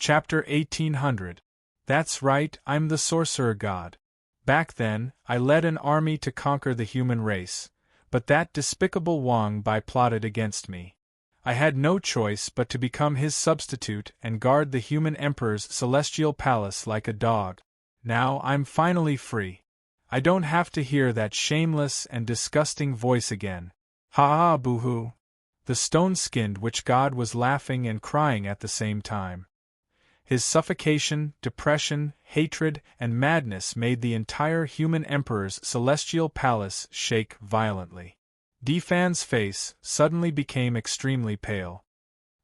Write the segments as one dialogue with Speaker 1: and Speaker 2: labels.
Speaker 1: Chapter 1800. That's right, I'm the sorcerer god. Back then, I led an army to conquer the human race, but that despicable Wang Bai plotted against me. I had no choice but to become his substitute and guard the human emperor's celestial palace like a dog. Now I'm finally free. I don't have to hear that shameless and disgusting voice again. Ha ha, boo-hoo. The stone-skinned witch god was laughing and crying at the same time. His suffocation, depression, hatred, and madness made the entire human emperor's celestial palace shake violently. Difan's face suddenly became extremely pale.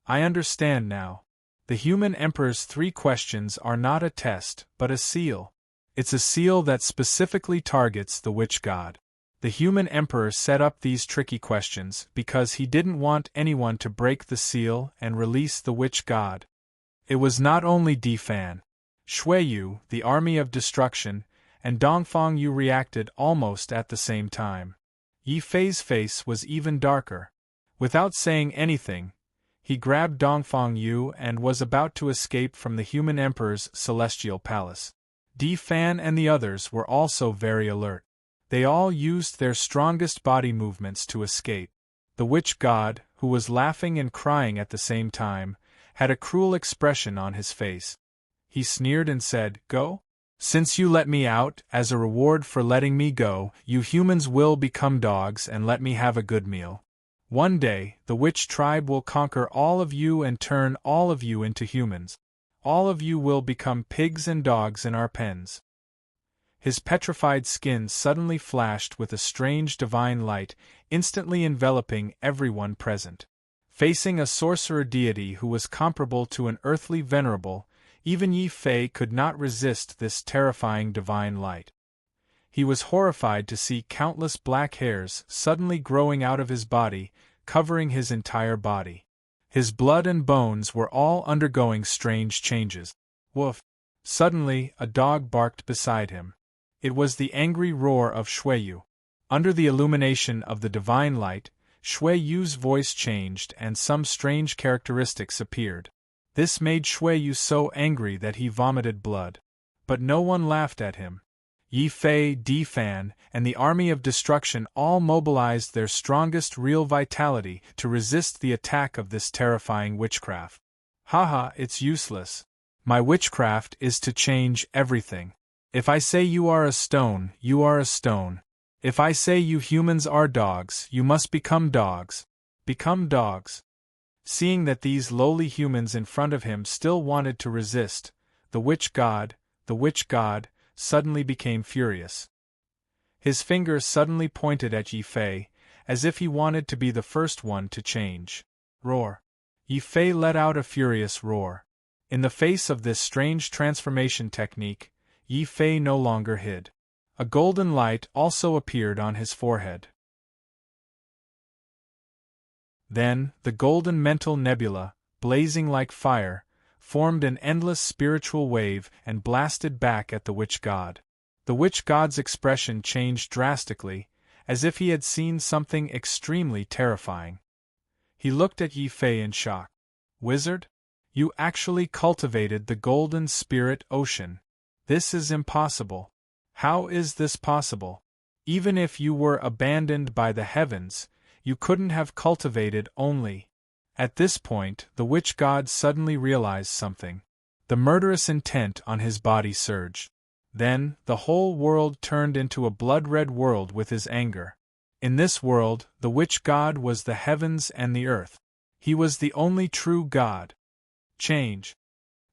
Speaker 1: I understand now. The human emperor's 3 questions are not a test, but a seal. It's a seal that specifically targets the witch god. The human emperor set up these tricky questions because he didn't want anyone to break the seal and release the witch god. It was not only Difan. Shuiyu, the army of destruction, and Dongfang Yu reacted almost at the same time. Yi Fei's face was even darker. Without saying anything, he grabbed Dongfang Yu and was about to escape from the human emperor's celestial palace. Difan and the others were also very alert. They all used their strongest body movements to escape. The witch god, who was laughing and crying at the same time, had a cruel expression on his face. He sneered and said, "Go? Since you let me out, as a reward for letting me go, you humans will become dogs and let me have a good meal. One day, the witch tribe will conquer all of you and turn all of you into humans. All of you will become pigs and dogs in our pens." His petrified skin suddenly flashed with a strange divine light, instantly enveloping everyone present. Facing a sorcerer deity who was comparable to an earthly venerable, even Yi Fei could not resist this terrifying divine light. He was horrified to see countless black hairs suddenly growing out of his body, covering his entire body. His blood and bones were all undergoing strange changes. Woof! Suddenly, a dog barked beside him. It was the angry roar of Shuiyu. Under the illumination of the divine light, Shuiyu's voice changed and some strange characteristics appeared. This made Shuiyu so angry that he vomited blood. But no one laughed at him. Yi Fei, Difan, and the army of destruction all mobilized their strongest real vitality to resist the attack of this terrifying witchcraft. Haha, it's useless. My witchcraft is to change everything. If I say you are a stone, you are a stone. If I say you humans are dogs, you must become dogs. Become dogs. Seeing that these lowly humans in front of him still wanted to resist, the witch god, suddenly became furious. His finger suddenly pointed at Yi Fei, as if he wanted to be the first one to change. Roar! Yi Fei let out a furious roar. In the face of this strange transformation technique, Yi Fei no longer hid. A golden light also appeared on his forehead. Then, the golden mental nebula, blazing like fire, formed an endless spiritual wave and blasted back at the witch god. The witch god's expression changed drastically, as if he had seen something extremely terrifying. He looked at Yi Fei in shock. "Wizard? You actually cultivated the golden spirit ocean. This is impossible. How is this possible? Even if you were abandoned by the heavens, you couldn't have cultivated only." At this point, the witch god suddenly realized something. The murderous intent on his body surged. Then, the whole world turned into a blood-red world with his anger. In this world, the witch god was the heavens and the earth. He was the only true god. Change.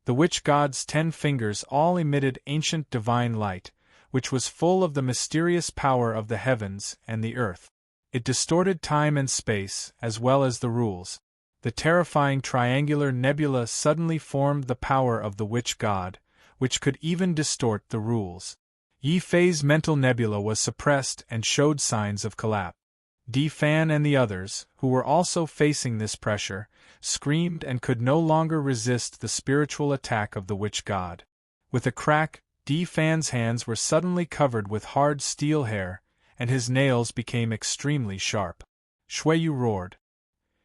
Speaker 1: The witch god's 10 fingers all emitted ancient divine light, which was full of the mysterious power of the heavens and the earth. It distorted time and space, as well as the rules. The terrifying triangular nebula suddenly formed the power of the witch god, which could even distort the rules. Yi Fei's mental nebula was suppressed and showed signs of collapse. Difan and the others, who were also facing this pressure, screamed and could no longer resist the spiritual attack of the witch god. With a crack, Difan's hands were suddenly covered with hard steel hair, and his nails became extremely sharp. Shuiyu roared.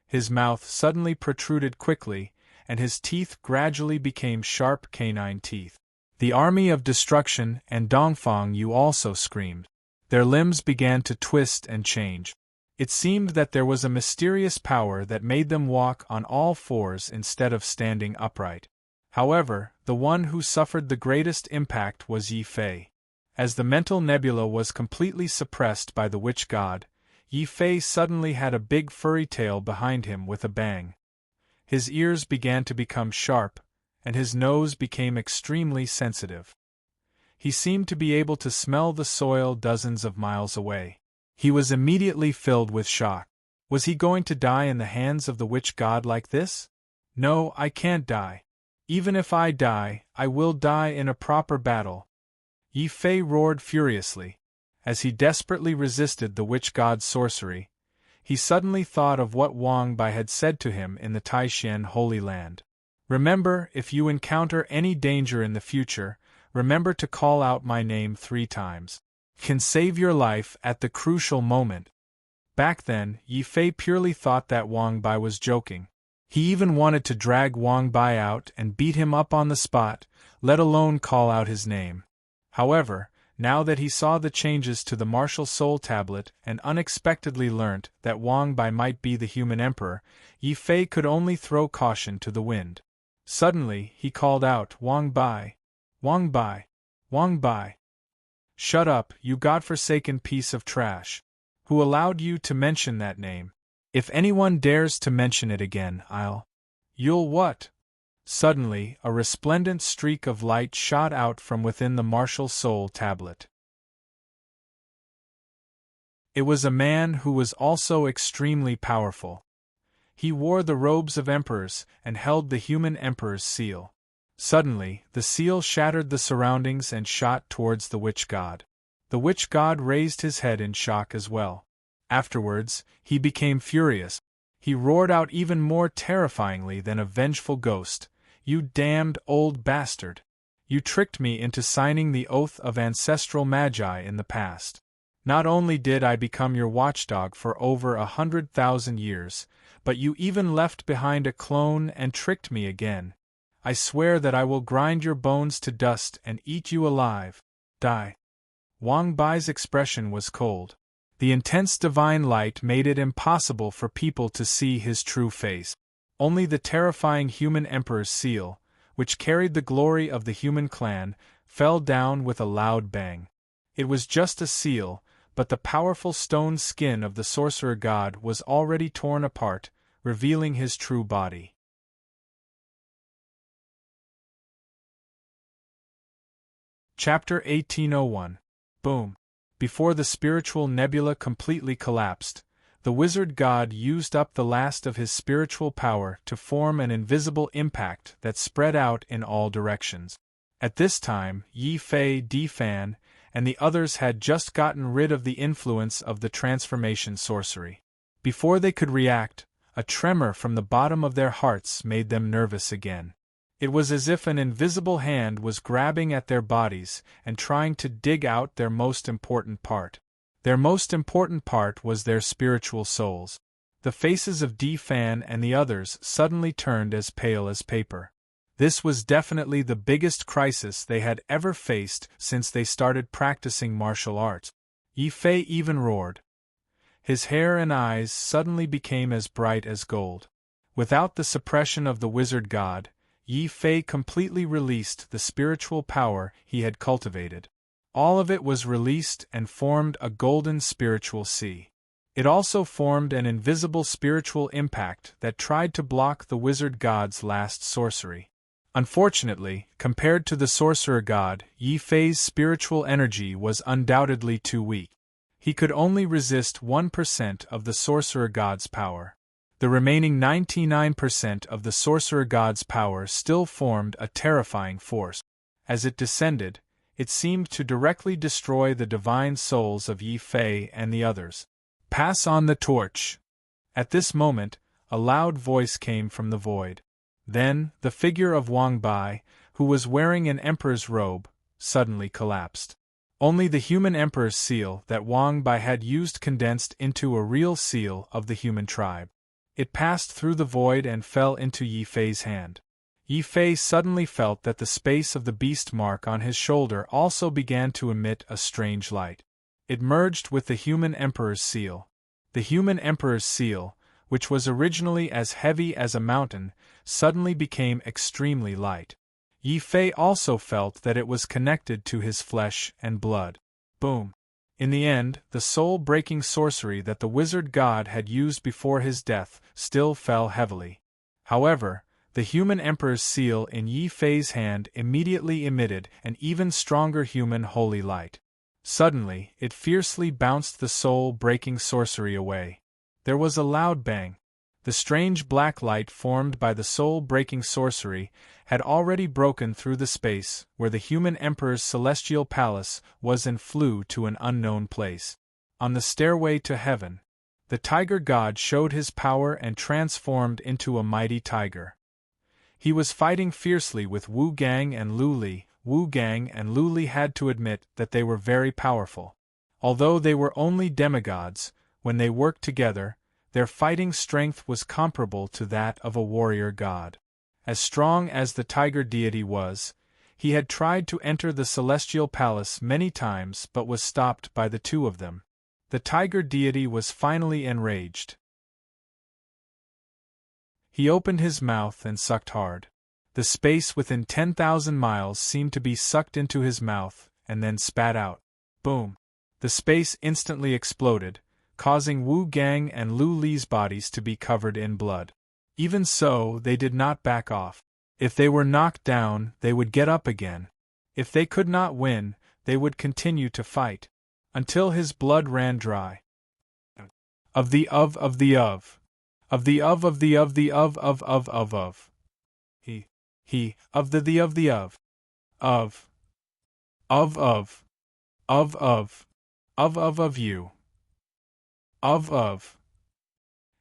Speaker 1: His mouth suddenly protruded quickly, and his teeth gradually became sharp canine teeth. The army of destruction and Dongfang Yu also screamed. Their limbs began to twist and change. It seemed that there was a mysterious power that made them walk on all fours instead of standing upright. However, the one who suffered the greatest impact was Yi Fei. As the mental nebula was completely suppressed by the witch god, Yi Fei suddenly had a big furry tail behind him with a bang. His ears began to become sharp, and his nose became extremely sensitive. He seemed to be able to smell the soil dozens of miles away. He was immediately filled with shock. Was he going to die in the hands of the witch god like this? No, I can't die. Even if I die, I will die in a proper battle. Yi Fei roared furiously. As he desperately resisted the witch god's sorcery, he suddenly thought of what Wang Bai had said to him in the Taishan Holy Land. Remember, if you encounter any danger in the future, remember to call out my name 3 times. Can save your life at the crucial moment. Back then, Yi Fei purely thought that Wang Bai was joking. He even wanted to drag Wang Bai out and beat him up on the spot, let alone call out his name. However, now that he saw the changes to the martial soul tablet and unexpectedly learnt that Wang Bai might be the human emperor, Yi Fei could only throw caution to the wind. Suddenly, he called out, Wang Bai! Wang Bai! Wang Bai! Shut up, you godforsaken piece of trash! Who allowed you to mention that name? If anyone dares to mention it again, You'll what? Suddenly, a resplendent streak of light shot out from within the martial soul tablet. It was a man who was also extremely powerful. He wore the robes of emperors and held the human emperor's seal. Suddenly, the seal shattered the surroundings and shot towards the witch god. The witch god raised his head in shock as well. Afterwards, he became furious. He roared out even more terrifyingly than a vengeful ghost, You damned old bastard! You tricked me into signing the oath of ancestral magi in the past. Not only did I become your watchdog for over 100,000 years, but you even left behind a clone and tricked me again. I swear that I will grind your bones to dust and eat you alive. Die. Wang Bai's expression was cold. The intense divine light made it impossible for people to see his true face. Only the terrifying human emperor's seal, which carried the glory of the human clan, fell down with a loud bang. It was just a seal, but the powerful stone skin of the sorcerer god was already torn apart, revealing his true body. Chapter 1801. Boom. Before the spiritual nebula completely collapsed, the wizard god used up the last of his spiritual power to form an invisible impact that spread out in all directions. At this time, Yi Fei, Di Fan, and the others had just gotten rid of the influence of the transformation sorcery. Before they could react, a tremor from the bottom of their hearts made them nervous again. It was as if an invisible hand was grabbing at their bodies and trying to dig out their most important part. Their most important part was their spiritual souls. The faces of Di Fan and the others suddenly turned as pale as paper. This was definitely the biggest crisis they had ever faced since they started practicing martial arts. Yi Fei even roared. His hair and eyes suddenly became as bright as gold. Without the suppression of the wizard god, Yi Fei completely released the spiritual power he had cultivated. All of it was released and formed a golden spiritual sea. It also formed an invisible spiritual impact that tried to block the wizard god's last sorcery. Unfortunately, compared to the sorcerer god, Yi Fei's spiritual energy was undoubtedly too weak. He could only resist 1% of the sorcerer god's power. The remaining 99% of the sorcerer god's power still formed a terrifying force. As it descended, it seemed to directly destroy the divine souls of Yi Fei and the others. Pass on the torch. At this moment, a loud voice came from the void. Then, the figure of Wang Bai, who was wearing an emperor's robe, suddenly collapsed. Only the human emperor's seal that Wang Bai had used condensed into a real seal of the human tribe. It passed through the void and fell into Yi Fei's hand. Yi Fei suddenly felt that the space of the beast mark on his shoulder also began to emit a strange light. It merged with the human emperor's seal. The human emperor's seal, which was originally as heavy as a mountain, suddenly became extremely light. Yi Fei also felt that it was connected to his flesh and blood. Boom! In the end, the soul-breaking sorcery that the wizard god had used before his death still fell heavily. However, the human emperor's seal in Yi Fei's hand immediately emitted an even stronger human holy light. Suddenly, it fiercely bounced the soul-breaking sorcery away. There was a loud bang. The strange black light formed by the soul-breaking sorcery had already broken through the space where the human emperor's celestial palace was and flew to an unknown place. On the stairway to heaven, the tiger god showed his power and transformed into a mighty tiger. He was fighting fiercely with Wu Gang and Lu Li. Wu Gang and Lu Li had to admit that they were very powerful. Although they were only demigods, when they worked together, their fighting strength was comparable to that of a warrior god. As strong as the tiger deity was, he had tried to enter the celestial palace many times but was stopped by the two of them. The tiger deity was finally enraged. He opened his mouth and sucked hard. The space within 10,000 miles seemed to be sucked into his mouth, and then spat out. Boom! The space instantly exploded, causing Wu Gang and Lu Li's bodies to be covered in blood. Even so, they did not back off. If they were knocked down, they would get up again. If they could not win, they would continue to fight, until his blood ran dry. Of the of of the of. Of the of of the of the of. He, of the of the of. Of you. Of.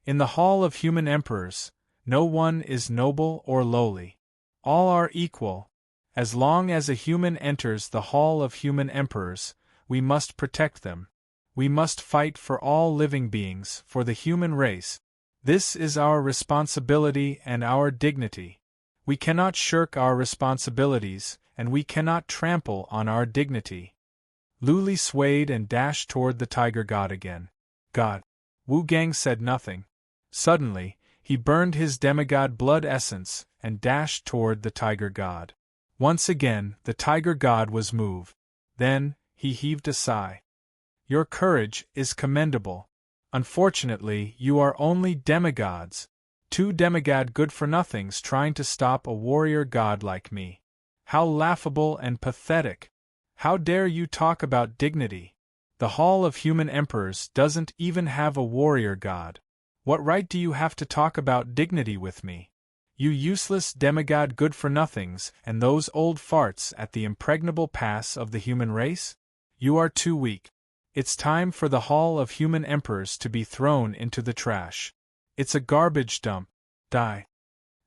Speaker 1: In the hall of human emperors, no one is noble or lowly. All are equal. As long as a human enters the hall of human emperors, we must protect them. We must fight for all living beings, for the human race. This is our responsibility and our dignity. We cannot shirk our responsibilities, and we cannot trample on our dignity. Lu Li swayed and dashed toward the tiger god again. God. Wu Gang said nothing. Suddenly, he burned his demigod blood essence and dashed toward the tiger god. Once again, the tiger god was moved. Then, he heaved a sigh. Your courage is commendable. Unfortunately, you are only demigods. Two demigod good-for-nothings trying to stop a warrior god like me. How laughable and pathetic! How dare you talk about dignity? The Hall of Human Emperors doesn't even have a warrior god. What right do you have to talk about dignity with me? You useless demigod good-for-nothings and those old farts at the impregnable pass of the human race? You are too weak. It's time for the Hall of Human Emperors to be thrown into the trash. It's a garbage dump. Die.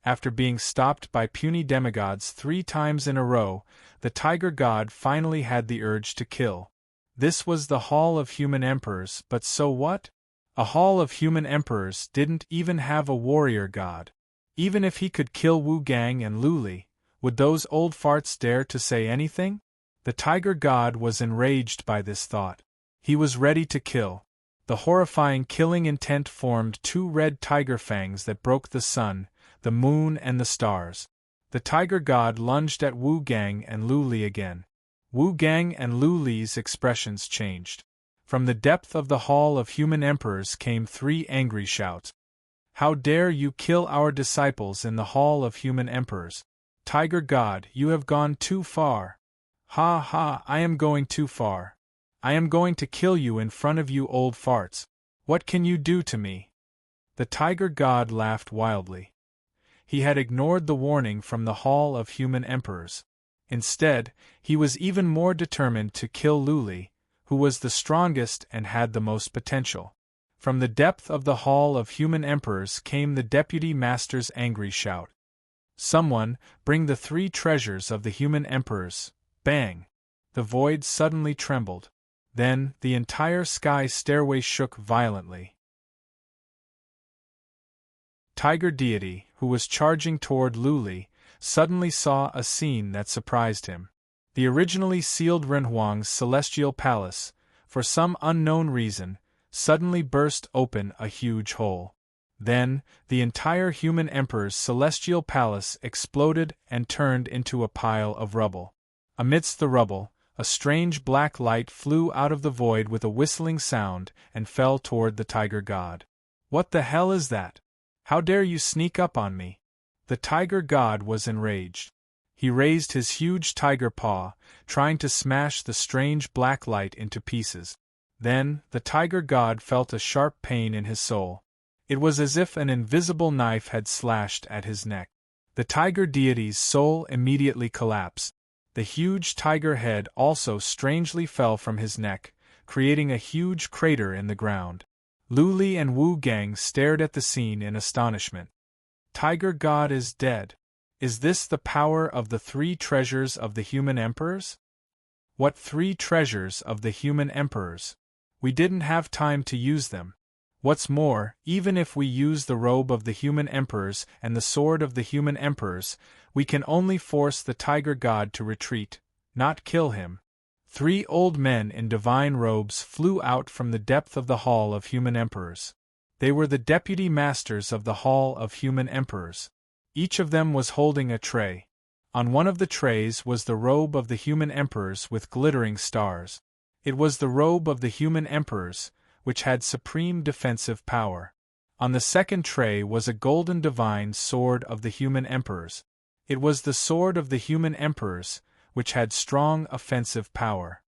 Speaker 1: After being stopped by puny demigods 3 times in a row, the tiger god finally had the urge to kill. This was the Hall of Human Emperors, but so what? A Hall of Human Emperors didn't even have a warrior god. Even if he could kill Wu Gang and Lu Li, would those old farts dare to say anything? The tiger god was enraged by this thought. He was ready to kill. The horrifying killing intent formed 2 red tiger fangs that broke the sun, the moon and the stars. The tiger god lunged at Wu Gang and Lu Li again. Wu Gang and Lu Li's expressions changed. From the depth of the Hall of Human Emperors came 3 angry shouts. How dare you kill our disciples in the Hall of Human Emperors? Tiger god, you have gone too far. Ha ha, I am going too far. I am going to kill you in front of you old farts. What can you do to me? The tiger god laughed wildly. He had ignored the warning from the Hall of Human Emperors. Instead, he was even more determined to kill Lu Li, who was the strongest and had the most potential. From the depth of the Hall of Human Emperors came the Deputy Master's angry shout. Someone, bring the 3 treasures of the human emperors. Bang! The void suddenly trembled. Then, the entire sky stairway shook violently. Tiger deity, who was charging toward Lu Li, suddenly saw a scene that surprised him. The originally sealed Renhuang's celestial palace, for some unknown reason, suddenly burst open a huge hole. Then, the entire human emperor's celestial palace exploded and turned into a pile of rubble. Amidst the rubble, a strange black light flew out of the void with a whistling sound and fell toward the tiger god. "What the hell is that? How dare you sneak up on me?" The tiger god was enraged. He raised his huge tiger paw, trying to smash the strange black light into pieces. Then, the tiger god felt a sharp pain in his soul. It was as if an invisible knife had slashed at his neck. The tiger deity's soul immediately collapsed. The huge tiger head also strangely fell from his neck, creating a huge crater in the ground. Lu Li and Wu Gang stared at the scene in astonishment. Tiger God is dead. Is this the power of the 3 treasures of the human emperors? What 3 treasures of the human emperors? We didn't have time to use them. What's more, even if we use the robe of the human emperors and the sword of the human emperors, we can only force the tiger god to retreat, not kill him. 3 old men in divine robes flew out from the depth of the Hall of Human Emperors. They were the deputy masters of the Hall of Human Emperors. Each of them was holding a tray. On one of the trays was the robe of the human emperors with glittering stars. It was the robe of the human emperors, which had supreme defensive power. On the second tray was a golden divine sword of the human emperors. It was the sword of the human emperors, which had strong offensive power.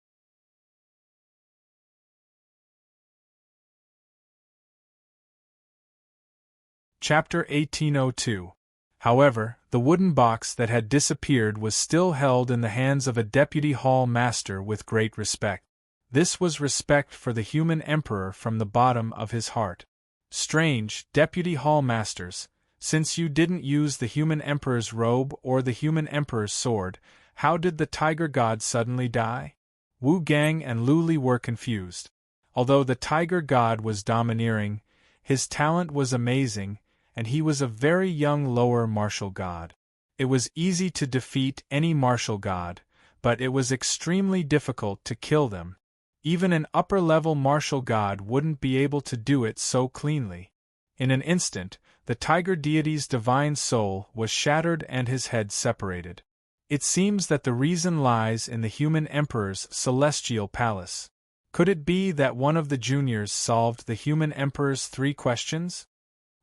Speaker 1: Chapter 1802. However, the wooden box that had disappeared was still held in the hands of a deputy hall master with great respect. This was respect for the human emperor from the bottom of his heart. Strange, deputy hall masters, since you didn't use the human emperor's robe or the human emperor's sword, how did the tiger god suddenly die? Wu Gang and Lu Li were confused. Although the tiger god was domineering, his talent was amazing, and he was a very young lower martial god. It was easy to defeat any martial god, but it was extremely difficult to kill them. Even an upper-level martial god wouldn't be able to do it so cleanly. In an instant, the tiger deity's divine soul was shattered and his head separated. It seems that the reason lies in the human emperor's celestial palace. Could it be that one of the juniors solved the human emperor's 3 questions?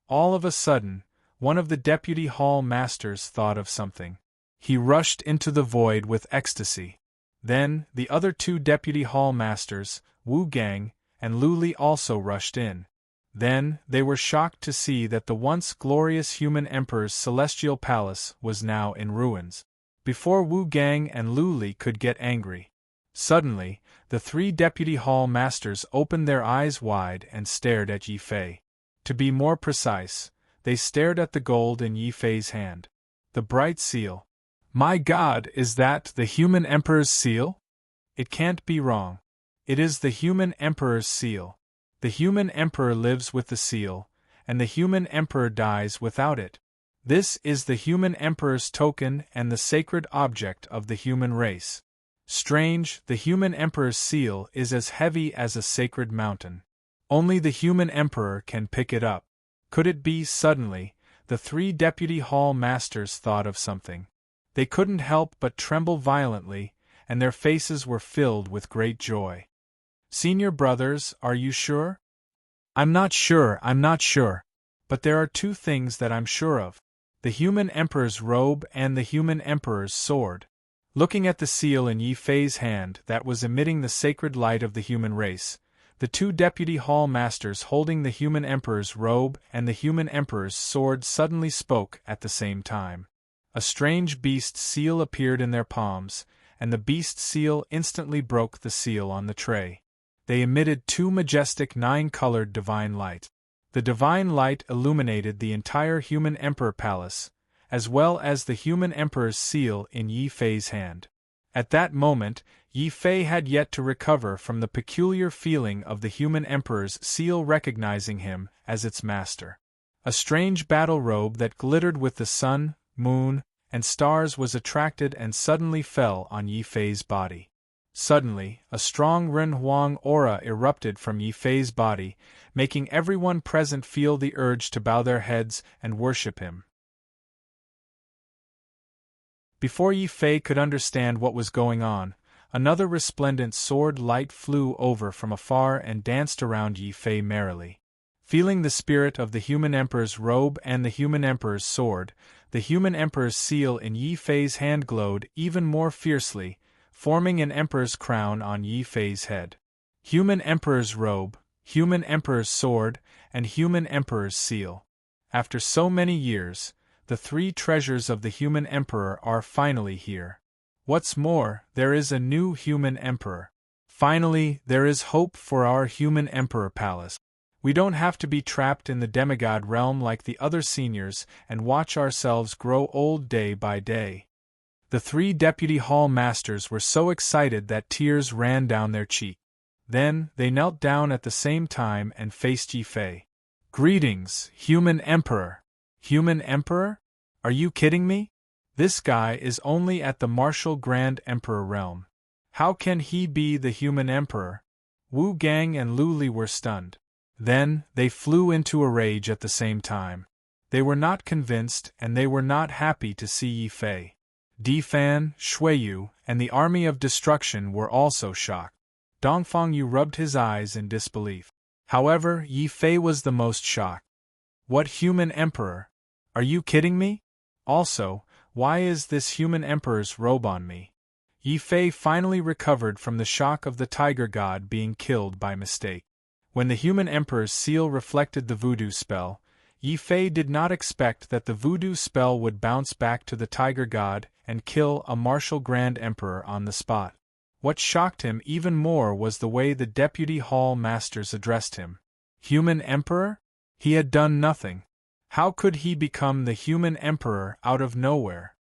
Speaker 1: All of a sudden, one of the deputy hall masters thought of something. He rushed into the void with ecstasy. Then, the other 2 deputy hall masters, Wu Gang and Lu Li, also rushed in. Then, they were shocked to see that the once glorious human emperor's celestial palace was now in ruins. Before Wu Gang and Lu Li could get angry, suddenly, the 3 deputy hall masters opened their eyes wide and stared at Yi Fei. To be more precise, they stared at the gold in Yi Fei's hand. The bright seal. My God, is that the human emperor's seal? It can't be wrong. It is the human emperor's seal. The human emperor lives with the seal, and the human emperor dies without it. This is the human emperor's token and the sacred object of the human race. Strange, the human emperor's seal is as heavy as a sacred mountain. Only the human emperor can pick it up. Could it be? Suddenly, the 3 deputy hall masters thought of something. They couldn't help but tremble violently, and their faces were filled with great joy. Senior brothers, are you sure? I'm not sure, but there are 2 things that I'm sure of. The human emperor's robe and the human emperor's sword. Looking at the seal in Yi Fei's hand that was emitting the sacred light of the human race, the 2 deputy hall masters holding the human emperor's robe and the human emperor's sword suddenly spoke at the same time. A strange beast seal appeared in their palms, and the beast seal instantly broke the seal on the tray. They emitted 2 majestic 9-colored divine light. The divine light illuminated the entire human emperor palace, as well as the human emperor's seal in Yi Fei's hand. At that moment, Yi Fei had yet to recover from the peculiar feeling of the human emperor's seal recognizing him as its master. A strange battle robe that glittered with the sun, moon, and stars was attracted and suddenly fell on Yi Fei's body. Suddenly, a strong Ren Huang aura erupted from Yi Fei's body, making everyone present feel the urge to bow their heads and worship him. Before Yi Fei could understand what was going on, another resplendent sword light flew over from afar and danced around Yi Fei merrily. Feeling the spirit of the human emperor's robe and the human emperor's sword, the human emperor's seal in Yi Fei's hand glowed even more fiercely, forming an emperor's crown on Yi Fei's head. Human emperor's robe, human emperor's sword, and human emperor's seal. After so many years, the three treasures of the human emperor are finally here. What's more, there is a new human emperor. Finally, there is hope for our human emperor palace. We don't have to be trapped in the demigod realm like the other seniors and watch ourselves grow old day by day. The three deputy hall masters were so excited that tears ran down their cheeks. Then, they knelt down at the same time and faced Yi Fei. "Greetings, human emperor." "Human emperor? Are you kidding me? This guy is only at the martial grand emperor realm. How can he be the human emperor?" Wu Gang and Lu Li were stunned. Then, they flew into a rage at the same time. They were not convinced and they were not happy to see Yi Fei. Di Fan, Shuiyu, and the army of destruction were also shocked. Dongfang Yu rubbed his eyes in disbelief. However, Yi Fei was the most shocked. "What human emperor? Are you kidding me? Also, why is this human emperor's robe on me?" Yi Fei finally recovered from the shock of the tiger god being killed by mistake. When the human emperor's seal reflected the voodoo spell, Yi Fei did not expect that the voodoo spell would bounce back to the tiger god and kill a martial grand emperor on the spot. What shocked him even more was the way the deputy hall masters addressed him. Human emperor? He had done nothing. How could he become the human emperor out of nowhere?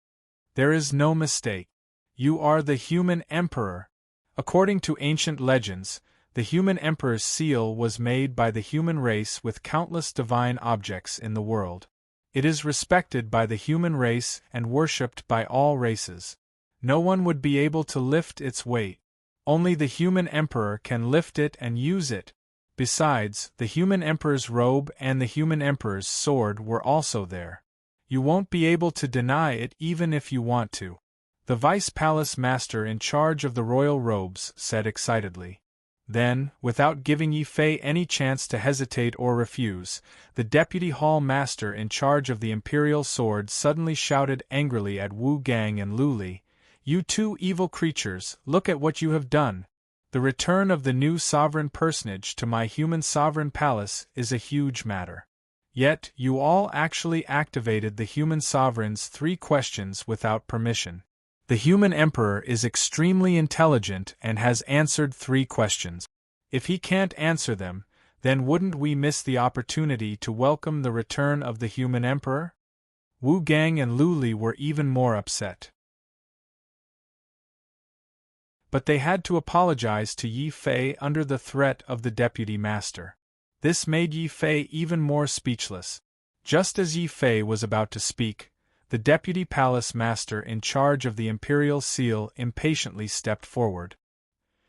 Speaker 1: There is no mistake. You are the human emperor. According to ancient legends, the human emperor's seal was made by the human race with countless divine objects in the world. It is respected by the human race and worshipped by all races. No one would be able to lift its weight. Only the human emperor can lift it and use it. Besides, the human emperor's robe and the human emperor's sword were also there. You won't be able to deny it even if you want to. The vice palace master in charge of the royal robes said excitedly. Then, without giving Yi Fei any chance to hesitate or refuse, the deputy hall master in charge of the imperial sword suddenly shouted angrily at Wu Gang and Lu Li, "You two evil creatures, look at what you have done! The return of the new sovereign personage to my human sovereign palace is a huge matter. Yet, you all actually activated the human sovereign's 3 questions without permission. The human emperor is extremely intelligent and has answered 3 questions. If he can't answer them, then wouldn't we miss the opportunity to welcome the return of the human emperor?" Wu Gang and Lu Li were even more upset. But they had to apologize to Yi Fei under the threat of the deputy master. This made Yi Fei even more speechless. Just as Yi Fei was about to speak, the deputy palace master in charge of the imperial seal impatiently stepped forward.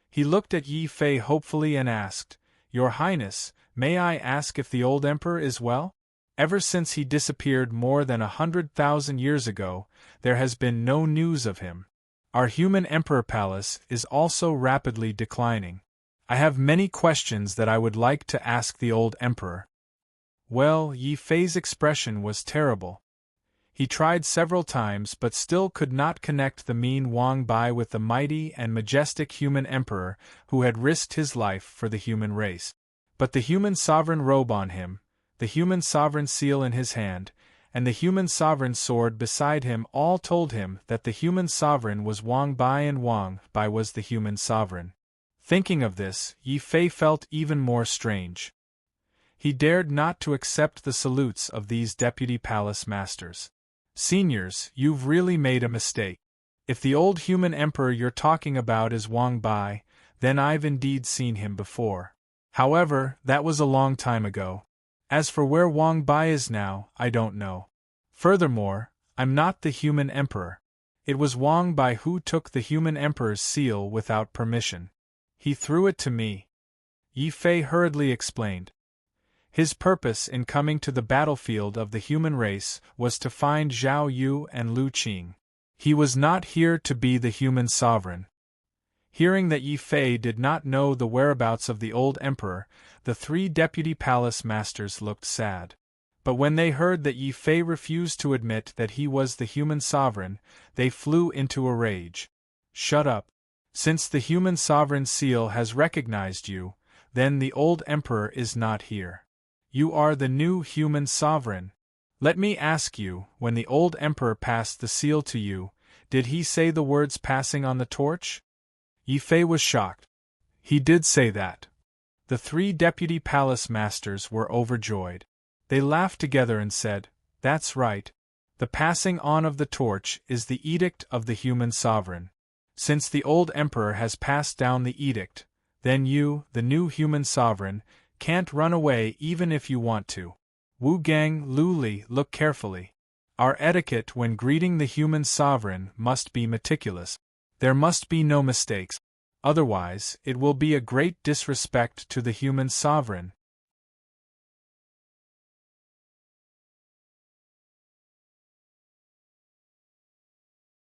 Speaker 1: He looked at Yi Fei hopefully and asked, "Your Highness, may I ask if the old emperor is well? Ever since he disappeared more than 100,000 years ago, there has been no news of him. Our human emperor palace is also rapidly declining. I have many questions that I would like to ask the old emperor." Well, Yi Fei's expression was terrible. He tried several times but still could not connect the mean Wang Bai with the mighty and majestic human emperor who had risked his life for the human race. But the human sovereign robe on him, the human sovereign seal in his hand, and the human sovereign sword beside him all told him that the human sovereign was Wang Bai and Wang Bai was the human sovereign. Thinking of this, Yi Fei felt even more strange. He dared not to accept the salutes of these deputy palace masters. "Seniors, you've really made a mistake. If the old human emperor you're talking about is Wang Bai, then I've indeed seen him before. However, that was a long time ago. As for where Wang Bai is now, I don't know. Furthermore, I'm not the human emperor. It was Wang Bai who took the human emperor's seal without permission. He threw it to me. Yi Fei hurriedly explained. His purpose in coming to the battlefield of the human race was to find Zhao Yu and Lu Qing. He was not here to be the human sovereign. Hearing that Yi Fei did not know the whereabouts of the old emperor, the 3 deputy palace masters looked sad. But when they heard that Yi Fei refused to admit that he was the human sovereign, they flew into a rage. Shut up. Since the human sovereign seal has recognized you, then the old emperor is not here. You are the new human sovereign. Let me ask you, when the old emperor passed the seal to you, did he say the words passing on the torch? Yi Fei was shocked. He did say that. The 3 deputy palace masters were overjoyed. They laughed together and said, "That's right. The passing on of the torch is the edict of the human sovereign. Since the old emperor has passed down the edict, then you, the new human sovereign, can't run away even if you want to. Wu Gang, Lu Li, look carefully. Our etiquette when greeting the human sovereign must be meticulous. There must be no mistakes. Otherwise, it will be a great disrespect to the human sovereign."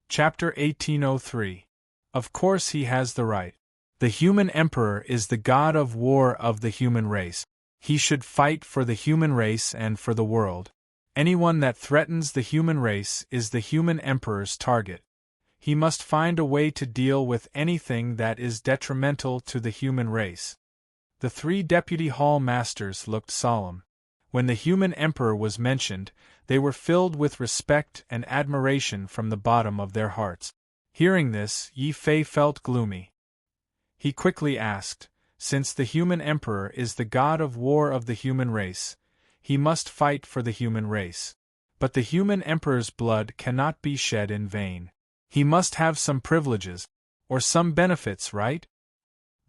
Speaker 1: Chapter 1803. Of course he has the right. The human emperor is the god of war of the human race. He should fight for the human race and for the world. Anyone that threatens the human race is the human emperor's target. He must find a way to deal with anything that is detrimental to the human race. The 3 deputy hall masters looked solemn. When the human emperor was mentioned, they were filled with respect and admiration from the bottom of their hearts. Hearing this, Yi Fei felt gloomy. He quickly asked, since the human emperor is the god of war of the human race, he must fight for the human race. But the human emperor's blood cannot be shed in vain. He must have some privileges, or some benefits, right?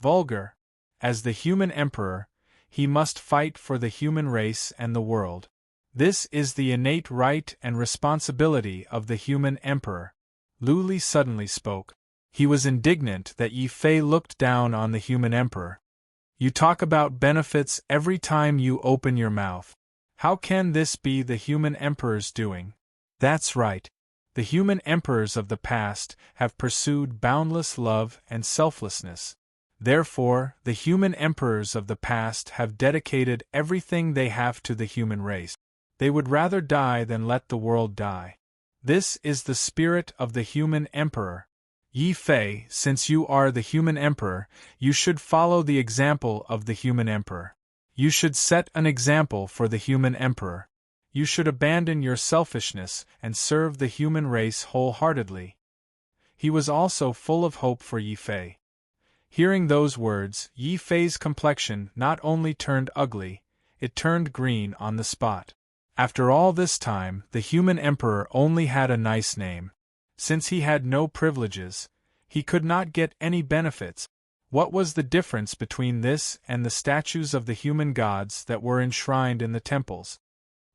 Speaker 1: Vulgar. As the human emperor, he must fight for the human race and the world. This is the innate right and responsibility of the human emperor. Lu Li suddenly spoke. He was indignant that Yi Fei looked down on the human emperor. You talk about benefits every time you open your mouth. How can this be the human emperor's doing? That's right. The human emperors of the past have pursued boundless love and selflessness. Therefore, the human emperors of the past have dedicated everything they have to the human race. They would rather die than let the world die. This is the spirit of the human emperor. Yi Fei, since you are the human emperor, you should follow the example of the human emperor. You should set an example for the human emperor. You should abandon your selfishness and serve the human race wholeheartedly. He was also full of hope for Yi Fei. Hearing those words, Yi Fei's complexion not only turned ugly, it turned green on the spot. After all this time, the human emperor only had a nice name. Since he had no privileges, he could not get any benefits. What was the difference between this and the statues of the human gods that were enshrined in the temples?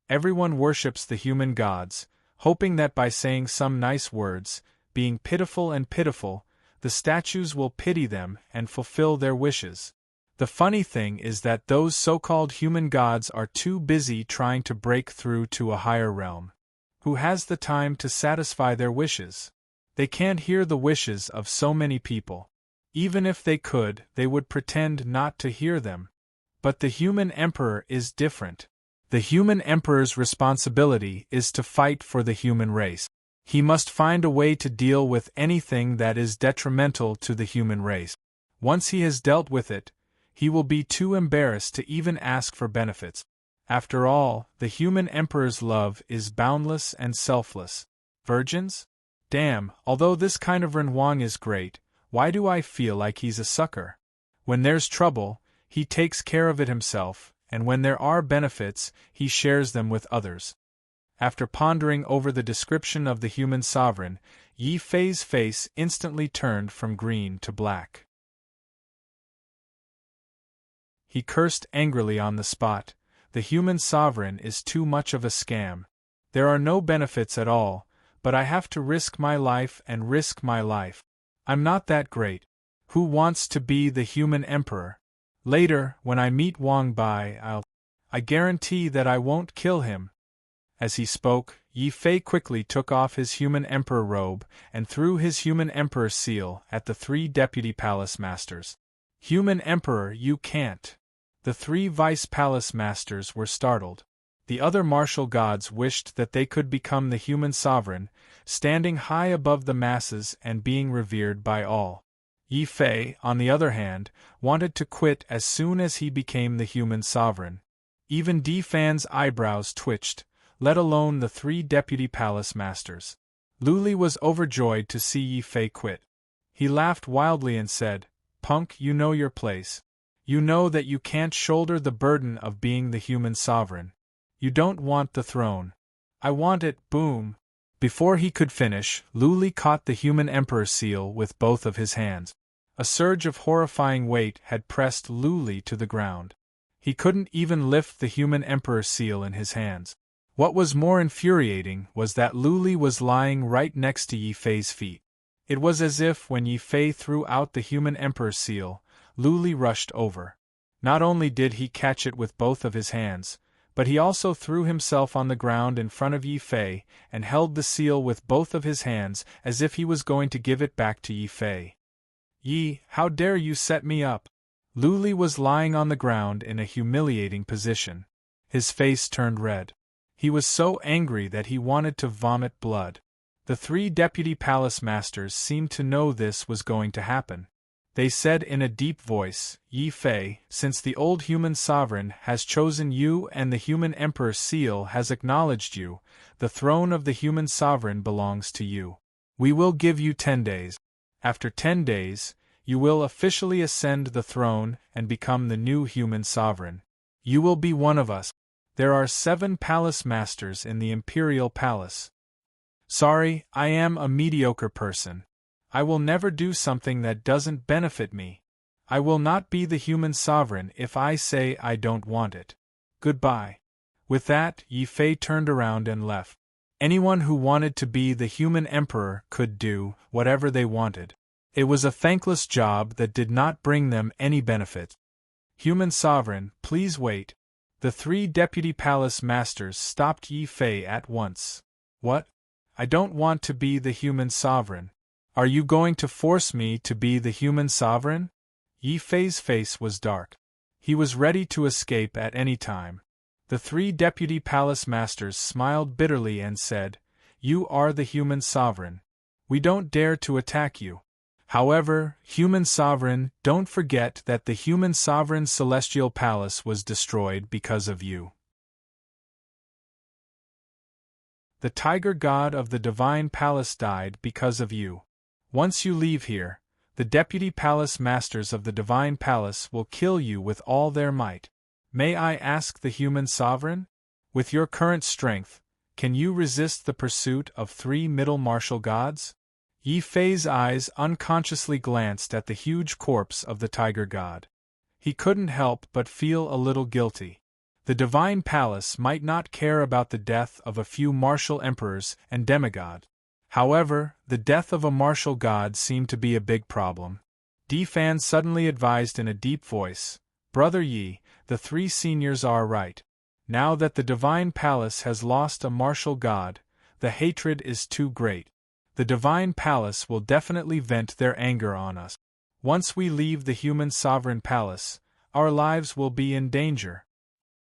Speaker 1: Everyone worships the human gods, hoping that by saying some nice words, being pitiful and pitiful, the statues will pity them and fulfill their wishes. The funny thing is that those so-called human gods are too busy trying to break through to a higher realm. Who has the time to satisfy their wishes? They can't hear the wishes of so many people. Even if they could, they would pretend not to hear them. But the human emperor is different. The human emperor's responsibility is to fight for the human race. He must find a way to deal with anything that is detrimental to the human race. Once he has dealt with it, he will be too embarrassed to even ask for benefits. After all, the human emperor's love is boundless and selfless. Virgins? Damn, although this kind of Renhuang is great, why do I feel like he's a sucker? When there's trouble, he takes care of it himself, and when there are benefits, he shares them with others. After pondering over the description of the human sovereign, Yi Fei's face instantly turned from green to black. He cursed angrily on the spot. The human sovereign is too much of a scam. There are no benefits at all, but I have to risk my life and risk my life. I'm not that great. Who wants to be the human emperor? Later, when I meet Wang Bai, I guarantee that I won't kill him." As he spoke, Yi Fei quickly took off his human emperor robe and threw his human emperor seal at the 3 deputy palace masters. "Human emperor, you can't!" The 3 vice palace masters were startled. The other martial gods wished that they could become the human sovereign, standing high above the masses and being revered by all. Yi Fei, on the other hand, wanted to quit as soon as he became the human sovereign. Even Di Fan's eyebrows twitched, let alone the 3 deputy palace masters. Lu Li was overjoyed to see Yi Fei quit. He laughed wildly and said, "Punk, you know your place. You know that you can't shoulder the burden of being the human sovereign. You don't want the throne. I want it, boom." Before he could finish, Lu Li caught the human emperor seal with both of his hands. A surge of horrifying weight had pressed Lu Li to the ground. He couldn't even lift the human emperor seal in his hands. What was more infuriating was that Lu Li was lying right next to Yi Fei's feet. It was as if when Yi Fei threw out the human emperor seal, Lu Li rushed over. Not only did he catch it with both of his hands, but he also threw himself on the ground in front of Yi Fei and held the seal with both of his hands as if he was going to give it back to Yi Fei. "Yi, how dare you set me up?" Lu Li was lying on the ground in a humiliating position. His face turned red. He was so angry that he wanted to vomit blood. The 3 deputy palace masters seemed to know this was going to happen. They said in a deep voice, "Yi Fei, since the old human sovereign has chosen you and the human emperor seal has acknowledged you, the throne of the human sovereign belongs to you. We will give you 10 days. After 10 days, you will officially ascend the throne and become the new human sovereign. You will be one of us. There are 7 palace masters in the imperial palace. Sorry, I am a mediocre person. I will never do something that doesn't benefit me. I will not be the human sovereign if I say I don't want it. Goodbye." With that, Yi Fei turned around and left. Anyone who wanted to be the human emperor could do whatever they wanted. It was a thankless job that did not bring them any benefit. "Human sovereign, please wait." The 3 deputy palace masters stopped Yi Fei at once. "What? I don't want to be the human sovereign. Are you going to force me to be the human sovereign?" Yi Fei's face was dark. He was ready to escape at any time. The 3 deputy palace masters smiled bitterly and said, "You are the human sovereign. We don't dare to attack you. However, human sovereign, don't forget that the human sovereign's celestial palace was destroyed because of you. The tiger god of the divine palace died because of you. Once you leave here, the deputy palace masters of the divine palace will kill you with all their might. May I ask the human sovereign? With your current strength, can you resist the pursuit of 3 middle martial gods?" Yi Fei's eyes unconsciously glanced at the huge corpse of the tiger god. He couldn't help but feel a little guilty. The divine palace might not care about the death of a few martial emperors and demigods. However, the death of a martial god seemed to be a big problem. Di Fan suddenly advised in a deep voice, "Brother Yi, the 3 seniors are right. Now that the divine palace has lost a martial god, the hatred is too great. The divine palace will definitely vent their anger on us. Once we leave the human sovereign palace, our lives will be in danger."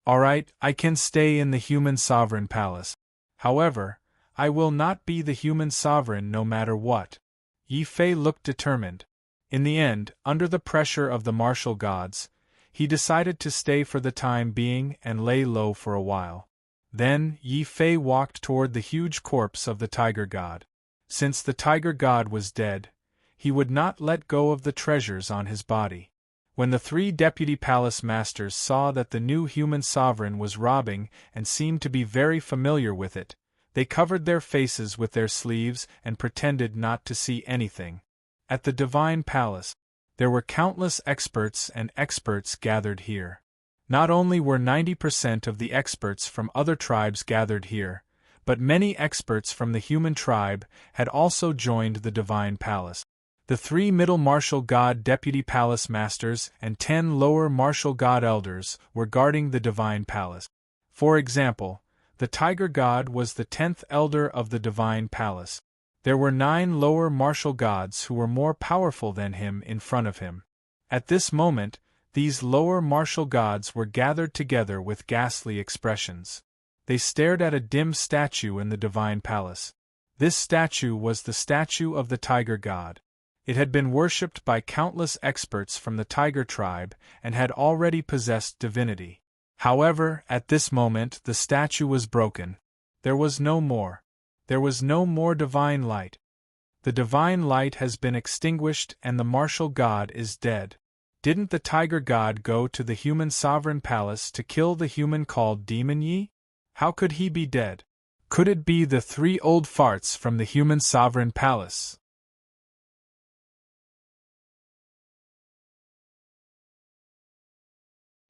Speaker 1: "Alright, I can stay in the human sovereign palace. However, I will not be the human sovereign no matter what." Yi Fei looked determined. In the end, under the pressure of the martial gods, he decided to stay for the time being and lay low for a while. Then, Yi Fei walked toward the huge corpse of the tiger god. Since the tiger god was dead, he would not let go of the treasures on his body. When the 3 deputy palace masters saw that the new human sovereign was robbing and seemed to be very familiar with it, they covered their faces with their sleeves and pretended not to see anything. At the divine palace, there were countless experts and experts gathered here. Not only were 90% of the experts from other tribes gathered here, But many experts from the human tribe had also joined the divine palace. The 3 middle martial god deputy palace masters and 10 lower martial god elders were guarding the divine palace. For example, the tiger god was the 10th elder of the divine palace. There were 9 lower martial gods who were more powerful than him in front of him. At this moment, these lower martial gods were gathered together with ghastly expressions. They stared at a dim statue in the divine palace. This statue was the statue of the tiger god. It had been worshipped by countless experts from the tiger tribe and had already possessed divinity. However, at this moment the statue was broken. There was no more divine light. The divine light has been extinguished and the martial god is dead. Didn't the tiger god go to the human sovereign palace to kill the human called Demon Yi? How could he be dead? Could it be the 3 old farts from the human sovereign palace?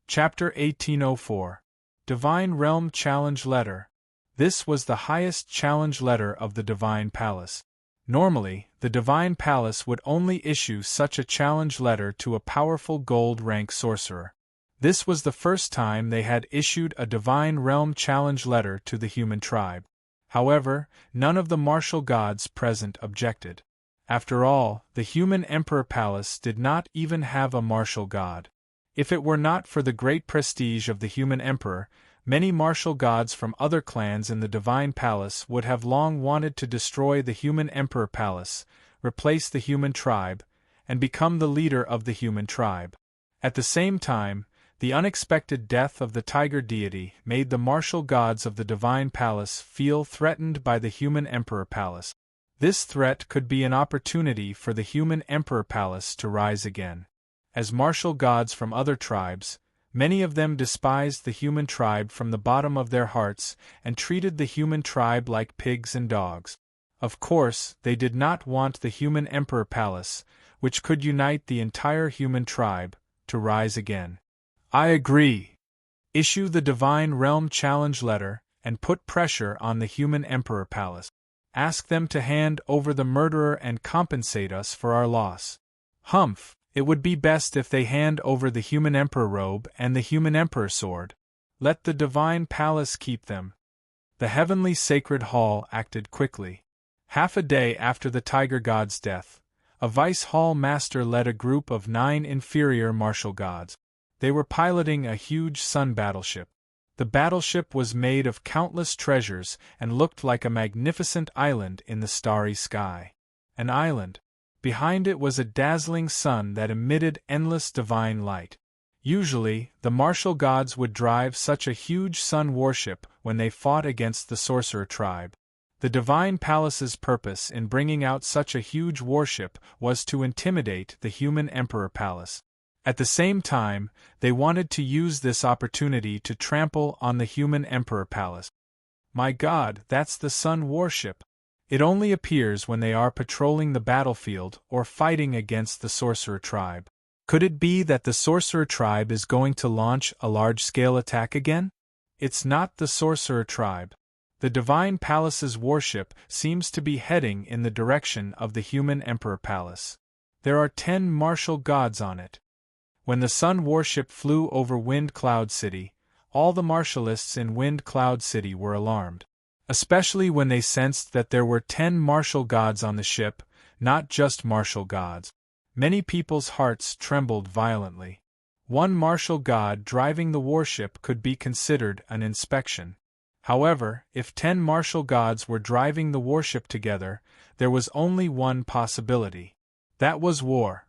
Speaker 1: Chapter 1804. Divine Realm Challenge Letter. This was the highest challenge letter of the Divine Palace. Normally, the Divine Palace would only issue such a challenge letter to a powerful gold-rank sorcerer. This was the first time they had issued a Divine Realm Challenge letter to the human tribe. However, none of the martial gods present objected. After all, the human Emperor Palace did not even have a martial god. If it were not for the great prestige of the human emperor, many martial gods from other clans in the Divine Palace would have long wanted to destroy the human Emperor Palace, replace the human tribe, and become the leader of the human tribe. At the same time, the unexpected death of the tiger deity made the martial gods of the Divine Palace feel threatened by the human Emperor Palace. This threat could be an opportunity for the human Emperor Palace to rise again. As martial gods from other tribes, many of them despised the human tribe from the bottom of their hearts and treated the human tribe like pigs and dogs. Of course, they did not want the human Emperor Palace, which could unite the entire human tribe, to rise again. I agree. Issue the Divine Realm Challenge letter and put pressure on the human Emperor Palace. Ask them to hand over the murderer and compensate us for our loss. Humph. It would be best if they hand over the human emperor robe and the human emperor sword. Let the divine palace keep them. The heavenly sacred hall acted quickly. Half a day after the tiger god's death, a vice hall master led a group of 9 inferior martial gods. They were piloting a huge sun battleship. The battleship was made of countless treasures and looked like a magnificent island in the starry sky. An island. Behind it was a dazzling sun that emitted endless divine light. Usually, the martial gods would drive such a huge sun warship when they fought against the sorcerer tribe. The divine palace's purpose in bringing out such a huge warship was to intimidate the human emperor palace. At the same time, they wanted to use this opportunity to trample on the human emperor palace. My God, that's the sun warship! It only appears when they are patrolling the battlefield or fighting against the sorcerer tribe. Could it be that the sorcerer tribe is going to launch a large-scale attack again? It's not the sorcerer tribe. The Divine Palace's warship seems to be heading in the direction of the human Emperor Palace. There are 10 martial gods on it. When the Sun warship flew over Wind Cloud City, all the martialists in Wind Cloud City were alarmed. Especially when they sensed that there were 10 martial gods on the ship, not just martial gods. Many people's hearts trembled violently. One martial god driving the warship could be considered an inspection. However, if 10 martial gods were driving the warship together, there was only one possibility. That was war.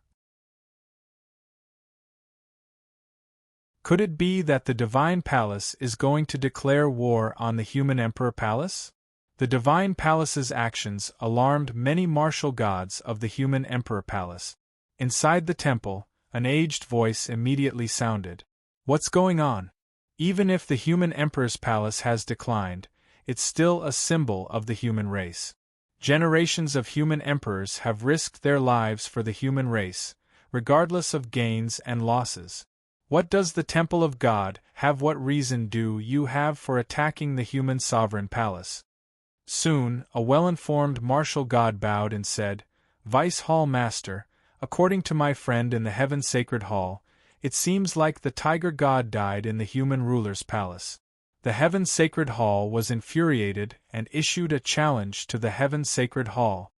Speaker 1: Could it be that the Divine Palace is going to declare war on the human Emperor Palace? The Divine Palace's actions alarmed many martial gods of the human Emperor Palace. Inside the temple, an aged voice immediately sounded. What's going on? Even if the human Emperor's palace has declined, it's still a symbol of the human race. Generations of human emperors have risked their lives for the human race, regardless of gains and losses. What does the Temple of God have? What reason do you have for attacking the human sovereign palace? Soon, a well-informed martial god bowed and said, "Vice Hall Master, according to my friend in the Heaven Sacred Hall, it seems like the tiger god died in the human ruler's palace." The Heaven Sacred Hall was infuriated and issued a challenge to the Heaven Sacred Hall.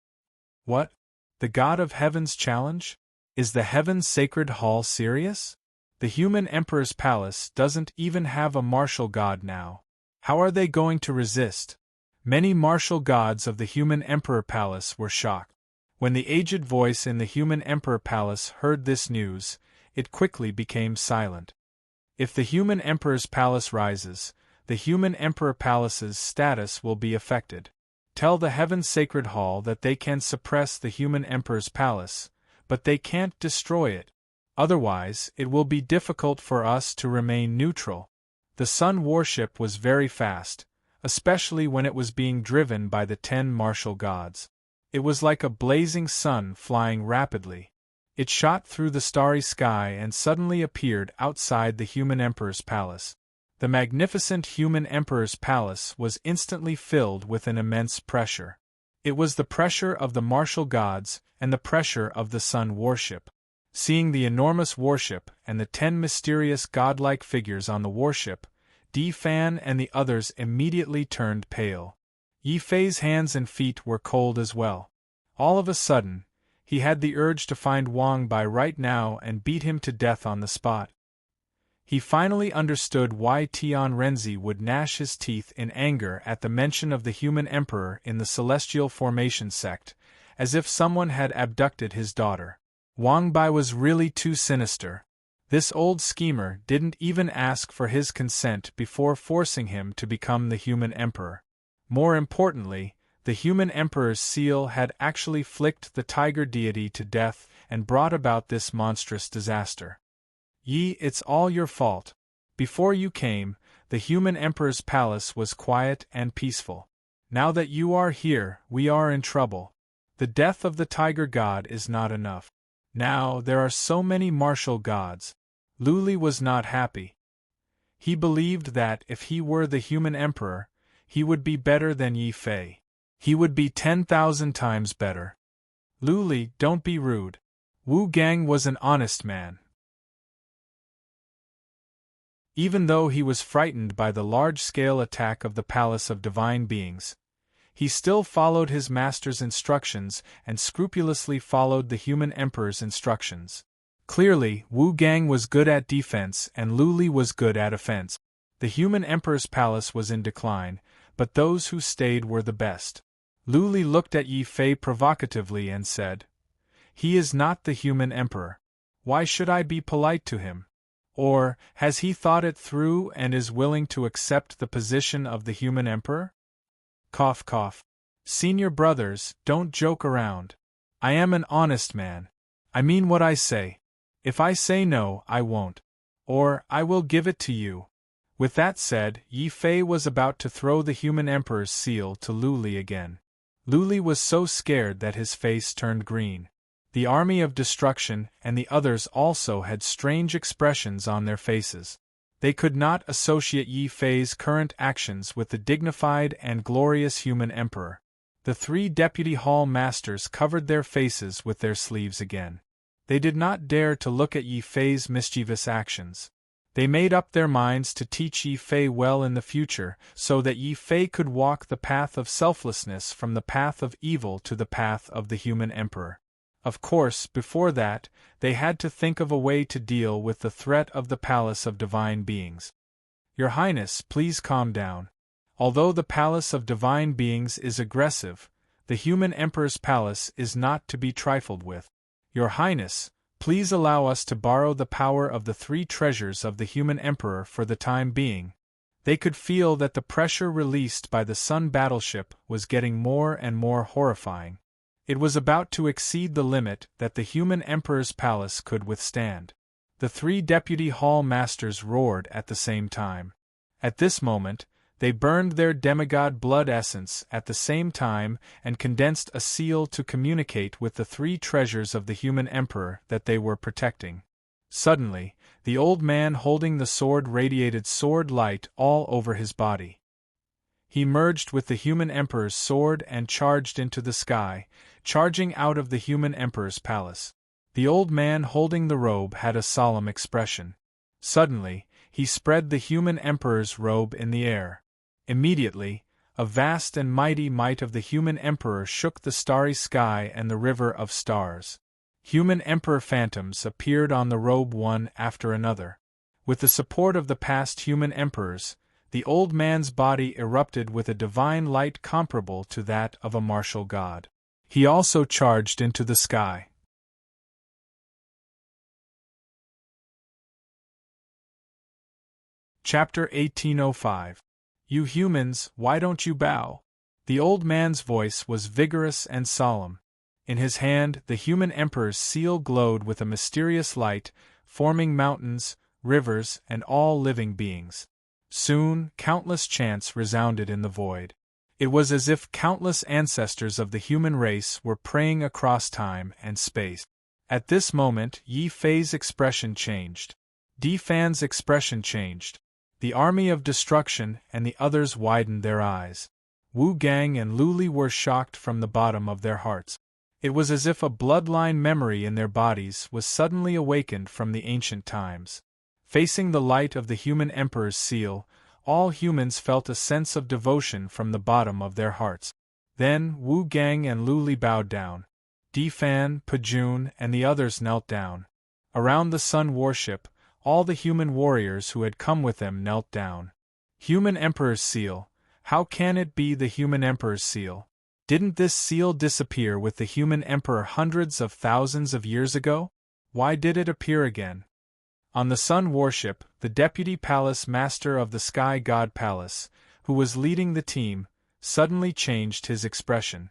Speaker 1: What? The God of Heaven's challenge? Is the Heaven Sacred Hall serious? The human emperor's palace doesn't even have a martial god now. How are they going to resist? Many martial gods of the human emperor palace were shocked. When the aged voice in the human emperor palace heard this news, it quickly became silent. If the human emperor's palace rises, the human emperor palace's status will be affected. Tell the Heaven Sacred Hall that they can suppress the human emperor's palace, but they can't destroy it. Otherwise, it will be difficult for us to remain neutral. The sun worship was very fast, especially when it was being driven by the 10 martial gods. It was like a blazing sun flying rapidly. It shot through the starry sky and suddenly appeared outside the human emperor's palace. The magnificent human emperor's palace was instantly filled with an immense pressure. It was the pressure of the martial gods and the pressure of the sun worship. Seeing the enormous worship and the 10 mysterious godlike figures on the worship, Di Fan and the others immediately turned pale. Yi Fei's hands and feet were cold as well. All of a sudden, he had the urge to find Wang Bai right now and beat him to death on the spot. He finally understood why Tian Renzi would gnash his teeth in anger at the mention of the human emperor in the Celestial Formation sect, as if someone had abducted his daughter. Wang Bai was really too sinister. This old schemer didn't even ask for his consent before forcing him to become the human emperor. More importantly, the human emperor's seal had actually flicked the tiger deity to death and brought about this monstrous disaster. Yi, it's all your fault. Before you came, the human emperor's palace was quiet and peaceful. Now that you are here, we are in trouble. The death of the tiger god is not enough. Now there are so many martial gods. Luli was not happy. He believed that if he were the human emperor, he would be better than Yi Fei. He would be 10,000 times better. Luli, don't be rude. Wu Gang was an honest man. Even though he was frightened by the large-scale attack of the Palace of Divine Beings, he still followed his master's instructions and scrupulously followed the human emperor's instructions. Clearly, Wu Gang was good at defense and Luli was good at offense. The human emperor's palace was in decline, but those who stayed were the best. Luli looked at Yi Fei provocatively and said, "He is not the human emperor. Why should I be polite to him? Or, has he thought it through and is willing to accept the position of the human emperor?" Cough cough. Senior brothers, don't joke around. I am an honest man. I mean what I say. If I say no, I won't. Or, I will give it to you. With that said, Yi Fei was about to throw the human emperor's seal to Luli again. Luli was so scared that his face turned green. The army of destruction and the others also had strange expressions on their faces. They could not associate Yi Fei's current actions with the dignified and glorious human emperor. The 3 deputy hall masters covered their faces with their sleeves again. They did not dare to look at Yi Fei's mischievous actions. They made up their minds to teach Yi Fei well in the future so that Yi Fei could walk the path of selflessness from the path of evil to the path of the human emperor. Of course, before that, they had to think of a way to deal with the threat of the Palace of Divine Beings. Your Highness, please calm down. Although the Palace of Divine Beings is aggressive, the human emperor's palace is not to be trifled with. Your Highness, please allow us to borrow the power of the 3 treasures of the human emperor for the time being. They could feel that the pressure released by the Sun battleship was getting more and more horrifying. It was about to exceed the limit that the human emperor's palace could withstand. The 3 deputy hall masters roared at the same time. At this moment, they burned their demigod blood essence at the same time and condensed a seal to communicate with the 3 treasures of the human emperor that they were protecting. Suddenly, the old man holding the sword radiated sword light all over his body. He merged with the human emperor's sword and charged into the sky, charging out of the human emperor's palace. The old man holding the robe had a solemn expression. Suddenly, he spread the human emperor's robe in the air. Immediately, a vast and mighty might of the human emperor shook the starry sky and the river of stars. Human emperor phantoms appeared on the robe one after another. With the support of the past human emperors, the old man's body erupted with a divine light comparable to that of a martial god. He also charged into the sky. Chapter 1805. You humans, why don't you bow? The old man's voice was vigorous and solemn. In his hand, the human emperor's seal glowed with a mysterious light, forming mountains, rivers, and all living beings. Soon, countless chants resounded in the void. It was as if countless ancestors of the human race were praying across time and space. At this moment, Yi Fei's expression changed. Di Fan's expression changed. The army of destruction and the others widened their eyes. Wu Gang and Lu Li were shocked from the bottom of their hearts. It was as if a bloodline memory in their bodies was suddenly awakened from the ancient times. Facing the light of the human emperor's seal, all humans felt a sense of devotion from the bottom of their hearts. Then Wu Gang and Lu Li bowed down. Di Fan, Pajun, and the others knelt down. Around the sun worship, all the human warriors who had come with them knelt down. Human Emperor's seal. How can it be the human Emperor's seal? Didn't this seal disappear with the human Emperor hundreds of thousands of years ago? Why did it appear again? On the sun worship, the deputy palace master of the Sky God Palace, who was leading the team, suddenly changed his expression.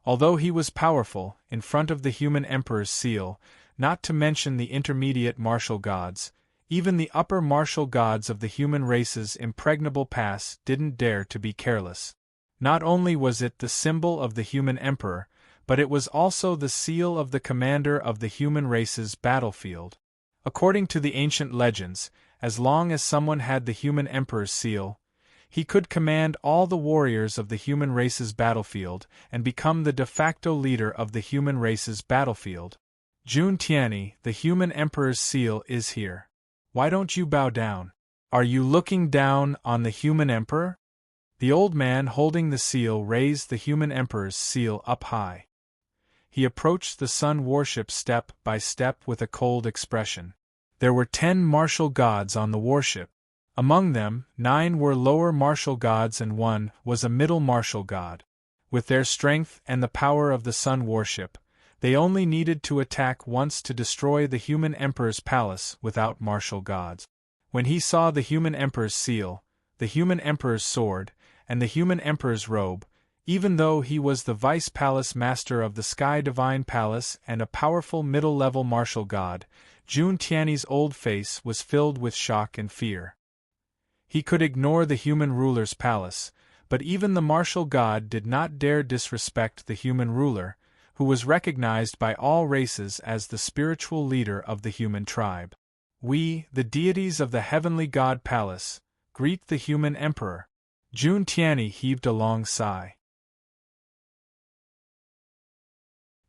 Speaker 1: Although he was powerful, in front of the human Emperor's seal, not to mention the intermediate martial gods, even the upper martial gods of the human race's impregnable pass didn't dare to be careless. Not only was it the symbol of the human emperor, but it was also the seal of the commander of the human race's battlefield. According to the ancient legends, as long as someone had the human emperor's seal, he could command all the warriors of the human race's battlefield and become the de facto leader of the human race's battlefield. Jun Tianyi, the human emperor's seal is here. Why don't you bow down? Are you looking down on the human emperor? The old man holding the seal raised the human emperor's seal up high. He approached the sun worship step by step with a cold expression. There were 10 martial gods on the worship. Among them, 9 were lower martial gods and 1 was a middle martial god. With their strength and the power of the sun worship, they only needed to attack once to destroy the human emperor's palace without martial gods. When he saw the human emperor's seal, the human emperor's sword, and the human emperor's robe, even though he was the vice palace master of the Sky Divine Palace and a powerful middle-level martial god, Jun Tianyi's old face was filled with shock and fear. He could ignore the human ruler's palace, but even the martial god did not dare disrespect the human ruler, who was recognized by all races as the spiritual leader of the human tribe. We, the deities of the heavenly god palace, greet the human emperor. Jun Tianyi heaved a long sigh.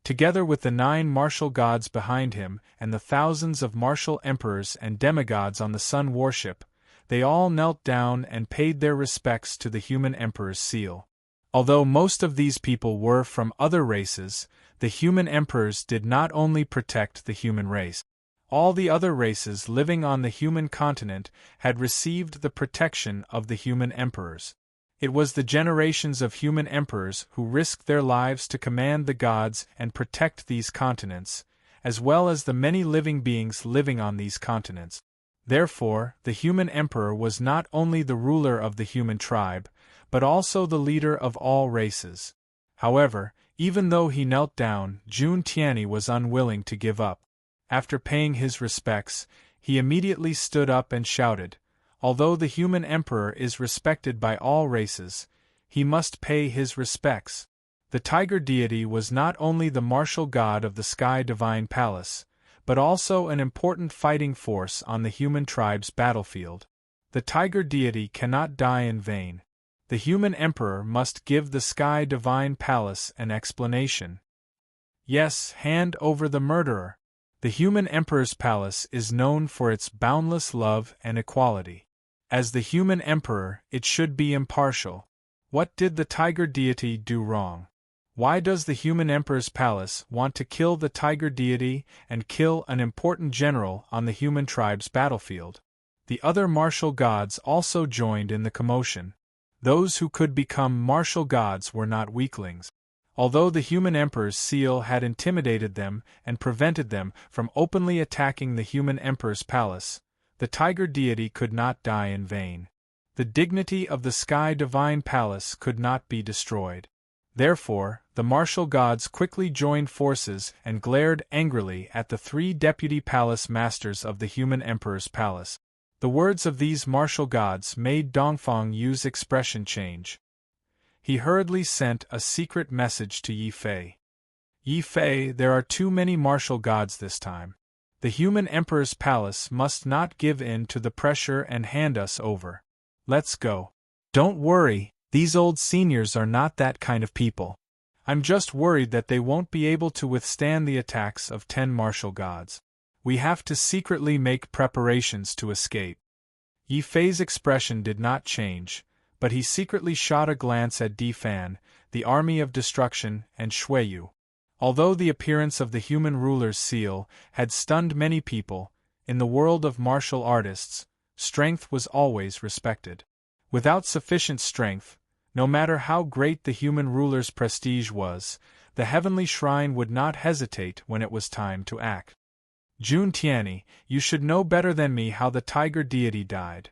Speaker 1: Together with the 9 martial gods behind him and the thousands of martial emperors and demigods on the sun worship, they all knelt down and paid their respects to the human emperor's seal. Although most of these people were from other races, the human emperors did not only protect the human race. All the other races living on the human continent had received the protection of the human emperors. It was the generations of human emperors who risked their lives to command the gods and protect these continents, as well as the many living beings living on these continents. Therefore, the human emperor was not only the ruler of the human tribe, but also the leader of all races. However, even though he knelt down, Jun Tianyi was unwilling to give up. After paying his respects, he immediately stood up and shouted, "Although the human emperor is respected by all races, he must pay his respects." The tiger deity was not only the martial god of the Sky Divine Palace, but also an important fighting force on the human tribe's battlefield. The tiger deity cannot die in vain. The human emperor must give the Sky Divine Palace an explanation. Yes, hand over the murderer. The human emperor's palace is known for its boundless love and equality. As the human emperor, it should be impartial. What did the tiger deity do wrong? Why does the human emperor's palace want to kill the tiger deity and kill an important general on the human tribe's battlefield? The other martial gods also joined in the commotion. Those who could become martial gods were not weaklings. Although the human emperor's seal had intimidated them and prevented them from openly attacking the human emperor's palace, the tiger deity could not die in vain. The dignity of the Sky Divine Palace could not be destroyed. Therefore, the martial gods quickly joined forces and glared angrily at the 3 deputy palace masters of the human emperor's palace. The words of these martial gods made Dongfang Yu's expression change. He hurriedly sent a secret message to Yi Fei. Yi Fei, there are too many martial gods this time. The human emperor's palace must not give in to the pressure and hand us over. Let's go. Don't worry, these old seniors are not that kind of people. I'm just worried that they won't be able to withstand the attacks of 10 martial gods. We have to secretly make preparations to escape. Yi Fei's expression did not change, but he secretly shot a glance at Di Fan, the army of destruction, and Shuiyu. Although the appearance of the human ruler's seal had stunned many people, in the world of martial artists, strength was always respected. Without sufficient strength, no matter how great the human ruler's prestige was, the heavenly shrine would not hesitate when it was time to act. Jun Tianyi, you should know better than me how the tiger deity died.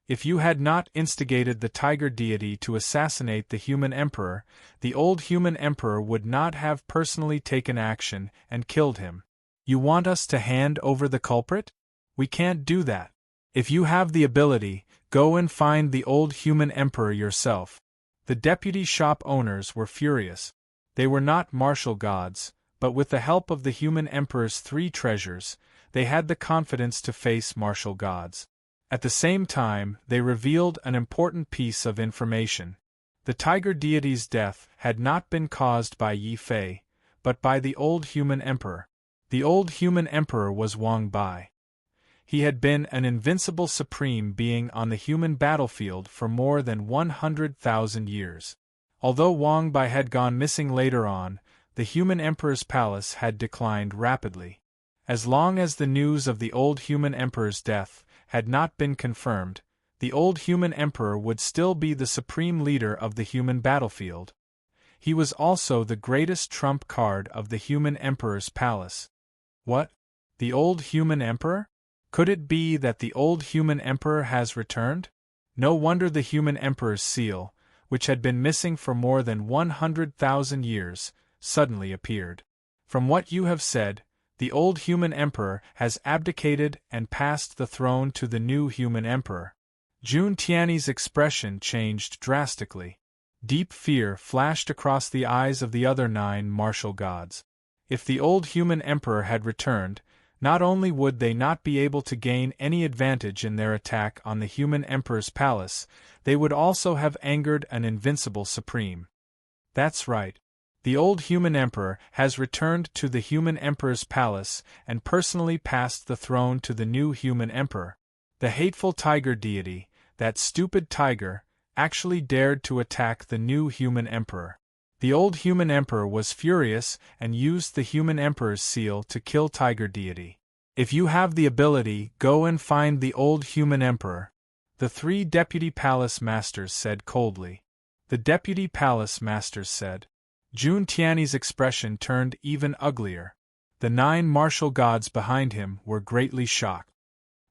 Speaker 1: If you had not instigated the tiger deity to assassinate the human emperor, the old human emperor would not have personally taken action and killed him. You want us to hand over the culprit? We can't do that. If you have the ability, go and find the old human emperor yourself. The deputy shop owners were furious. They were not martial gods, but with the help of the human emperor's 3 treasures, they had the confidence to face martial gods. At the same time, they revealed an important piece of information. The tiger deity's death had not been caused by Yi Fei, but by the old human emperor. The old human emperor was Wang Bai. He had been an invincible supreme being on the human battlefield for more than 100,000 years. Although Wang Bai had gone missing later on, the human emperor's palace had declined rapidly. As long as the news of the old human emperor's death had not been confirmed, the old human emperor would still be the supreme leader of the human battlefield. He was also the greatest trump card of the human emperor's palace. What? The old human emperor? Could it be that the old human emperor has returned? No wonder the human emperor's seal, which had been missing for more than 100,000 years, suddenly appeared. From what you have said, the old human emperor has abdicated and passed the throne to the new human emperor. Jun Tianyi's expression changed drastically. Deep fear flashed across the eyes of the other 9 martial gods. If the old human emperor had returned, not only would they not be able to gain any advantage in their attack on the human emperor's palace, they would also have angered an invincible supreme. That's right. The old human emperor has returned to the human emperor's palace and personally passed the throne to the new human emperor. The hateful tiger deity, that stupid tiger, actually dared to attack the new human emperor. The old human emperor was furious and used the human emperor's seal to kill tiger deity. If you have the ability, go and find the old human emperor, the 3 deputy palace masters said coldly. The deputy palace masters said. Jun Tianyi's expression turned even uglier. The 9 martial gods behind him were greatly shocked.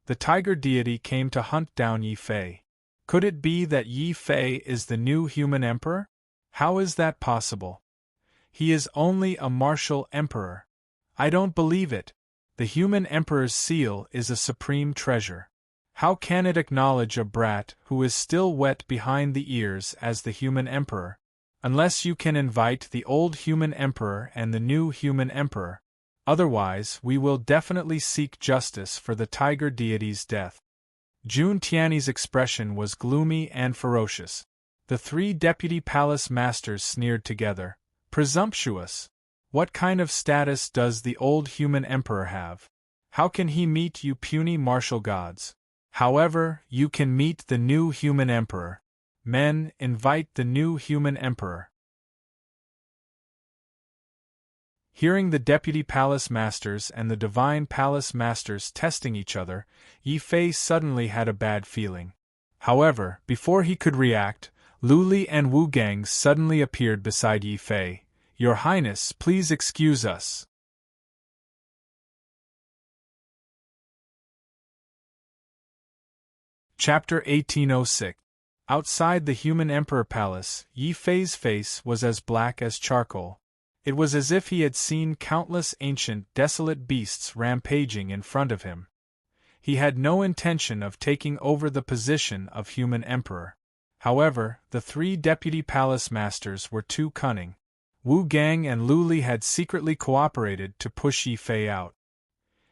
Speaker 1: The tiger deity came to hunt down Yi Fei. Could it be that Yi Fei is the new human emperor? How is that possible? He is only a martial emperor. I don't believe it. The human emperor's seal is a supreme treasure. How can it acknowledge a brat who is still wet behind the ears as the human emperor? Unless you can invite the old human emperor and the new human emperor. Otherwise, we will definitely seek justice for the tiger deity's death. Jun Tiany's expression was gloomy and ferocious. The three deputy palace masters sneered together. Presumptuous! What kind of status does the old human emperor have? How can he meet you puny martial gods? However, you can meet the new human emperor. Men, invite the new human emperor. Hearing the deputy palace masters and the divine palace masters testing each other, Yi Fei suddenly had a bad feeling. However, before he could react, Lu Li and Wu Gang suddenly appeared beside Yi Fei. Your Highness, please excuse us. Chapter 1806. Outside the human emperor palace, Yi Fei's face was as black as charcoal. It was as if he had seen countless ancient, desolate beasts rampaging in front of him. He had no intention of taking over the position of human emperor. However, the three deputy palace masters were too cunning. Wu Gang and Lu Li had secretly cooperated to push Yi Fei out.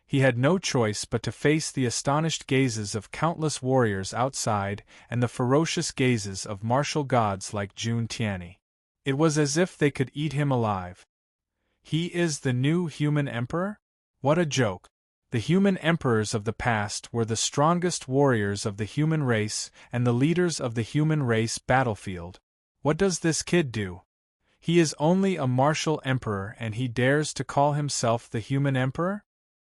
Speaker 1: He had no choice but to face the astonished gazes of countless warriors outside and the ferocious gazes of martial gods like Jun Tiany. It was as if they could eat him alive. He is the new human emperor? What a joke! The human emperors of the past were the strongest warriors of the human race and the leaders of the human race battlefield. What does this kid do? He is only a martial emperor and he dares to call himself the human emperor?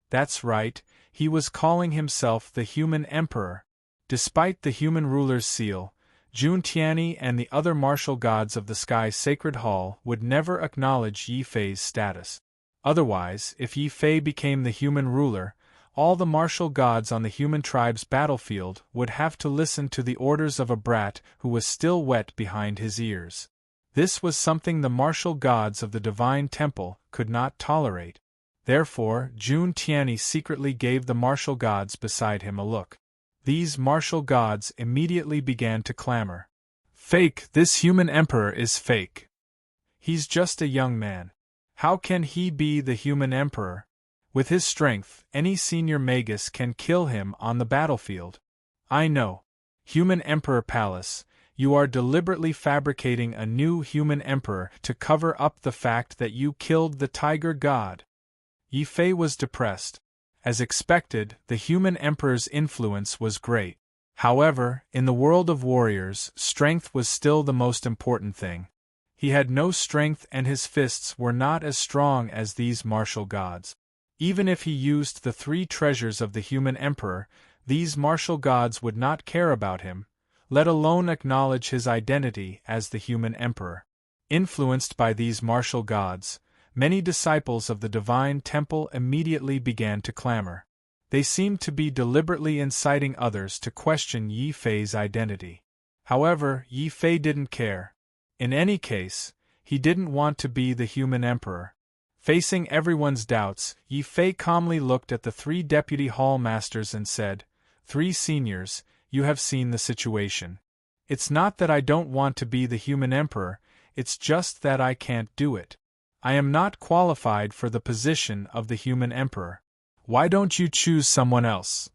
Speaker 1: That's right, he was calling himself the human emperor. Despite the human ruler's seal, Jun Tiany and the other martial gods of the sky's sacred hall would never acknowledge Yi Fei's status. Otherwise, if Yi Fei became the human ruler, all the martial gods on the human tribe's battlefield would have to listen to the orders of a brat who was still wet behind his ears. This was something the martial gods of the divine temple could not tolerate. Therefore, Jun Tiany secretly gave the martial gods beside him a look. These martial gods immediately began to clamor. Fake, this human emperor is fake. He's just a young man. How can he be the human emperor? With his strength, any senior magus can kill him on the battlefield. I know. Human Emperor Palace, you are deliberately fabricating a new human emperor to cover up the fact that you killed the tiger god. Yi Fei was depressed. As expected, the human emperor's influence was great. However, in the world of warriors, strength was still the most important thing. He had no strength and his fists were not as strong as these martial gods. Even if he used the three treasures of the human emperor, these martial gods would not care about him, let alone acknowledge his identity as the human emperor. Influenced by these martial gods, many disciples of the divine temple immediately began to clamor. They seemed to be deliberately inciting others to question Yi Fei's identity. However, Yi Fei didn't care. In any case, he didn't want to be the human emperor. Facing everyone's doubts, Yi Fei calmly looked at the three deputy hall masters and said, "Three seniors, you have seen the situation. It's not that I don't want to be the human emperor, it's just that I can't do it. I am not qualified for the position of the human emperor. Why don't you choose someone else?"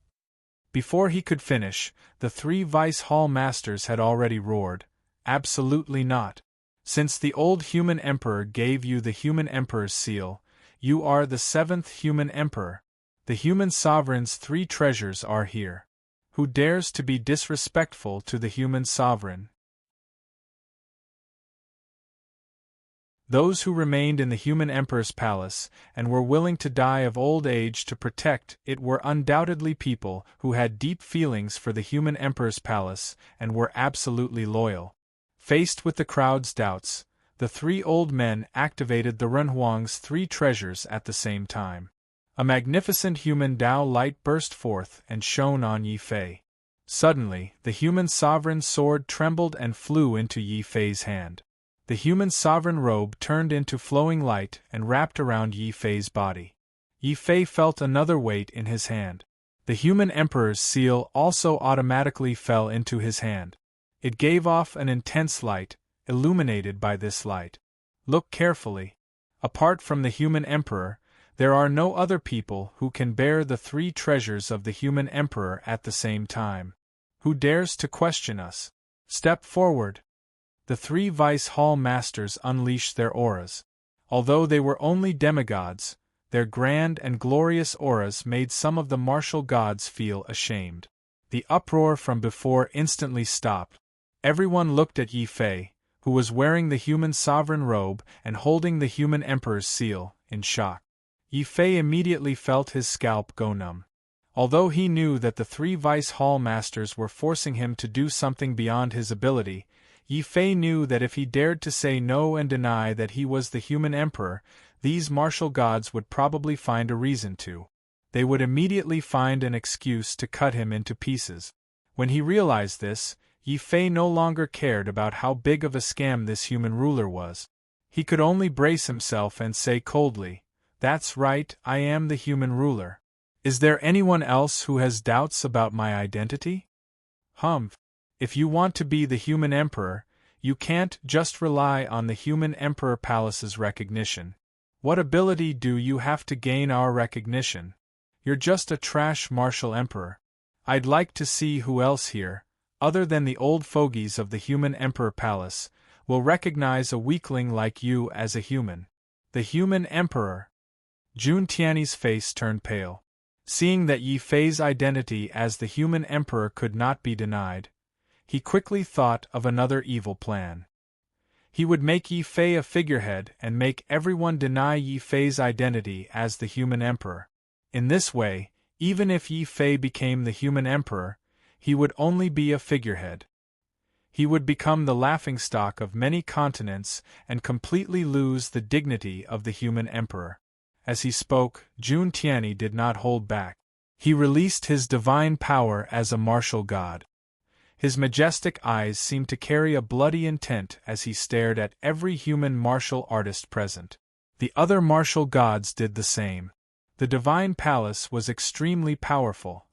Speaker 1: Before he could finish, the three vice hall masters had already roared, "Absolutely not. Since the old human emperor gave you the human emperor's seal, you are the seventh human emperor. The human sovereign's three treasures are here. Who dares to be disrespectful to the human sovereign?" Those who remained in the human emperor's palace and were willing to die of old age to protect it were undoubtedly people who had deep feelings for the human emperor's palace and were absolutely loyal. Faced with the crowd's doubts, the three old men activated the Renhuang's three treasures at the same time. A magnificent human Tao light burst forth and shone on Yi Fei. Suddenly, the human sovereign's sword trembled and flew into Yi Fei's hand. The human sovereign robe turned into flowing light and wrapped around Yi Fei's body. Yi Fei felt another weight in his hand. The human emperor's seal also automatically fell into his hand. It gave off an intense light, illuminated by this light. Look carefully. Apart from the human emperor, There are no other people who can bear the three treasures of the human emperor at the same time. Who dares to question us? Step forward. The three Vice Hall Masters unleashed their auras. Although they were only demigods, their grand and glorious auras made some of the martial gods feel ashamed. The uproar from before instantly stopped. Everyone looked at Yi Fei, who was wearing the human sovereign robe and holding the human emperor's seal, in shock. Yi Fei immediately felt his scalp go numb. Although he knew that the three Vice Hall Masters were forcing him to do something beyond his ability, Yi Fei knew that if he dared to say no and deny that he was the human emperor, these martial gods would probably find a reason to. They would immediately find an excuse to cut him into pieces. When he realized this, Yi Fei no longer cared about how big of a scam this human ruler was. He could only brace himself and say coldly, "That's right, I am the human ruler. Is there anyone else who has doubts about my identity? Humph. If you want to be the human emperor, you can't just rely on the human emperor palace's recognition. What ability do you have to gain our recognition? You're just a trash martial emperor. I'd like to see who else here, other than the old fogies of the human emperor palace, will recognize a weakling like you as a human. The human emperor." Jun Tiany's face turned pale. Seeing that Yi Fei's identity as the human emperor could not be denied, he quickly thought of another evil plan. He would make Yi Fei a figurehead and make everyone deny Yi Fei's identity as the human emperor. In this way, even if Yi Fei became the human emperor, he would only be a figurehead. He would become the laughingstock of many continents and completely lose the dignity of the human emperor. As he spoke, Jun Tiany did not hold back. He released his divine power as a martial god. His majestic eyes seemed to carry a bloody intent as he stared at every human martial artist present. The other martial gods did the same. The divine palace was extremely powerful.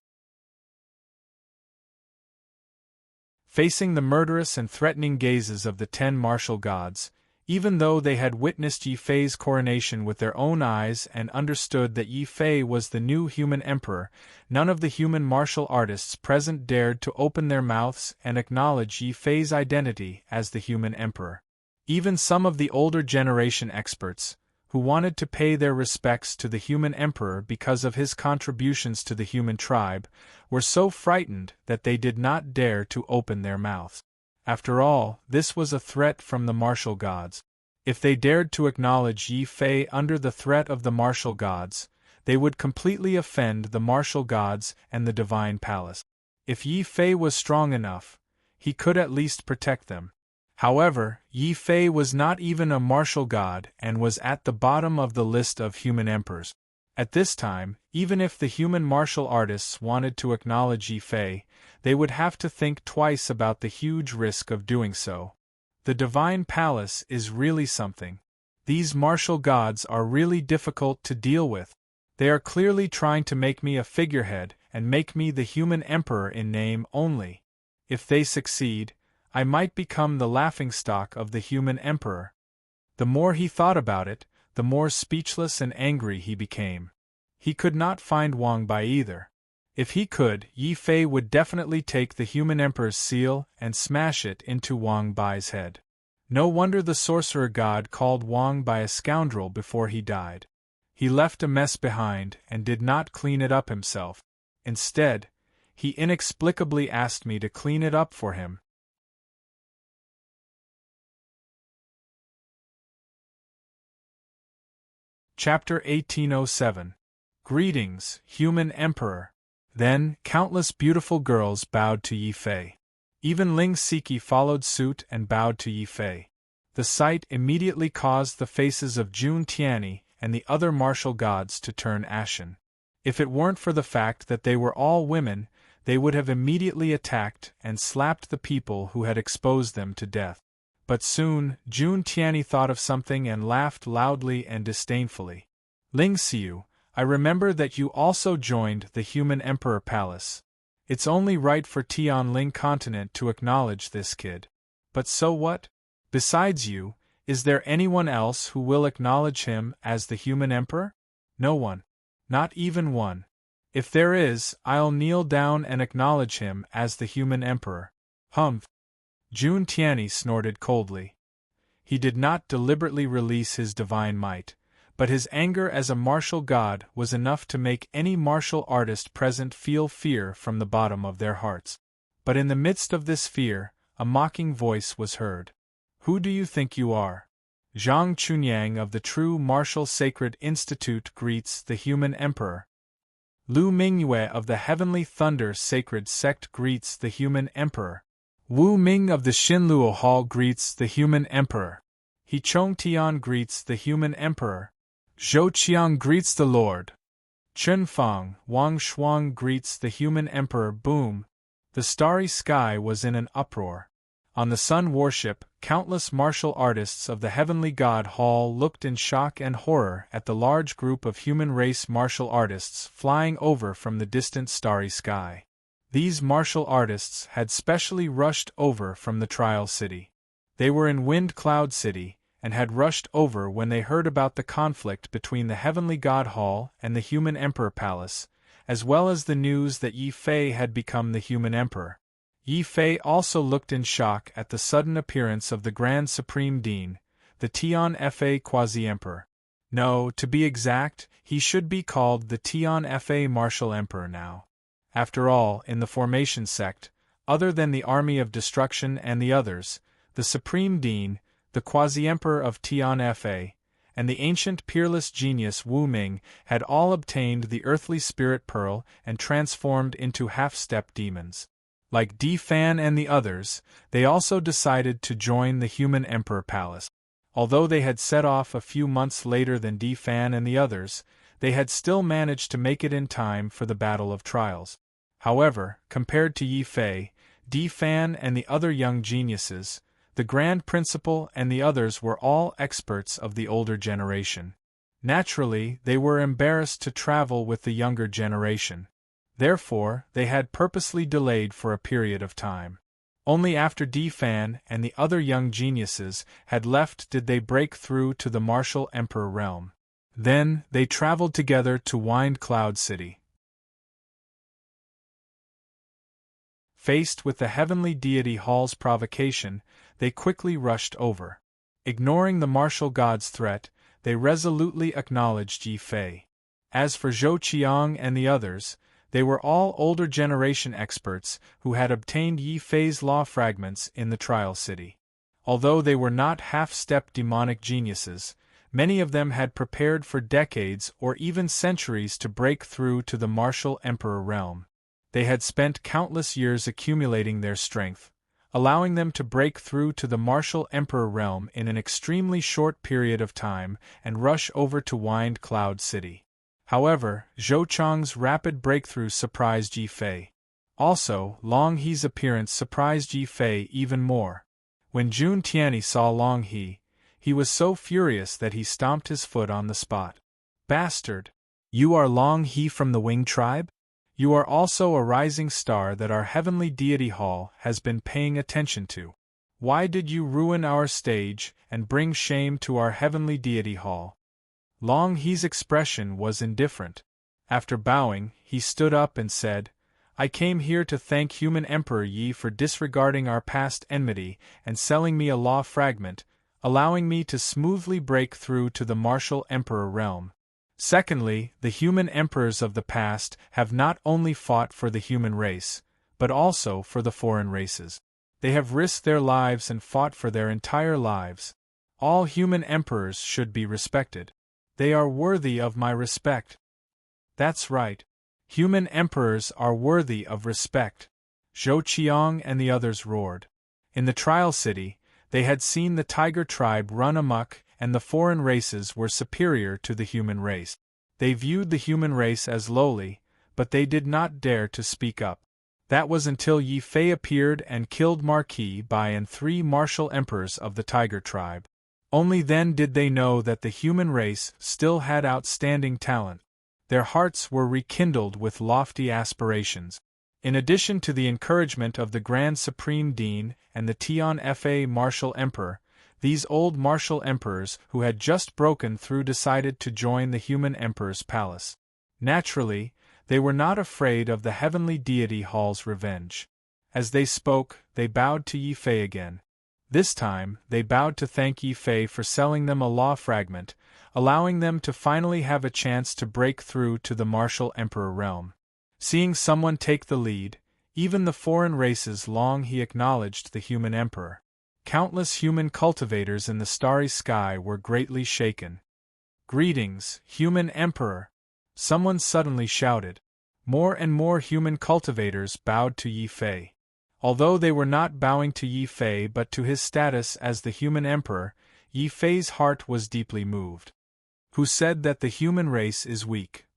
Speaker 1: Facing the murderous and threatening gazes of the 10 martial gods, even though they had witnessed Yi Fei's coronation with their own eyes and understood that Yi Fei was the new human emperor, none of the human martial artists present dared to open their mouths and acknowledge Yi Fei's identity as the human emperor. Even some of the older generation experts, who wanted to pay their respects to the human emperor because of his contributions to the human tribe, were so frightened that they did not dare to open their mouths. After all, this was a threat from the martial gods. If they dared to acknowledge Yi Fei under the threat of the martial gods, they would completely offend the martial gods and the divine palace. If Yi Fei was strong enough, he could at least protect them. However, Yi Fei was not even a martial god and was at the bottom of the list of human emperors. At this time, even if the human martial artists wanted to acknowledge Yi Fei, they would have to think twice about the huge risk of doing so. The divine palace is really something. These martial gods are really difficult to deal with. They are clearly trying to make me a figurehead and make me the human emperor in name only. If they succeed, I might become the laughingstock of the human emperor. The more he thought about it, the more speechless and angry he became. He could not find Wang Bai either. If he could, Yi Fei would definitely take the human emperor's seal and smash it into Wang Bai's head. No wonder the sorcerer god called Wang Bai a scoundrel before he died. He left a mess behind and did not clean it up himself. Instead, he inexplicably asked me to clean it up for him. Chapter 1807. Greetings, human emperor. Then, countless beautiful girls bowed to Yi Fei. Even Ling Siki followed suit and bowed to Yi Fei. The sight immediately caused the faces of Jun Tiany and the other martial gods to turn ashen. If it weren't for the fact that they were all women, they would have immediately attacked and slapped the people who had exposed them to death. But soon, Jun Tiany thought of something and laughed loudly and disdainfully. Ling Xiu, I remember that you also joined the human emperor palace. It's only right for Tianling continent to acknowledge this kid. But so what? Besides you, is there anyone else who will acknowledge him as the human emperor? No one. Not even one. If there is, I'll kneel down and acknowledge him as the human emperor. Humph. Jun Tianyi snorted coldly. He did not deliberately release his divine might, but his anger as a martial god was enough to make any martial artist present feel fear from the bottom of their hearts. But in the midst of this fear, a mocking voice was heard. Who do you think you are? Zhang Chunyang of the True Martial Sacred Institute greets the human emperor. Lu Mingyue of the Heavenly Thunder Sacred Sect greets the human emperor. Wu Ming of the Xinluo Hall greets the human emperor. He Chong Tian greets the human emperor. Zhou Qiang greets the Lord. Chen Fang, Wang Shuang greets the human emperor. Boom! The starry sky was in an uproar. On the sun warship, countless martial artists of the Heavenly God Hall looked in shock and horror at the large group of human race martial artists flying over from the distant starry sky. These martial artists had specially rushed over from the Trial City. They were in Wind Cloud City, and had rushed over when they heard about the conflict between the Heavenly God Hall and the Human Emperor Palace, as well as the news that Yi Fei had become the Human Emperor. Yi Fei also looked in shock at the sudden appearance of the Grand Supreme Dean, the Tian Fa Quasi-Emperor. No, to be exact, he should be called the Tian Fa Martial Emperor now. After all, in the Formation Sect, other than the Army of Destruction and the others, the Supreme Dean, the Quasi-Emperor of Tian Fa, and the ancient peerless genius Wu Ming had all obtained the earthly spirit pearl and transformed into half-step demons. Like Di Fan and the others, they also decided to join the Human Emperor Palace. Although they had set off a few months later than Di Fan and the others, they had still managed to make it in time for the Battle of Trials. However, compared to Yi Fei, Di Fan and the other young geniuses, the Grand Principal and the others were all experts of the older generation. Naturally, they were embarrassed to travel with the younger generation. Therefore, they had purposely delayed for a period of time. Only after Di Fan and the other young geniuses had left did they break through to the Martial Emperor realm. Then, they traveled together to Wind Cloud City. Faced with the Heavenly Deity Hall's provocation, they quickly rushed over. Ignoring the martial god's threat, they resolutely acknowledged Yi Fei. As for Zhou Qiang and the others, they were all older generation experts who had obtained Yi Fei's law fragments in the Trial City. Although they were not half-step demonic geniuses, many of them had prepared for decades or even centuries to break through to the Martial Emperor realm. They had spent countless years accumulating their strength, allowing them to break through to the Martial Emperor realm in an extremely short period of time and rush over to Wind Cloud City. However, Zhou Chang's rapid breakthrough surprised Yi Fei. Also, Long He's appearance surprised Yi Fei even more. When Jun Tianyi saw Long He was so furious that he stomped his foot on the spot. Bastard! You are Long He from the Wing tribe? You are also a rising star that our Heavenly Deity Hall has been paying attention to. Why did you ruin our stage and bring shame to our Heavenly Deity Hall? Long He's expression was indifferent. After bowing, he stood up and said, I came here to thank Human Emperor Yi for disregarding our past enmity and selling me a law fragment, allowing me to smoothly break through to the Martial Emperor realm. Secondly, the human emperors of the past have not only fought for the human race, but also for the foreign races. They have risked their lives and fought for their entire lives. All human emperors should be respected. They are worthy of my respect. That's right. Human emperors are worthy of respect. Zhou Qiang and the others roared. In the Trial City, they had seen the tiger tribe run amok, and the foreign races were superior to the human race. They viewed the human race as lowly, but they did not dare to speak up. That was until Yi Fei appeared and killed Marquis Bai and 3 martial emperors of the tiger tribe. Only then did they know that the human race still had outstanding talent. Their hearts were rekindled with lofty aspirations. In addition to the encouragement of the Grand Supreme Dean and the Tian Fa Martial Emperor, These old martial emperors who had just broken through decided to join the human emperor's palace. Naturally, they were not afraid of the heavenly deity Hall's revenge. As they spoke, they bowed to Yi Fei again. This time, they bowed to thank Yi Fei for selling them a law fragment, allowing them to finally have a chance to break through to the martial emperor realm. Seeing someone take the lead, even the foreign races long he acknowledged the human emperor. Countless human cultivators in the starry sky were greatly shaken. "Greetings, human emperor!" someone suddenly shouted. More and more human cultivators bowed to Yi Fei. Although they were not bowing to Yi Fei but to his status as the human emperor, Yi Fei's heart was deeply moved. Who said that the human race is weak?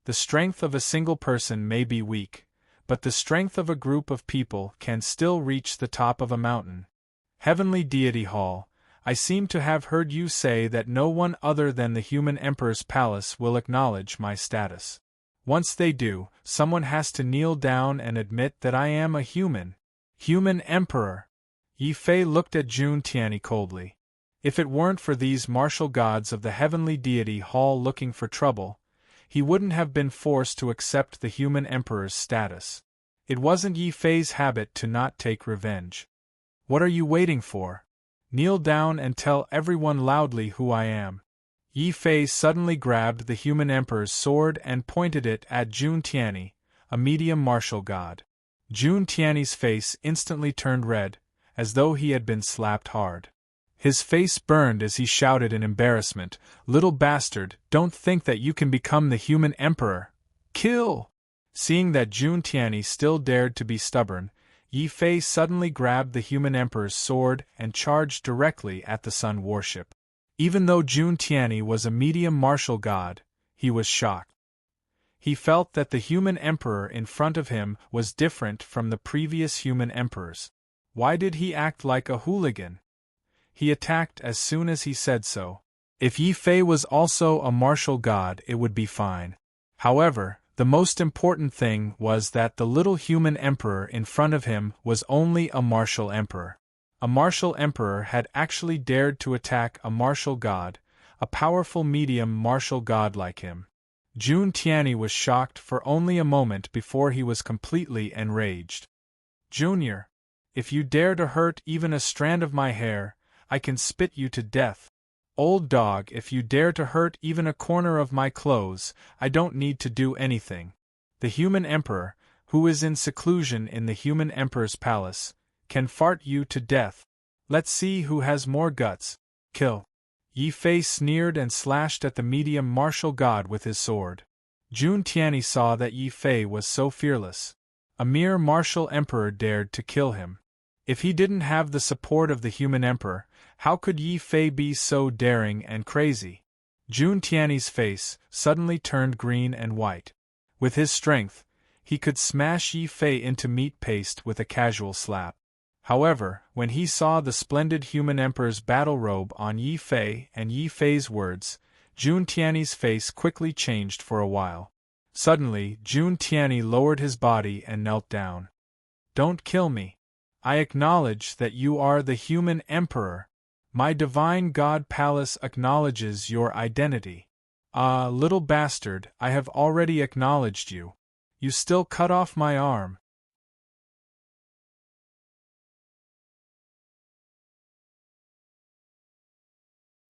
Speaker 1: The strength of a single person may be weak, but the strength of a group of people can still reach the top of a mountain. Heavenly Deity Hall, I seem to have heard you say that no one other than the human emperor's palace will acknowledge my status. Once they do, someone has to kneel down and admit that I am a human emperor. Yi Fei looked at Jun Tianyi coldly. If it weren't for these martial gods of the heavenly deity Hall looking for trouble, he wouldn't have been forced to accept the human emperor's status. It wasn't Yi Fei's habit to not take revenge. What are you waiting for? Kneel down and tell everyone loudly who I am. Yi Fei suddenly grabbed the human emperor's sword and pointed it at Jun Tianyi, a medium martial god. Jun Tianyi's face instantly turned red, as though he had been slapped hard. His face burned as he shouted in embarrassment, "Little bastard, don't think that you can become the human emperor! Kill!" Seeing that Jun Tianyi still dared to be stubborn, Yi Fei suddenly grabbed the human emperor's sword and charged directly at the sun warship. Even though Jun Tianyi was a medium martial god, he was shocked. He felt that the human emperor in front of him was different from the previous human emperors. Why did he act like a hooligan? He attacked as soon as he said so. If Yi Fei was also a martial god, it would be fine. However, the most important thing was that the little human emperor in front of him was only a martial emperor. A martial emperor had actually dared to attack a martial god, a powerful medium martial god like him. Jun Tianyi was shocked for only a moment before he was completely enraged. "Junior, if you dare to hurt even a strand of my hair, I can spit you to death. Old dog, if you dare to hurt even a corner of my clothes, I don't need to do anything. The human emperor, who is in seclusion in the human emperor's palace, can fart you to death. Let's see who has more guts. Kill." Yi Fei sneered and slashed at the medium martial god with his sword. Jun Tianyi saw that Yi Fei was so fearless. A mere martial emperor dared to kill him. If he didn't have the support of the human emperor, how could Yi Fei be so daring and crazy? Jun Tianyi's face suddenly turned green and white. With his strength, he could smash Yi Fei into meat paste with a casual slap. However, when he saw the splendid human emperor's battle robe on Yi Fei and Yi Fei's words, Jun Tianyi's face quickly changed for a while. Suddenly, Jun Tianyi lowered his body and knelt down. "Don't kill me. I acknowledge that you are the human emperor. My divine god palace acknowledges your identity. Ah, little bastard, I have already acknowledged you. You still cut off my arm."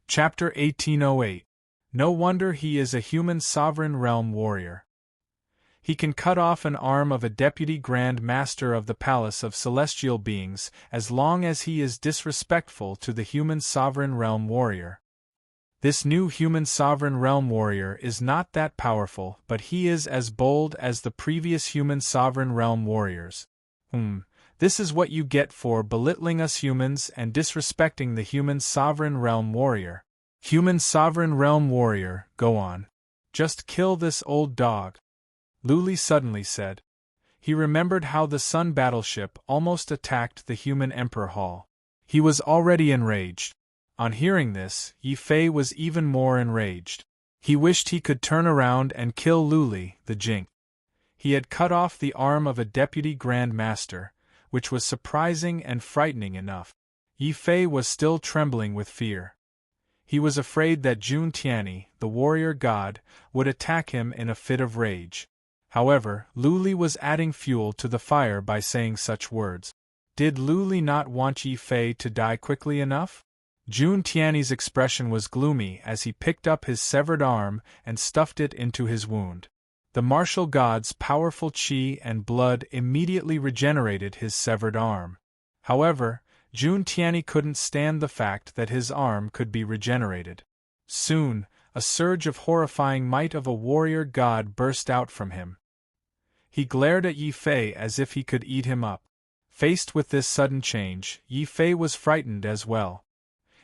Speaker 1: Chapter 1808. No wonder he is a human sovereign realm warrior. He can cut off an arm of a deputy grand master of the palace of celestial beings as long as he is disrespectful to the human sovereign realm warrior. This new human sovereign realm warrior is not that powerful, but he is as bold as the previous human sovereign realm warriors. This is what you get for belittling us humans and disrespecting the human sovereign realm warrior. Human sovereign realm warrior, go on. Just kill this old dog. Luli suddenly said. He remembered how the Sun battleship almost attacked the human Emperor Hall. He was already enraged. On hearing this, Yi Fei was even more enraged. He wished he could turn around and kill Luli, the Jink. He had cut off the arm of a deputy Grand Master, which was surprising and frightening enough. Yi Fei was still trembling with fear. He was afraid that Jun Tianyi, the warrior god, would attack him in a fit of rage. However, Lu Li was adding fuel to the fire by saying such words. Did Lu Li not want Yi Fei to die quickly enough? Jun Tianyi's expression was gloomy as he picked up his severed arm and stuffed it into his wound. The martial god's powerful qi and blood immediately regenerated his severed arm. However, Jun Tianyi couldn't stand the fact that his arm could be regenerated. Soon, a surge of horrifying might of a warrior god burst out from him. He glared at Yi Fei as if he could eat him up. Faced with this sudden change, Yi Fei was frightened as well.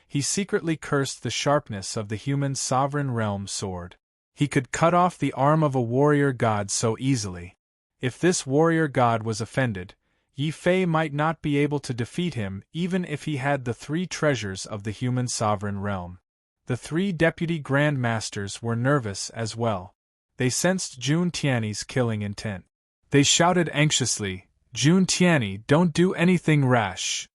Speaker 1: He secretly cursed the sharpness of the human sovereign realm sword. He could cut off the arm of a warrior god so easily. If this warrior god was offended, Yi Fei might not be able to defeat him even if he had the 3 treasures of the human sovereign realm. The 3 deputy Grand Masters were nervous as well. They sensed Jun Tianyi's killing intent. They shouted anxiously, "Jun Tianyi, don't do anything rash!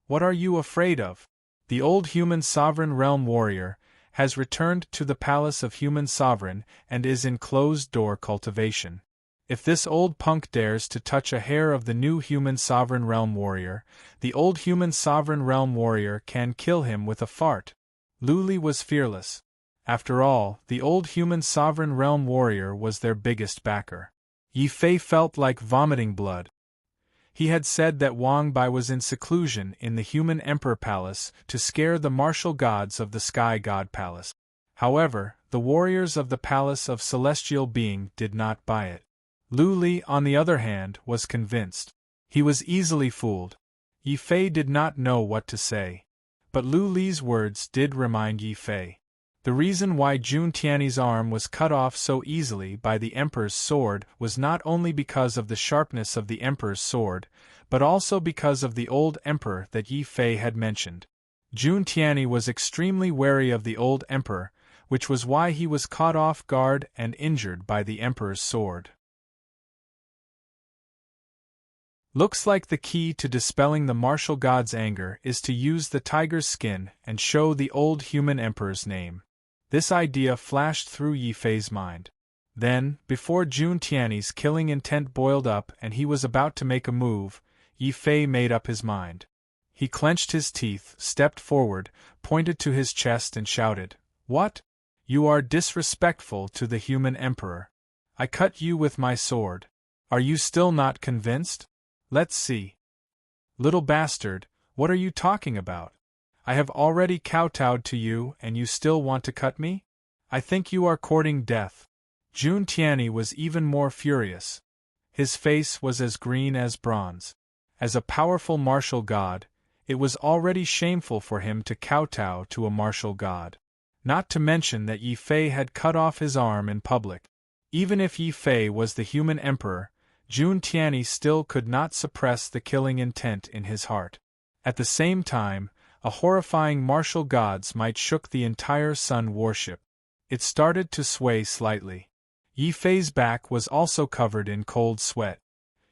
Speaker 1: What are you afraid of? The old human sovereign realm warrior has returned to the palace of human sovereign and is in closed-door cultivation. If this old punk dares to touch a hair of the new human sovereign realm warrior, the old human sovereign realm warrior can kill him with a fart." Lu Li was fearless. After all, the old human sovereign realm warrior was their biggest backer. Yi Fei felt like vomiting blood. He had said that Wang Bai was in seclusion in the human emperor palace to scare the martial gods of the sky god palace. However, the warriors of the palace of celestial being did not buy it. Lu Li, on the other hand, was convinced. He was easily fooled. Yi Fei did not know what to say. But Lu Li's words did remind Yi Fei. The reason why Jun Tianyi's arm was cut off so easily by the Emperor's sword was not only because of the sharpness of the Emperor's sword, but also because of the old Emperor that Yi Fei had mentioned. Jun Tianyi was extremely wary of the old Emperor, which was why he was caught off guard and injured by the Emperor's sword. Looks like the key to dispelling the martial god's anger is to use the tiger's skin and show the old human emperor's name. This idea flashed through Yi Fei's mind. Then, before Jun Tianyi's killing intent boiled up and he was about to make a move, Yi Fei made up his mind. He clenched his teeth, stepped forward, pointed to his chest and shouted, "What? You are disrespectful to the human emperor. I cut you with my sword. Are you still not convinced? Let's see." "Little bastard, what are you talking about? I have already kowtowed to you and you still want to cut me? I think you are courting death." Jun Tianyi was even more furious. His face was as green as bronze. As a powerful martial god, it was already shameful for him to kowtow to a martial god. Not to mention that Yi Fei had cut off his arm in public. Even if Yi Fei was the human emperor, Jun Tianyi still could not suppress the killing intent in his heart. At the same time, a horrifying martial gods might shook the entire sun worship. It started to sway slightly. Yi Fei's back was also covered in cold sweat.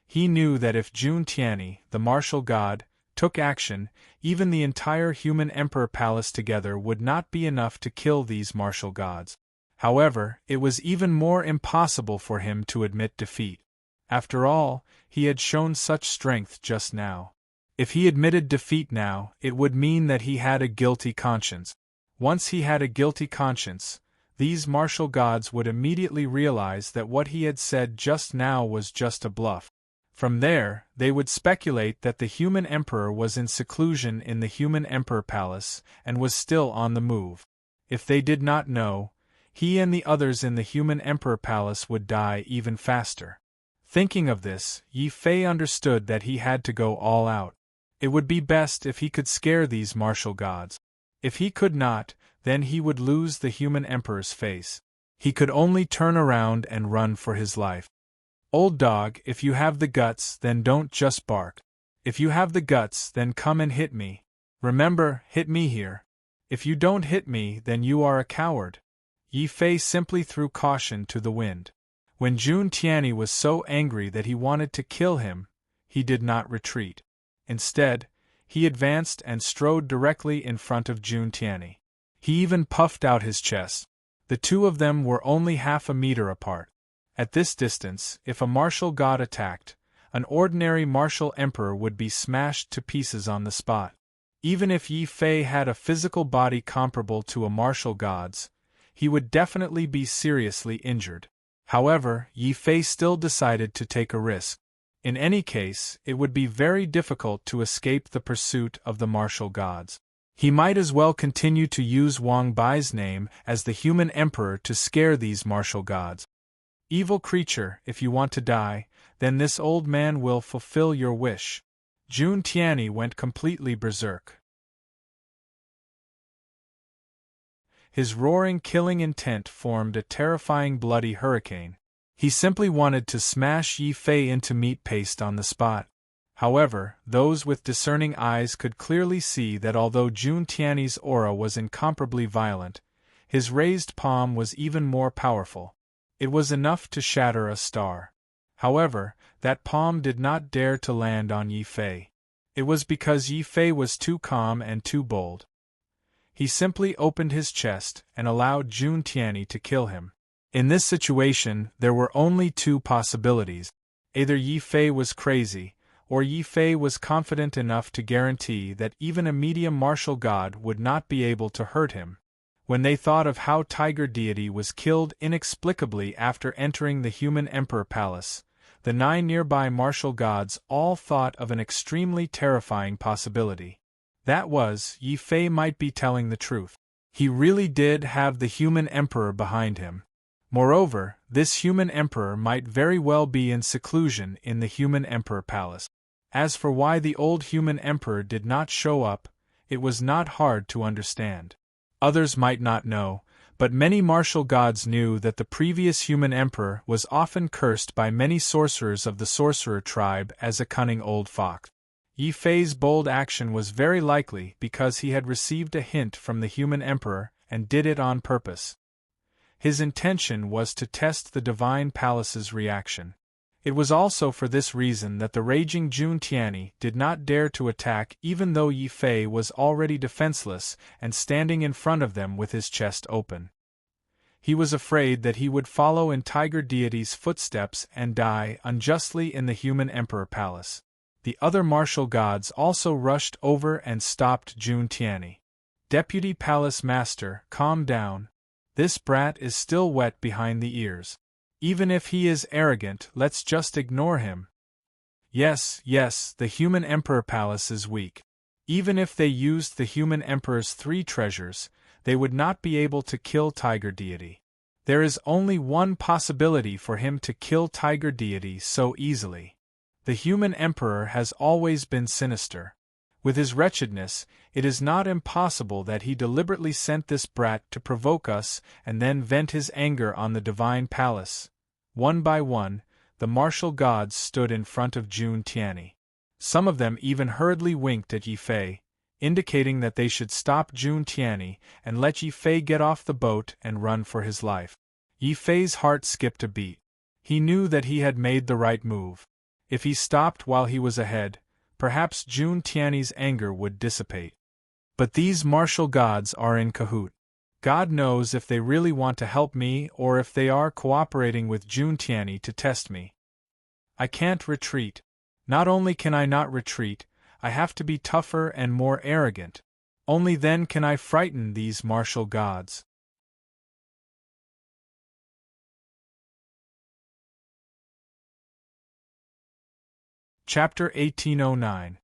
Speaker 1: He knew that if Jun Tianyi, the martial god, took action, even the entire human emperor palace together would not be enough to kill these martial gods. However, it was even more impossible for him to admit defeat. After all, he had shown such strength just now. If he admitted defeat now, it would mean that he had a guilty conscience. Once he had a guilty conscience, these martial gods would immediately realize that what he had said just now was just a bluff. From there, they would speculate that the human emperor was in seclusion in the human emperor palace and was still on the move. If they did not know, he and the others in the human emperor palace would die even faster. Thinking of this, Yi Fei understood that he had to go all out. It would be best if he could scare these martial gods. If he could not, then he would lose the human emperor's face. He could only turn around and run for his life. "Old dog, if you have the guts, then don't just bark. If you have the guts, then come and hit me. Remember, hit me here. If you don't hit me, then you are a coward." Yi Fei simply threw caution to the wind. When Jun Tianyi was so angry that he wanted to kill him, he did not retreat. Instead, he advanced and strode directly in front of Jun Tianyi. He even puffed out his chest. The two of them were only half a meter apart. At this distance, if a martial god attacked, an ordinary martial emperor would be smashed to pieces on the spot. Even if Yi Fei had a physical body comparable to a martial god's, he would definitely be seriously injured. However, Yi Fei still decided to take a risk. In any case, it would be very difficult to escape the pursuit of the martial gods. He might as well continue to use Wang Bai's name as the human emperor to scare these martial gods. Evil creature, if you want to die, then this old man will fulfill your wish. Jun Tianyi went completely berserk. His roaring, killing intent formed a terrifying bloody hurricane. He simply wanted to smash Yi Fei into meat paste on the spot. However, those with discerning eyes could clearly see that although Jun Tianyi's aura was incomparably violent, his raised palm was even more powerful. It was enough to shatter a star. However, that palm did not dare to land on Yi Fei. It was because Yi Fei was too calm and too bold. He simply opened his chest and allowed Jun Tianyi to kill him. In this situation, there were only two possibilities. Either Yi Fei was crazy, or Yi Fei was confident enough to guarantee that even a medium martial god would not be able to hurt him. When they thought of how Tiger Deity was killed inexplicably after entering the human emperor palace, the 9 nearby martial gods all thought of an extremely terrifying possibility. That was, Yi Fei might be telling the truth. He really did have the human emperor behind him. Moreover, this human emperor might very well be in seclusion in the human emperor palace. As for why the old human emperor did not show up, it was not hard to understand. Others might not know, but many martial gods knew that the previous human emperor was often cursed by many sorcerers of the sorcerer tribe as a cunning old fox. Yi Fei's bold action was very likely because he had received a hint from the human emperor and did it on purpose. His intention was to test the divine palace's reaction. It was also for this reason that the raging Jun Tianyi did not dare to attack even though Yi Fei was already defenseless and standing in front of them with his chest open. He was afraid that he would follow in Tiger Deity's footsteps and die unjustly in the human emperor palace. The other martial gods also rushed over and stopped Jun Tianyi. Deputy Palace Master, calm down. This brat is still wet behind the ears. Even if he is arrogant, let's just ignore him. Yes, the human emperor palace is weak. Even if they used the human emperor's 3 treasures, they would not be able to kill Tiger Deity. There is only one possibility for him to kill Tiger Deity so easily. The human emperor has always been sinister. With his wretchedness, it is not impossible that he deliberately sent this brat to provoke us and then vent his anger on the divine palace. One by one, the martial gods stood in front of Jun Tianyi. Some of them even hurriedly winked at Yi Fei, indicating that they should stop Jun Tianyi and let Yi Fei get off the boat and run for his life. Yi Fei's heart skipped a beat. He knew that he had made the right move. If he stopped while he was ahead, perhaps Jun Tianyi's anger would dissipate. But these martial gods are in cahoot. God knows if they really want to help me or if they are cooperating with Jun Tianyi to test me. I can't retreat. Not only can I not retreat, I have to be tougher and more arrogant. Only then can I frighten these martial gods. Chapter 1809.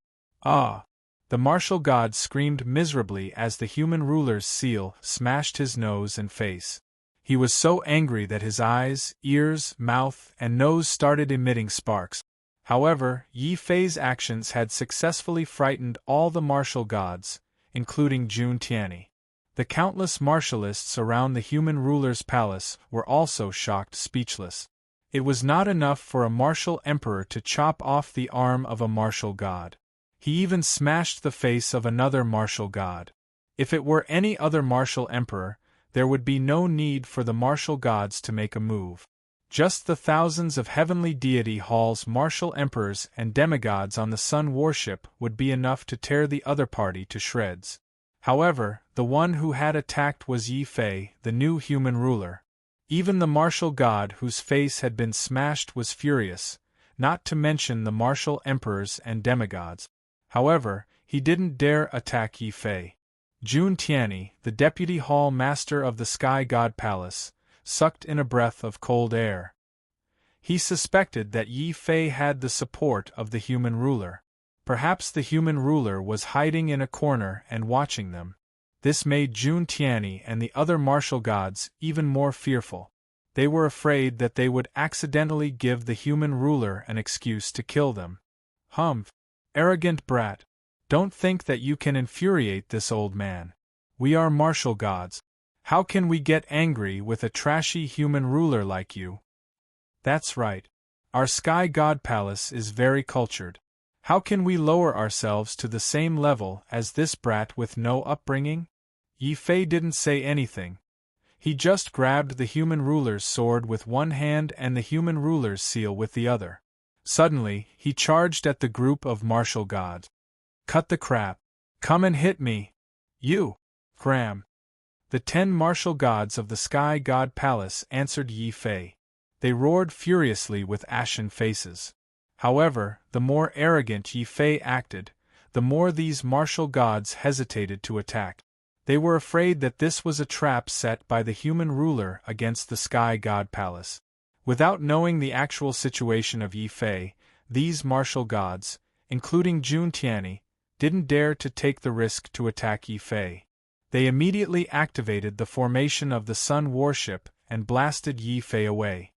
Speaker 1: Ah! The martial god screamed miserably as the human ruler's seal smashed his nose and face. He was so angry that his eyes, ears, mouth, and nose started emitting sparks. However, Yi Fei's actions had successfully frightened all the martial gods, including Jun Tianyi. The countless martialists around the human ruler's palace were also shocked speechless. It was not enough for a martial emperor to chop off the arm of a martial god. He even smashed the face of another martial god. If it were any other martial emperor, there would be no need for the martial gods to make a move. Just the thousands of heavenly deity halls, martial emperors, and demigods on the sun warship would be enough to tear the other party to shreds. However, the one who had attacked was Yi Fei, the new human ruler. Even the martial god whose face had been smashed was furious, not to mention the martial emperors and demigods. However, he didn't dare attack Yi Fei. Jun Tianyi, the deputy hall master of the Sky God Palace, sucked in a breath of cold air. He suspected that Yi Fei had the support of the human ruler. Perhaps the human ruler was hiding in a corner and watching them. This made Jun Tianyi and the other martial gods even more fearful. They were afraid that they would accidentally give the human ruler an excuse to kill them. Humph! Arrogant brat! Don't think that you can infuriate this old man. We are martial gods. How can we get angry with a trashy human ruler like you? That's right. Our Sky God Palace is very cultured. How can we lower ourselves to the same level as this brat with no upbringing? Yi Fei didn't say anything. He just grabbed the human ruler's sword with one hand and the human ruler's seal with the other. Suddenly, he charged at the group of martial gods. Cut the crap. Come and hit me. You. Cram. The 10 martial gods of the Sky God Palace answered Yi Fei. They roared furiously with ashen faces. However, the more arrogant Yi Fei acted, the more these martial gods hesitated to attack. They were afraid that this was a trap set by the human ruler against the Sky God Palace. Without knowing the actual situation of Yi Fei, these martial gods, including Jun Tianyi, didn't dare to take the risk to attack Yi Fei. They immediately activated the formation of the Sun warship and blasted Yi Fei away.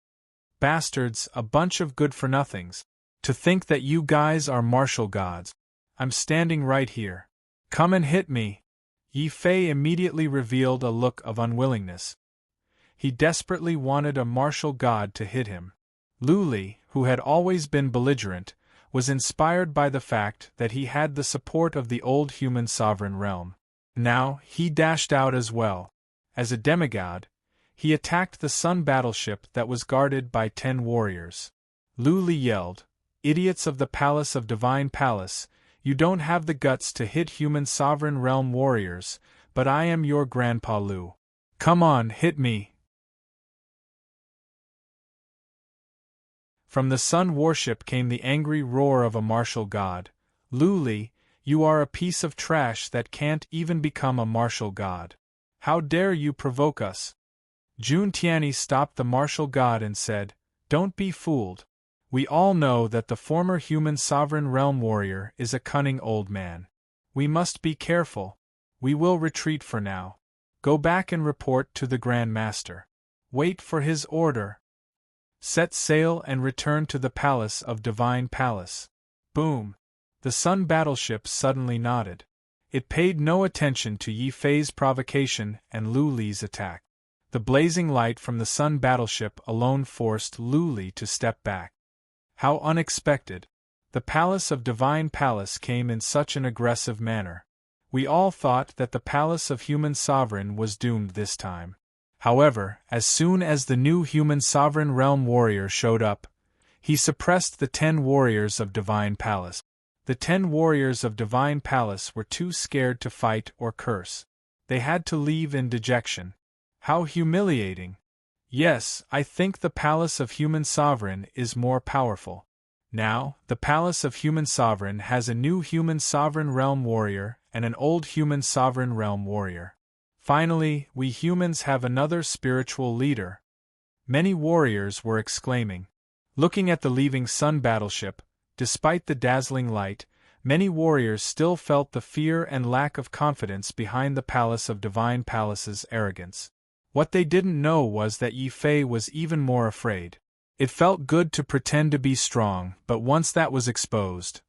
Speaker 1: Bastards, a bunch of good-for-nothings. To think that you guys are martial gods. I'm standing right here. Come and hit me. Yi Fei immediately revealed a look of unwillingness. He desperately wanted a martial god to hit him. Lu Li, who had always been belligerent, was inspired by the fact that he had the support of the old human sovereign realm. Now, he dashed out as well. As a demigod, he attacked the sun battleship that was guarded by 10 warriors. Lu Li yelled, "Idiots of the Palace of Divine Palace, you don't have the guts to hit human sovereign realm warriors, but I am your Grandpa Lu. Come on, hit me." From the sun warship came the angry roar of a martial god. Lu Li, you are a piece of trash that can't even become a martial god. How dare you provoke us? Jun Tianyi stopped the martial god and said, "Don't be fooled. We all know that the former human sovereign realm warrior is a cunning old man. We must be careful. We will retreat for now. Go back and report to the Grand Master. Wait for his order. Set sail and return to the Palace of Divine Palace." Boom! The sun battleship suddenly nodded. It paid no attention to Yi Fei's provocation and Lu Li's attack. The blazing light from the sun battleship alone forced Lu Li to step back. How unexpected! The Palace of Divine Palace came in such an aggressive manner. We all thought that the Palace of Human Sovereign was doomed this time. However, as soon as the new human sovereign realm warrior showed up, he suppressed the 10 warriors of Divine Palace. The 10 warriors of Divine Palace were too scared to fight or curse. They had to leave in dejection. How humiliating! Yes, I think the Palace of Human Sovereign is more powerful. Now, the Palace of Human Sovereign has a new human sovereign realm warrior and an old human sovereign realm warrior. Finally, we humans have another spiritual leader. Many warriors were exclaiming. Looking at the leaving sun battleship, despite the dazzling light, many warriors still felt the fear and lack of confidence behind the Palace of Divine Palace's arrogance. What they didn't know was that Yi Fei was even more afraid. It felt good to pretend to be strong, but once that was exposed,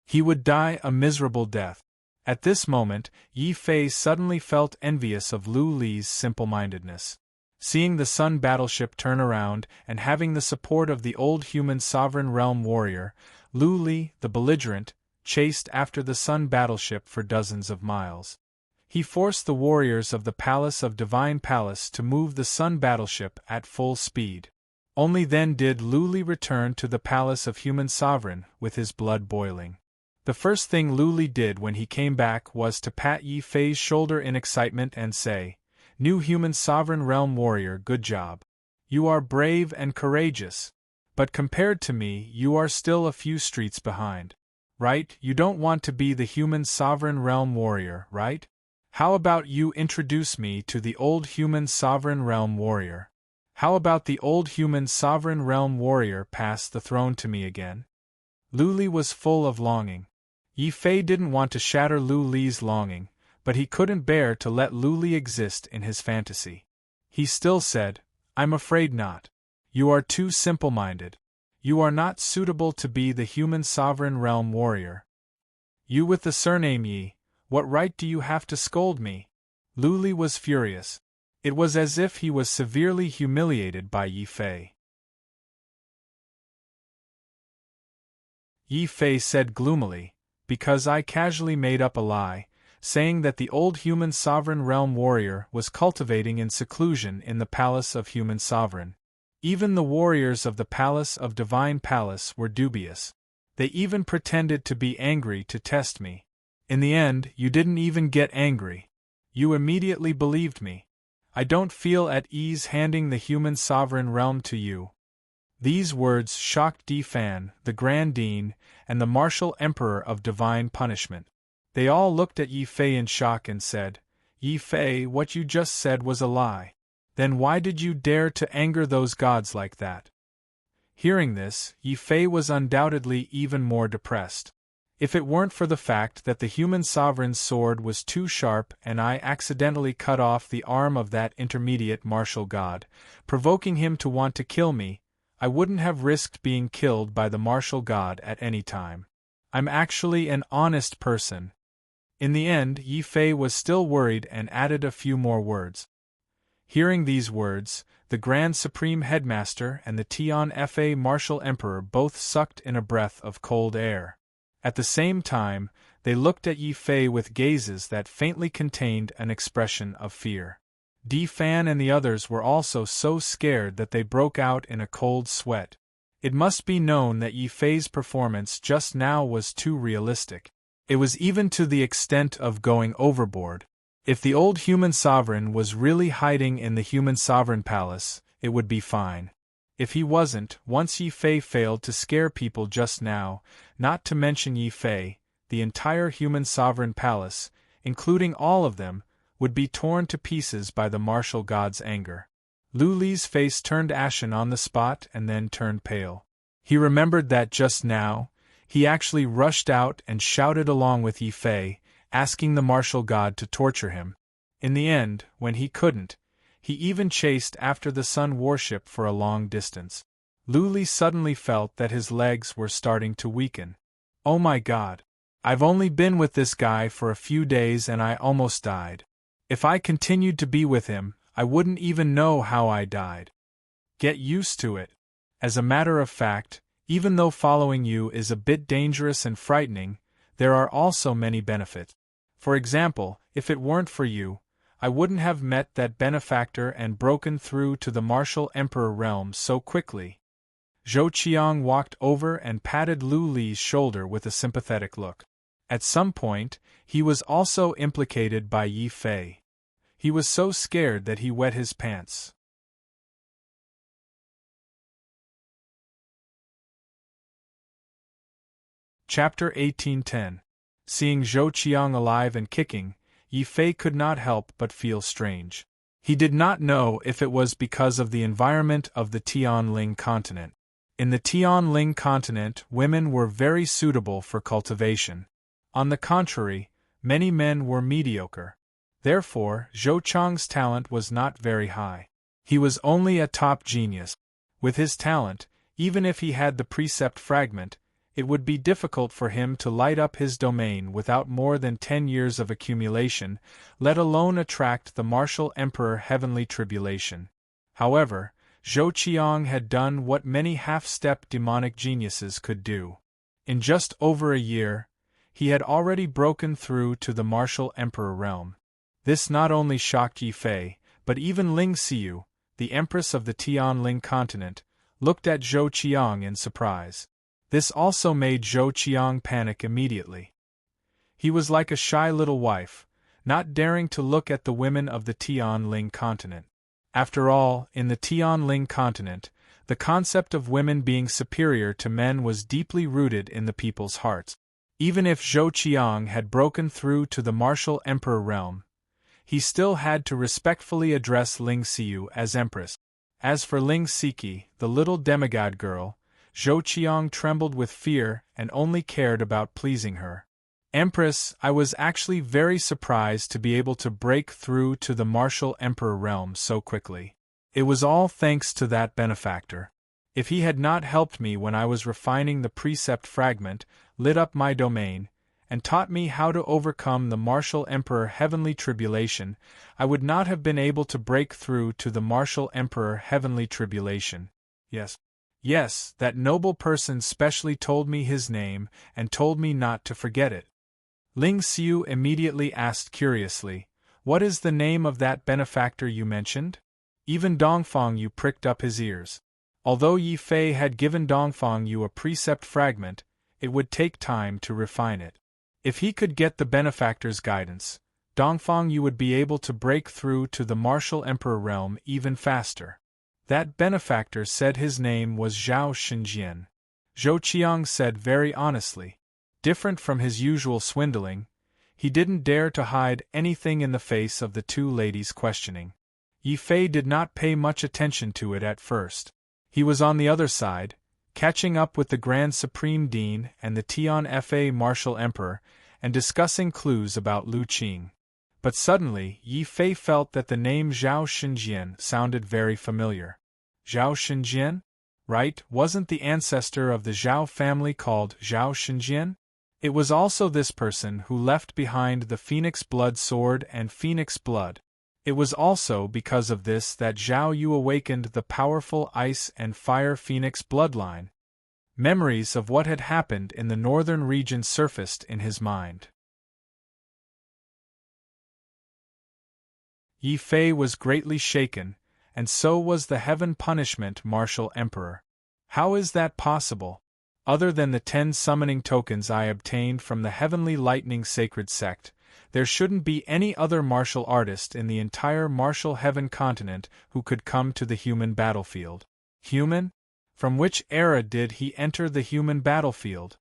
Speaker 1: he would die a miserable death. At this moment, Yi Fei suddenly felt envious of Lu Li's simple-mindedness. Seeing the sun battleship turn around and having the support of the old human sovereign realm warrior, Lu Li, the belligerent, chased after the sun battleship for dozens of miles. He forced the warriors of the Palace of Divine Palace to move the sun battleship at full speed. Only then did Lu Li return to the palace of human sovereign, with his blood boiling. The first thing Lu Li did when he came back was to pat Yi Fei's shoulder in excitement and say, "New human sovereign realm warrior, good job. You are brave and courageous. But compared to me, you are still a few streets behind. Right? You don't want to be the human sovereign realm warrior, right? How about you introduce me to the old human sovereign realm warrior? How about the old human sovereign realm warrior pass the throne to me again?" Lu Li was full of longing. Yi Fei didn't want to shatter Lu Li's longing, but he couldn't bear to let Lu Li exist in his fantasy. He still said, "I'm afraid not. You are too simple-minded. You are not suitable to be the human sovereign realm warrior. You with the surname Yi, what right do you have to scold me?" Lu Li was furious. It was as if he was severely humiliated by Yi Fei. Yi Fei said gloomily, "Because I casually made up a lie, saying that the old human sovereign realm warrior was cultivating in seclusion in the palace of human sovereign. Even the warriors of the palace of divine palace were dubious. They even pretended to be angry to test me. In the end, you didn't even get angry. You immediately believed me. I don't feel at ease handing the human sovereign realm to you." These words shocked Di Fan, the Grand Dean, and the martial emperor of divine punishment. They all looked at Yi Fei in shock and said, "Yi Fei, what you just said was a lie. Then why did you dare to anger those gods like that?" Hearing this, Yi Fei was undoubtedly even more depressed. If it weren't for the fact that the human sovereign's sword was too sharp and I accidentally cut off the arm of that intermediate martial god, provoking him to want to kill me, I wouldn't have risked being killed by the martial god at any time. I'm actually an honest person. In the end, Yi Fei was still worried and added a few more words. Hearing these words, the Grand Supreme Headmaster and the Tian Fa Martial Emperor both sucked in a breath of cold air. At the same time, they looked at Yi Fei with gazes that faintly contained an expression of fear. Di Fan and the others were also so scared that they broke out in a cold sweat. It must be known that Yi Fei's performance just now was too realistic. It was even to the extent of going overboard. If the old human sovereign was really hiding in the human sovereign palace, it would be fine. If he wasn't, once Yi Fei failed to scare people just now, not to mention Yi Fei, the entire human sovereign palace, including all of them, would be torn to pieces by the martial god's anger. Lu Li's face turned ashen on the spot and then turned pale. He remembered that just now, he actually rushed out and shouted along with Yi Fei, asking the martial god to torture him. In the end, when he couldn't, he even chased after the sun worship for a long distance. Lu Li suddenly felt that his legs were starting to weaken. "Oh my god. I've only been with this guy for a few days and I almost died. If I continued to be with him, I wouldn't even know how I died." Get used to it. As a matter of fact, even though following you is a bit dangerous and frightening, there are also many benefits. For example, if it weren't for you, I wouldn't have met that benefactor and broken through to the martial emperor realm so quickly. Zhou Qiang walked over and patted Lu Li's shoulder with a sympathetic look. At some point, he was also implicated by Yi Fei. He was so scared that he wet his pants. Chapter 1810. Seeing Zhou Qiang alive and kicking, Yi Fei could not help but feel strange. He did not know if it was because of the environment of the Tianling continent. In the Tianling continent, women were very suitable for cultivation. On the contrary, many men were mediocre. Therefore, Zhou Qiang's talent was not very high. He was only a top genius. With his talent, even if he had the precept fragment, it would be difficult for him to light up his domain without more than 10 years of accumulation, let alone attract the martial emperor heavenly tribulation. However, Zhou Qiang had done what many half-step demonic geniuses could do. In just over a year, he had already broken through to the martial emperor realm. This not only shocked Yi Fei, but even Ling Xiu, the empress of the Tianling continent, looked at Zhou Qiang in surprise. This also made Zhou Qiang panic immediately. He was like a shy little wife, not daring to look at the women of the Tianling continent. After all, in the Tianling continent, the concept of women being superior to men was deeply rooted in the people's hearts. Even if Zhou Qiang had broken through to the martial emperor realm, he still had to respectfully address Ling Xiu as empress. As for Ling Siki, the little demigod girl, Zhou Qiang trembled with fear and only cared about pleasing her. Empress, I was actually very surprised to be able to break through to the martial emperor realm so quickly. It was all thanks to that benefactor. If he had not helped me when I was refining the precept fragment, lit up my domain, and taught me how to overcome the martial emperor heavenly tribulation, I would not have been able to break through to the martial emperor heavenly tribulation. Yes, that noble person specially told me his name and told me not to forget it. Ling Xiu immediately asked curiously, "What is the name of that benefactor you mentioned?" Even Dongfang Yu pricked up his ears. Although Yi Fei had given Dongfang Yu a precept fragment, it would take time to refine it. If he could get the benefactor's guidance, Dongfang Yu would be able to break through to the martial emperor realm even faster. That benefactor said his name was Zhao Xinjian. Zhou Qiang said very honestly. Different from his usual swindling, he didn't dare to hide anything in the face of the two ladies' questioning. Yi Fei did not pay much attention to it at first. He was on the other side, catching up with the Grand Supreme Dean and the Tian Fa Martial Emperor, and discussing clues about Lu Qing. But suddenly, Yi Fei felt that the name Zhao Xinjian sounded very familiar. Zhao Xinjian? Right, wasn't the ancestor of the Zhao family called Zhao Xinjian? It was also this person who left behind the Phoenix Blood Sword and Phoenix Blood. It was also because of this that Zhao Yu awakened the powerful Ice and Fire Phoenix bloodline. Memories of what had happened in the northern region surfaced in his mind. Yi Fei was greatly shaken, and so was the Heaven Punishment Martial Emperor. How is that possible? Other than the 10 summoning tokens I obtained from the Heavenly Lightning Sacred Sect, there shouldn't be any other martial artist in the entire martial heaven continent who could come to the human battlefield. Human? From which era did he enter the human battlefield?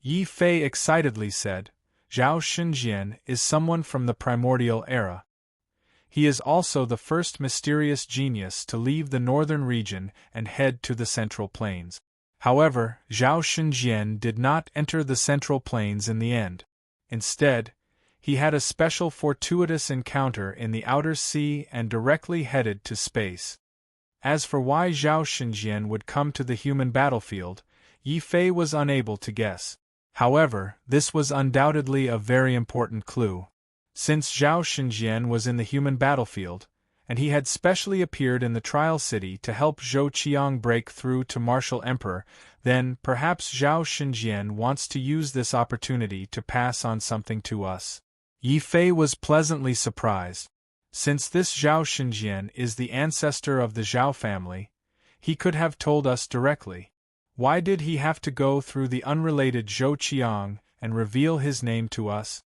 Speaker 1: Yi Fei excitedly said, Zhao Xinjian is someone from the primordial era. He is also the first mysterious genius to leave the northern region and head to the Central Plains. However, Zhao Xinjian did not enter the Central Plains in the end. Instead, he had a special fortuitous encounter in the outer sea and directly headed to space. As for why Zhao Xinjian would come to the human battlefield, Yi Fei was unable to guess. However, this was undoubtedly a very important clue. Since Zhao Xinjian was in the human battlefield, and he had specially appeared in the Trial City to help Zhou Qiang break through to Martial Emperor, then perhaps Zhao Xinjian wants to use this opportunity to pass on something to us. Yi Fei was pleasantly surprised. Since this Zhao Xinjian is the ancestor of the Zhao family, he could have told us directly. Why did he have to go through the unrelated Zhou Qiang and reveal his name to us?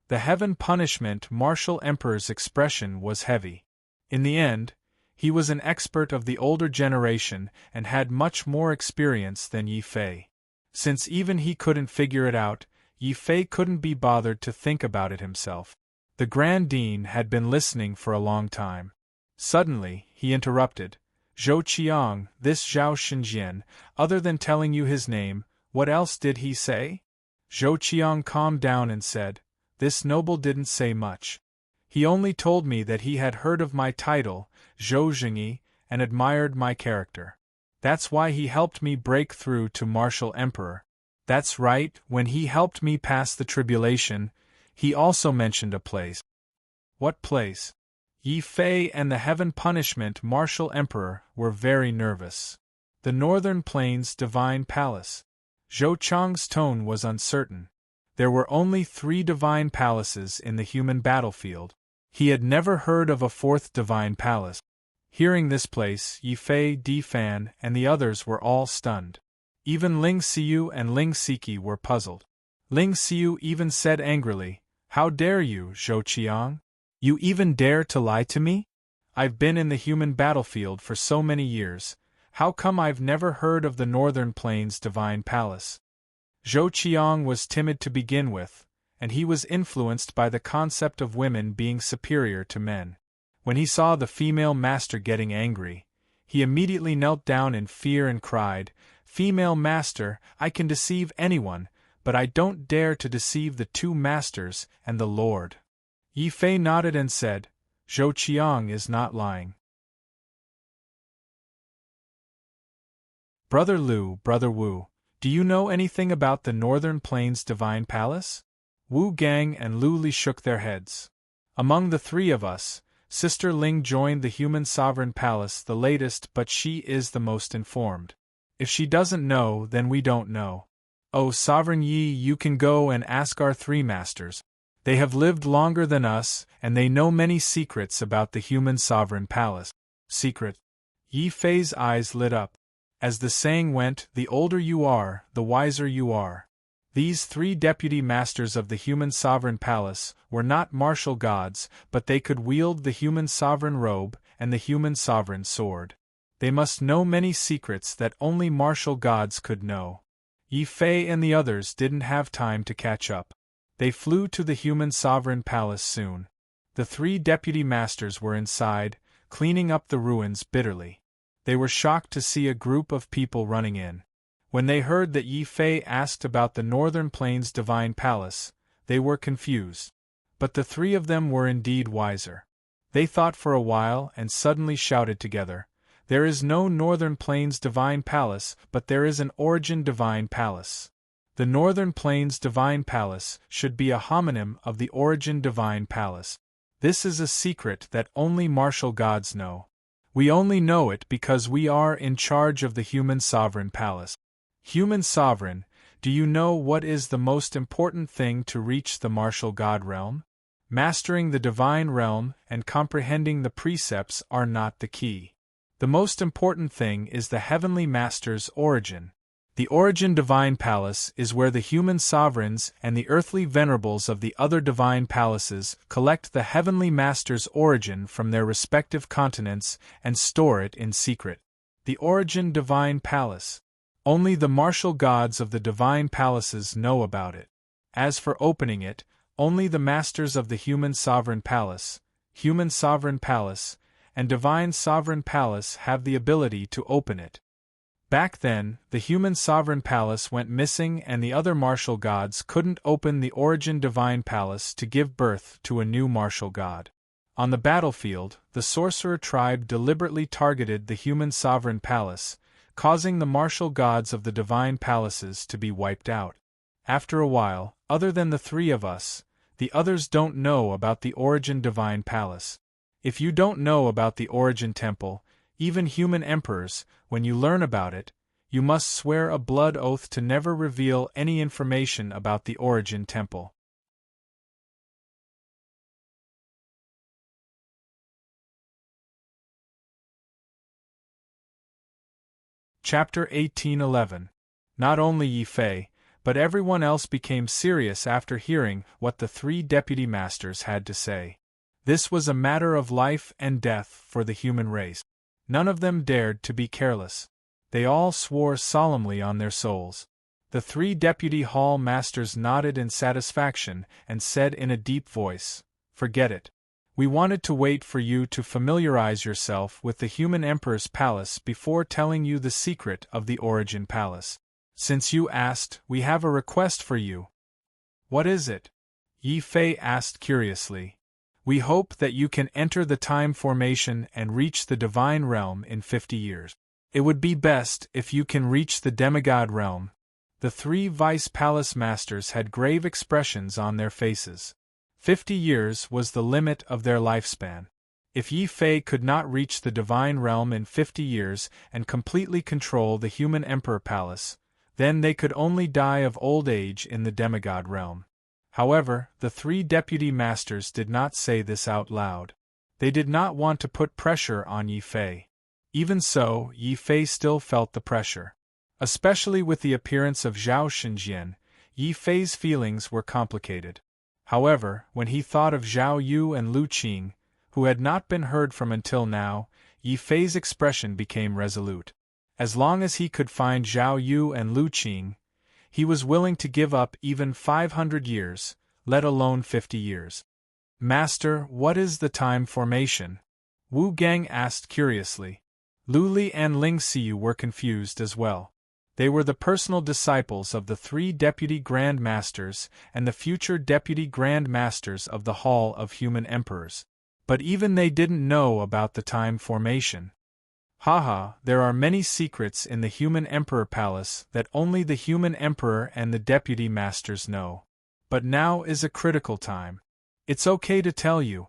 Speaker 1: The Heaven Punishment Martial Emperor's expression was heavy. In the end, he was an expert of the older generation and had much more experience than Yi Fei. Since even he couldn't figure it out, Yi Fei couldn't be bothered to think about it himself. The Grand Dean had been listening for a long time. Suddenly, he interrupted, Zhou Qiang, this Zhao Xinjian, other than telling you his name, what else did he say? Zhou Qiang calmed down and said, this noble didn't say much. He only told me that he had heard of my title, Zhou Zhengyi, and admired my character. That's why he helped me break through to Martial Emperor. That's right, when he helped me pass the tribulation, he also mentioned a place. What place? Yi Fei and the Heaven Punishment Martial Emperor were very nervous. The Northern Plains Divine Palace. Zhou Chang's tone was uncertain. There were only 3 divine palaces in the human battlefield. He had never heard of a 4th divine palace. Hearing this place, Yi Fei, Di Fan, and the others were all stunned. Even Ling Xiu and Ling Siki were puzzled. Ling Xiu even said angrily, "How dare you, Zhou Qiang? You even dare to lie to me? I've been in the human battlefield for so many years, how come I've never heard of the Northern Plains Divine Palace?" Zhou Qiang was timid to begin with, and he was influenced by the concept of women being superior to men. When he saw the female master getting angry, he immediately knelt down in fear and cried, "Female master, I can deceive anyone, but I don't dare to deceive the two masters and the Lord." Yi Fei nodded and said, "Zhou Qiang is not lying." Brother Lu, Brother Wu, do you know anything about the Northern Plains Divine Palace? Wu Gang and Lu Li shook their heads. Among the three of us, Sister Ling joined the Human Sovereign Palace the latest, but she is the most informed. If she doesn't know, then we don't know. Oh, Sovereign Yi, you can go and ask our three masters. They have lived longer than us, and they know many secrets about the Human Sovereign Palace. Secret? Yi Fei's eyes lit up. As the saying went, the older you are, the wiser you are. These three deputy masters of the Human Sovereign Palace were not martial gods, but they could wield the Human Sovereign Robe and the Human Sovereign Sword. They must know many secrets that only martial gods could know. Yi Fei and the others didn't have time to catch up. They flew to the Human Sovereign Palace soon. The three deputy masters were inside, cleaning up the ruins bitterly. They were shocked to see a group of people running in. When they heard that Yi Fei asked about the Northern Plains Divine Palace, they were confused. But the three of them were indeed wiser. They thought for a while and suddenly shouted together, "There is no Northern Plains Divine Palace, but there is an Origin Divine Palace. The Northern Plains Divine Palace should be a homonym of the Origin Divine Palace. This is a secret that only martial gods know. We only know it because we are in charge of the Human Sovereign Palace." Human Sovereign, do you know what is the most important thing to reach the martial god realm? Mastering the divine realm and comprehending the precepts are not the key. The most important thing is the Heavenly Master's origin. The Origin Divine Palace is where the human sovereigns and the earthly venerables of the other divine palaces collect the Heavenly Master's origin from their respective continents and store it in secret. The Origin Divine Palace. Only the martial gods of the divine palaces know about it. As for opening it, only the masters of the Human Sovereign Palace, Human Sovereign Palace, and Divine Sovereign Palace have the ability to open it. Back then, the Human Sovereign Palace went missing and the other martial gods couldn't open the Origin Divine Palace to give birth to a new martial god. On the battlefield, the sorcerer tribe deliberately targeted the Human Sovereign Palace, causing the martial gods of the divine palaces to be wiped out. After a while, other than the three of us, the others don't know about the Origin Divine Palace. If you don't know about the Origin Temple, even human emperors, when you learn about it, you must swear a blood oath to never reveal any information about the Origin Temple. Chapter 1811. Not only Yi Fei, but everyone else became serious after hearing what the three deputy masters had to say. This was a matter of life and death for the human race. None of them dared to be careless. They all swore solemnly on their souls. The three deputy hall masters nodded in satisfaction and said in a deep voice, "Forget it. We wanted to wait for you to familiarize yourself with the human emperor's palace before telling you the secret of the Origin Palace. Since you asked, we have a request for you." "What is it?" Yi Fei asked curiously. "We hope that you can enter the time formation and reach the divine realm in 50 years. It would be best if you can reach the demigod realm." The three vice palace masters had grave expressions on their faces. 50 years was the limit of their lifespan. If Yi Fei could not reach the divine realm in 50 years and completely control the human emperor palace, then they could only die of old age in the demigod realm. However, the three deputy masters did not say this out loud. They did not want to put pressure on Yi Fei. Even so, Yi Fei still felt the pressure. Especially with the appearance of Zhao Xinjian, Yi Fei's feelings were complicated. However, when he thought of Zhao Yu and Lu Qing, who had not been heard from until now, Yi Fei's expression became resolute. As long as he could find Zhao Yu and Lu Qing, he was willing to give up even 500 years, let alone 50 years. Master, what is the time formation? Wu Gang asked curiously. Lu Li and Ling Xiu were confused as well. They were the personal disciples of the 3 deputy Grand Masters and the future deputy Grand Masters of the Hall of Human Emperors. But even they didn't know about the time formation. Haha, there are many secrets in the Human Emperor Palace that only the Human Emperor and the Deputy Masters know. But now is a critical time. It's okay to tell you.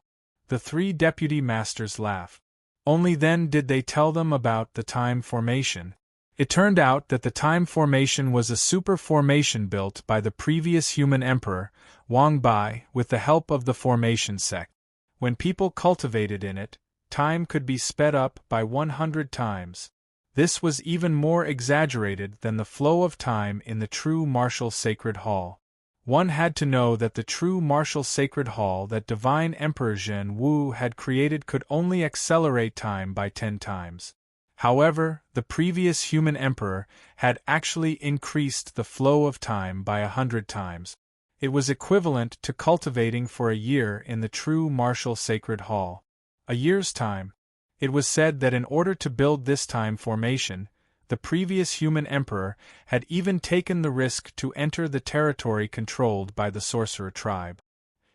Speaker 1: The 3 Deputy Masters laughed. Only then did they tell them about the time formation. It turned out that the time formation was a super formation built by the previous Human Emperor, Wang Bai, with the help of the formation sect. When people cultivated in it, time could be sped up by 100 times. This was even more exaggerated than the flow of time in the true martial sacred hall. One had to know that the true martial sacred hall that Divine Emperor Zhen Wu had created could only accelerate time by 10 times. However, the previous Human Emperor had actually increased the flow of time by 100 times. It was equivalent to cultivating for a year in the true martial sacred hall. A year's time. It was said that in order to build this time formation, the previous Human Emperor had even taken the risk to enter the territory controlled by the sorcerer tribe.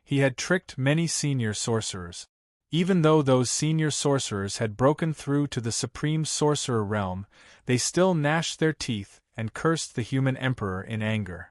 Speaker 1: He had tricked many senior sorcerers. Even though those senior sorcerers had broken through to the supreme sorcerer realm, they still gnashed their teeth and cursed the Human Emperor in anger.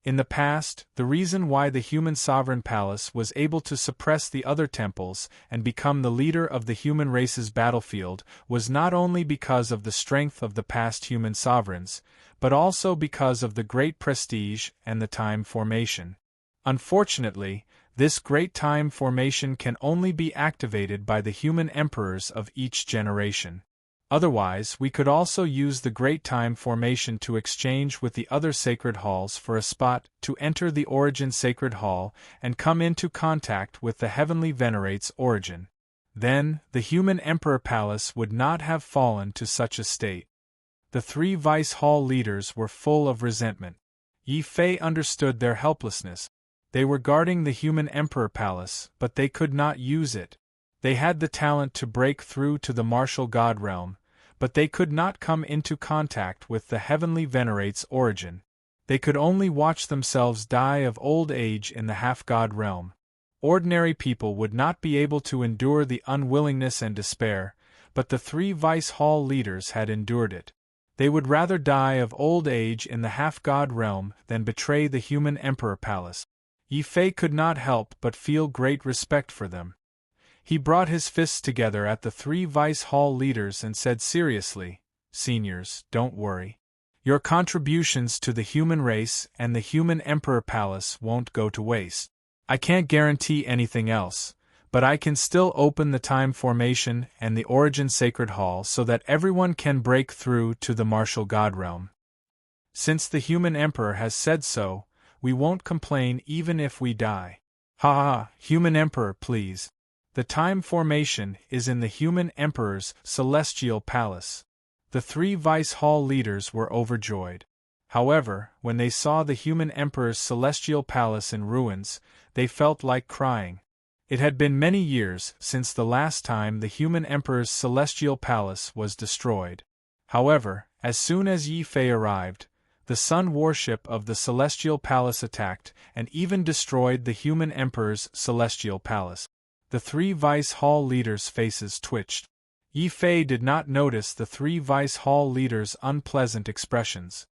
Speaker 1: In the past, the reason why the Human Sovereign Palace was able to suppress the other temples and become the leader of the human race's battlefield was not only because of the strength of the past human sovereigns, but also because of the great prestige and the time formation. Unfortunately, this great time formation can only be activated by the human emperors of each generation. Otherwise, we could also use the great time formation to exchange with the other sacred halls for a spot to enter the origin sacred hall and come into contact with the heavenly venerate's origin. Then, the human emperor palace would not have fallen to such a state. The 3 vice hall leaders were full of resentment. Yi Fei understood their helplessness. They were guarding the human emperor palace, but they could not use it. They had the talent to break through to the martial god realm, but they could not come into contact with the heavenly venerate's origin. They could only watch themselves die of old age in the half-god realm. Ordinary people would not be able to endure the unwillingness and despair, but the 3 vice hall leaders had endured it. They would rather die of old age in the half-god realm than betray the human emperor palace. Yi Fei could not help but feel great respect for them. He brought his fists together at the 3 vice hall leaders and said seriously, "Seniors, don't worry. Your contributions to the human race and the human emperor palace won't go to waste. I can't guarantee anything else, but I can still open the time formation and the origin sacred hall so that everyone can break through to the martial god realm. Since the human emperor has said so, we won't complain even if we die. Ha ha, human emperor, please. The time formation is in the human emperor's celestial palace." The 3 vice hall leaders were overjoyed. However, when they saw the human emperor's celestial palace in ruins, they felt like crying. It had been many years since the last time the human emperor's celestial palace was destroyed. However, as soon as Yi Fei arrived, the sun worship of the celestial palace attacked and even destroyed the human emperor's celestial palace. The 3 vice hall leaders' faces twitched. Yi Fei did not notice the 3 vice hall leaders' unpleasant expressions.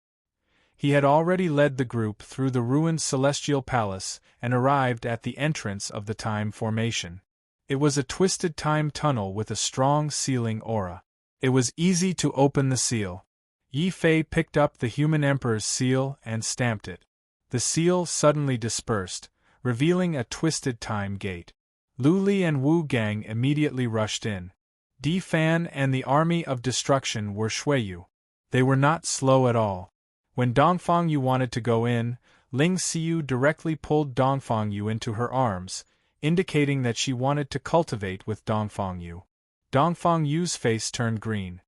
Speaker 1: He had already led the group through the ruined celestial palace and arrived at the entrance of the time formation. It was a twisted time tunnel with a strong sealing aura. It was easy to open the seal. Yi Fei picked up the human emperor's seal and stamped it. The seal suddenly dispersed, revealing a twisted time gate. Lu Li and Wu Gang immediately rushed in. Di Fan and the army of destruction were Shuiyu. They were not slow at all. When Dongfang Yu wanted to go in, Ling Xiu directly pulled Dongfang Yu into her arms, indicating that she wanted to cultivate with Dongfang Yu. Dongfang Yu's face turned green.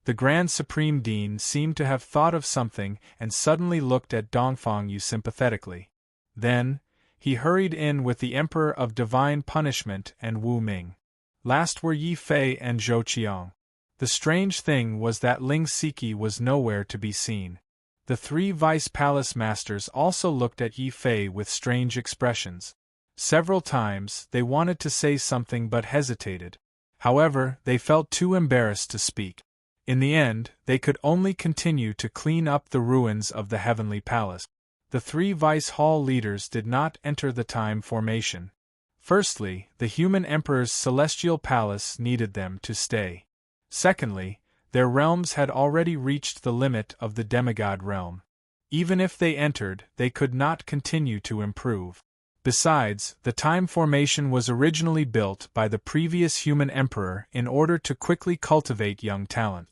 Speaker 1: The Grand Supreme Dean seemed to have thought of something and suddenly looked at Dongfang Yu sympathetically. Then, he hurried in with the Emperor of Divine Punishment and Wu Ming. Last were Yi Fei and Zhou Qiang. The strange thing was that Ling Siki was nowhere to be seen. The three vice-palace masters also looked at Yi Fei with strange expressions. Several times they wanted to say something but hesitated. However, they felt too embarrassed to speak. In the end, they could only continue to clean up the ruins of the Heavenly Palace. The three Vice Hall leaders did not enter the time formation. Firstly, the human emperor's celestial palace needed them to stay. Secondly, their realms had already reached the limit of the demigod realm. Even if they entered, they could not continue to improve. Besides, the time formation was originally built by the previous human emperor in order to quickly cultivate young talent.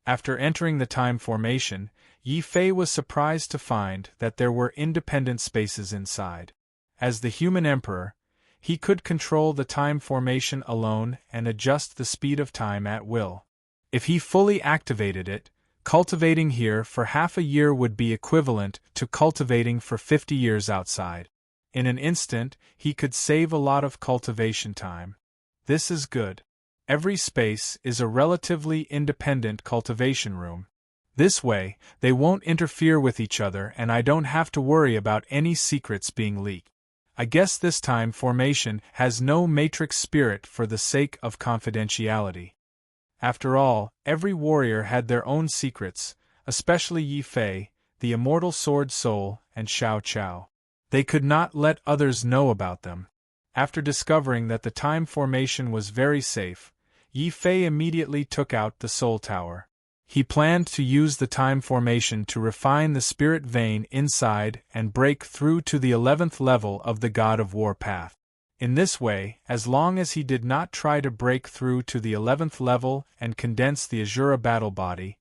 Speaker 1: After entering the time formation, Yi Fei was surprised to find that there were independent spaces inside. As the human emperor, he could control the time formation alone and adjust the speed of time at will. If he fully activated it, cultivating here for half a year would be equivalent to cultivating for 50 years outside. In an instant, he could save a lot of cultivation time. This is good. Every space is a relatively independent cultivation room. This way, they won't interfere with each other and I don't have to worry about any secrets being leaked. I guess this time formation has no matrix spirit for the sake of confidentiality. After all, every warrior had their own secrets, especially Yi Fei, the immortal sword soul, and Xiao Qiao. They could not let others know about them. After discovering that the time formation was very safe, Yi Fei immediately took out the soul tower. He planned to use the time formation to refine the spirit vein inside and break through to the 11th level of the God of War path. In this way, as long as he did not try to break through to the 11th level and condense the Azura battle body,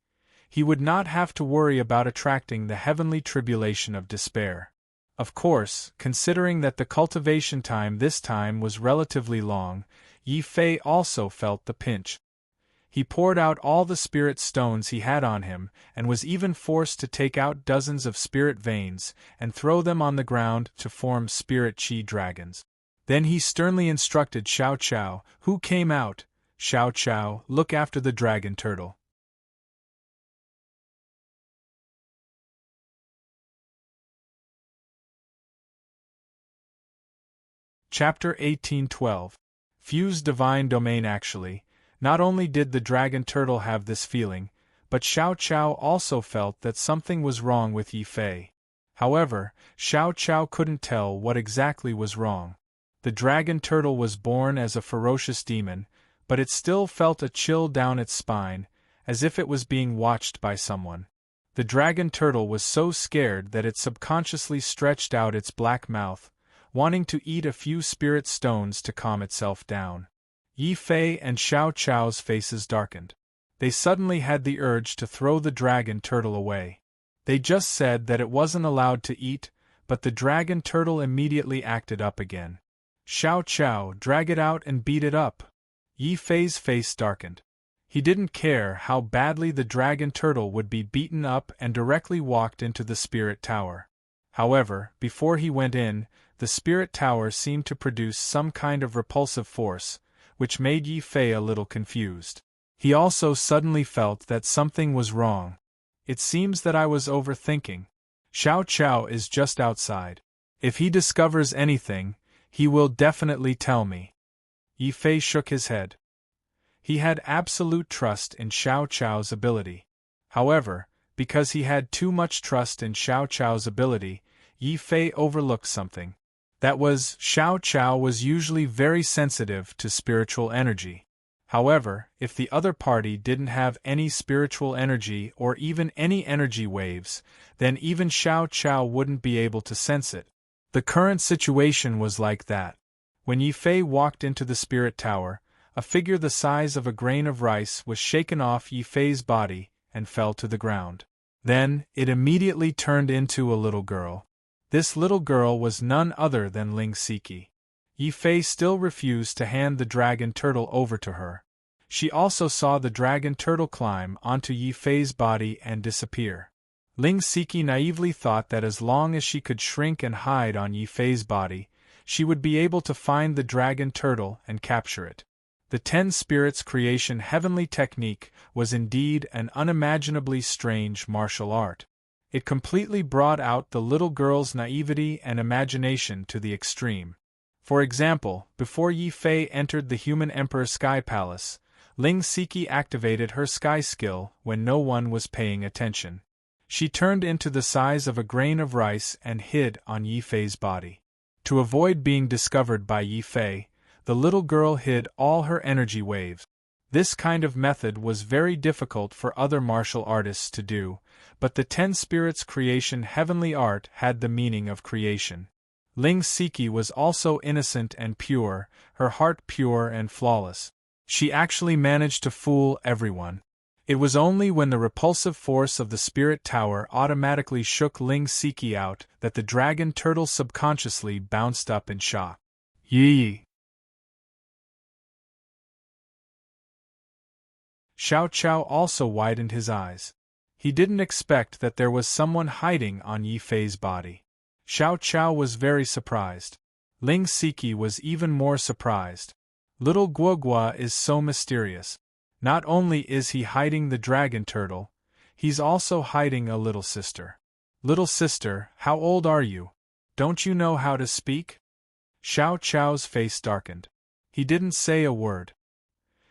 Speaker 1: he would not have to worry about attracting the heavenly tribulation of despair. Of course, considering that the cultivation time this time was relatively long, Yi Fei also felt the pinch. He poured out all the spirit stones he had on him and was even forced to take out dozens of spirit veins and throw them on the ground to form spirit chi dragons. Then he sternly instructed Xiao Qiao, who came out, "Xiao Qiao, look after the dragon turtle." Chapter 1812. Fuse Divine Domain. Actually, not only did the dragon turtle have this feeling, but Xiao Qiao also felt that something was wrong with Yi Fei. However, Xiao Qiao couldn't tell what exactly was wrong. The dragon turtle was born as a ferocious demon, but it still felt a chill down its spine, as if it was being watched by someone. The dragon turtle was so scared that it subconsciously stretched out its black mouth, wanting to eat a few spirit stones to calm itself down. Yi Fei and Xiao Qiao's faces darkened. They suddenly had the urge to throw the dragon turtle away. They just said that it wasn't allowed to eat, but the dragon turtle immediately acted up again. "Xiao Qiao, drag it out and beat it up." Yi Fei's face darkened. He didn't care how badly the dragon turtle would be beaten up and directly walked into the spirit tower. However, before he went in, the spirit tower seemed to produce some kind of repulsive force, which made Yi Fei a little confused. He also suddenly felt that something was wrong. "It seems that I was overthinking. Xiao Qiao is just outside. If he discovers anything, he will definitely tell me." Yi Fei shook his head. He had absolute trust in Xiao Qiao's ability. However, because he had too much trust in Xiao Qiao's ability, Yi Fei overlooked something. That was, Xiao Qiao was usually very sensitive to spiritual energy. However, if the other party didn't have any spiritual energy or even any energy waves, then even Xiao Chao wouldn't be able to sense it. The current situation was like that. When Yi Fei walked into the spirit tower, a figure the size of a grain of rice was shaken off Yi Fei's body and fell to the ground. Then, it immediately turned into a little girl. This little girl was none other than Ling Siki. Yi Fei still refused to hand the dragon turtle over to her. She also saw the dragon turtle climb onto Yi Fei's body and disappear. Ling Siki naively thought that as long as she could shrink and hide on Yi Fei's body, she would be able to find the dragon turtle and capture it. The 10 Spirits creation heavenly technique was indeed an unimaginably strange martial art. It completely brought out the little girl's naivety and imagination to the extreme. For example, before Yi Fei entered the human emperor's sky palace, Ling Siki activated her sky skill when no one was paying attention. She turned into the size of a grain of rice and hid on Yi Fei's body. To avoid being discovered by Yi Fei, the little girl hid all her energy waves. This kind of method was very difficult for other martial artists to do, but the 10 Spirits creation heavenly art had the meaning of creation. Ling Siki was also innocent and pure, her heart pure and flawless. She actually managed to fool everyone. It was only when the repulsive force of the spirit tower automatically shook Ling Siki out that the dragon turtle subconsciously bounced up in shock. Yee! Xiao Chao also widened his eyes. He didn't expect that there was someone hiding on Yi Fei's body. Xiao Chao was very surprised. Ling Siki was even more surprised. Little Guogua is so mysterious. Not only is he hiding the dragon turtle, he's also hiding a little sister. Little sister, how old are you? Don't you know how to speak? Xiao Chao's face darkened. He didn't say a word.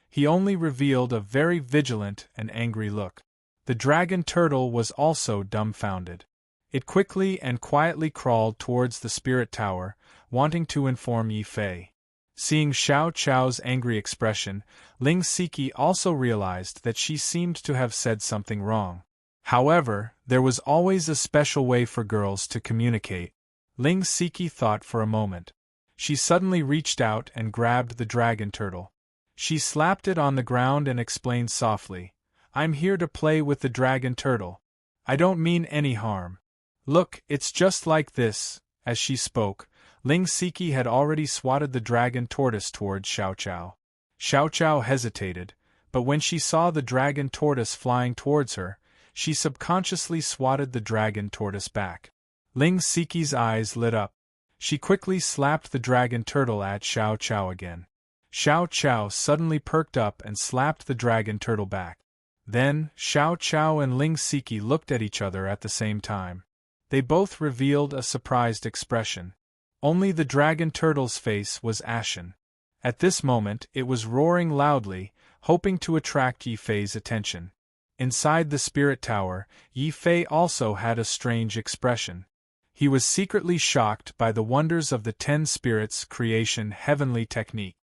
Speaker 1: He only revealed a very vigilant and angry look. The dragon turtle was also dumbfounded. It quickly and quietly crawled towards the spirit tower, wanting to inform Yi Fei. Seeing Xiao Chao's angry expression, Ling Siki also realized that she seemed to have said something wrong. However, there was always a special way for girls to communicate. Ling Siki thought for a moment. She suddenly reached out and grabbed the dragon turtle. She slapped it on the ground and explained softly, "I'm here to play with the dragon turtle. I don't mean any harm. Look, it's just like this." As she spoke, Ling Siki had already swatted the dragon tortoise towards Xiao Chao. Xiao Chao hesitated, but when she saw the dragon tortoise flying towards her, she subconsciously swatted the dragon tortoise back. Ling Siki's eyes lit up. She quickly slapped the dragon turtle at Xiao Chao again. Xiao Chao suddenly perked up and slapped the dragon turtle back. Then, Xiao Chao and Ling Siki looked at each other at the same time. They both revealed a surprised expression. Only the dragon turtle's face was ashen. At this moment, it was roaring loudly, hoping to attract Yi Fei's attention. Inside the spirit tower, Yi Fei also had a strange expression. He was secretly shocked by the wonders of the 10 Spirits creation heavenly technique.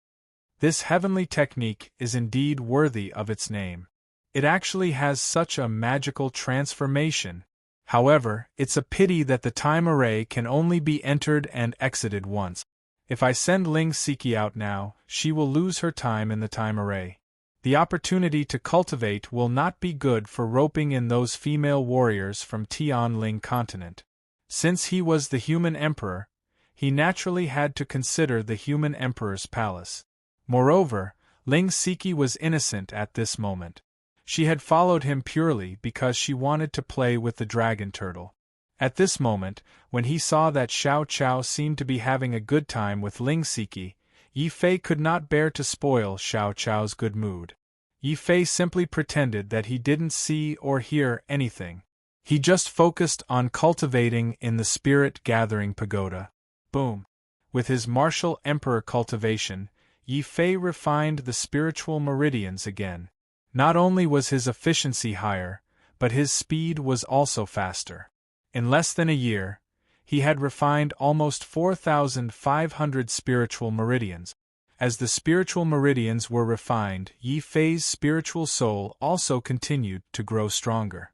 Speaker 1: This heavenly technique is indeed worthy of its name. It actually has such a magical transformation. However, it's a pity that the time array can only be entered and exited once. If I send Ling Siki out now, she will lose her time in the time array. The opportunity to cultivate will not be good for roping in those female warriors from Tianling continent. Since he was the human emperor, he naturally had to consider the human emperor's palace. Moreover, Ling Siki was innocent at this moment. She had followed him purely because she wanted to play with the dragon turtle. At this moment, when he saw that Xiao Chao seemed to be having a good time with Ling Siki, Yi Fei could not bear to spoil Xiao Chao's good mood. Yi Fei simply pretended that he didn't see or hear anything. He just focused on cultivating in the spirit-gathering pagoda. Boom! With his martial emperor cultivation, Yi Fei refined the spiritual meridians again. Not only was his efficiency higher, but his speed was also faster. In less than a year, he had refined almost 4,500 spiritual meridians. As the spiritual meridians were refined, Yi Fei's spiritual soul also continued to grow stronger.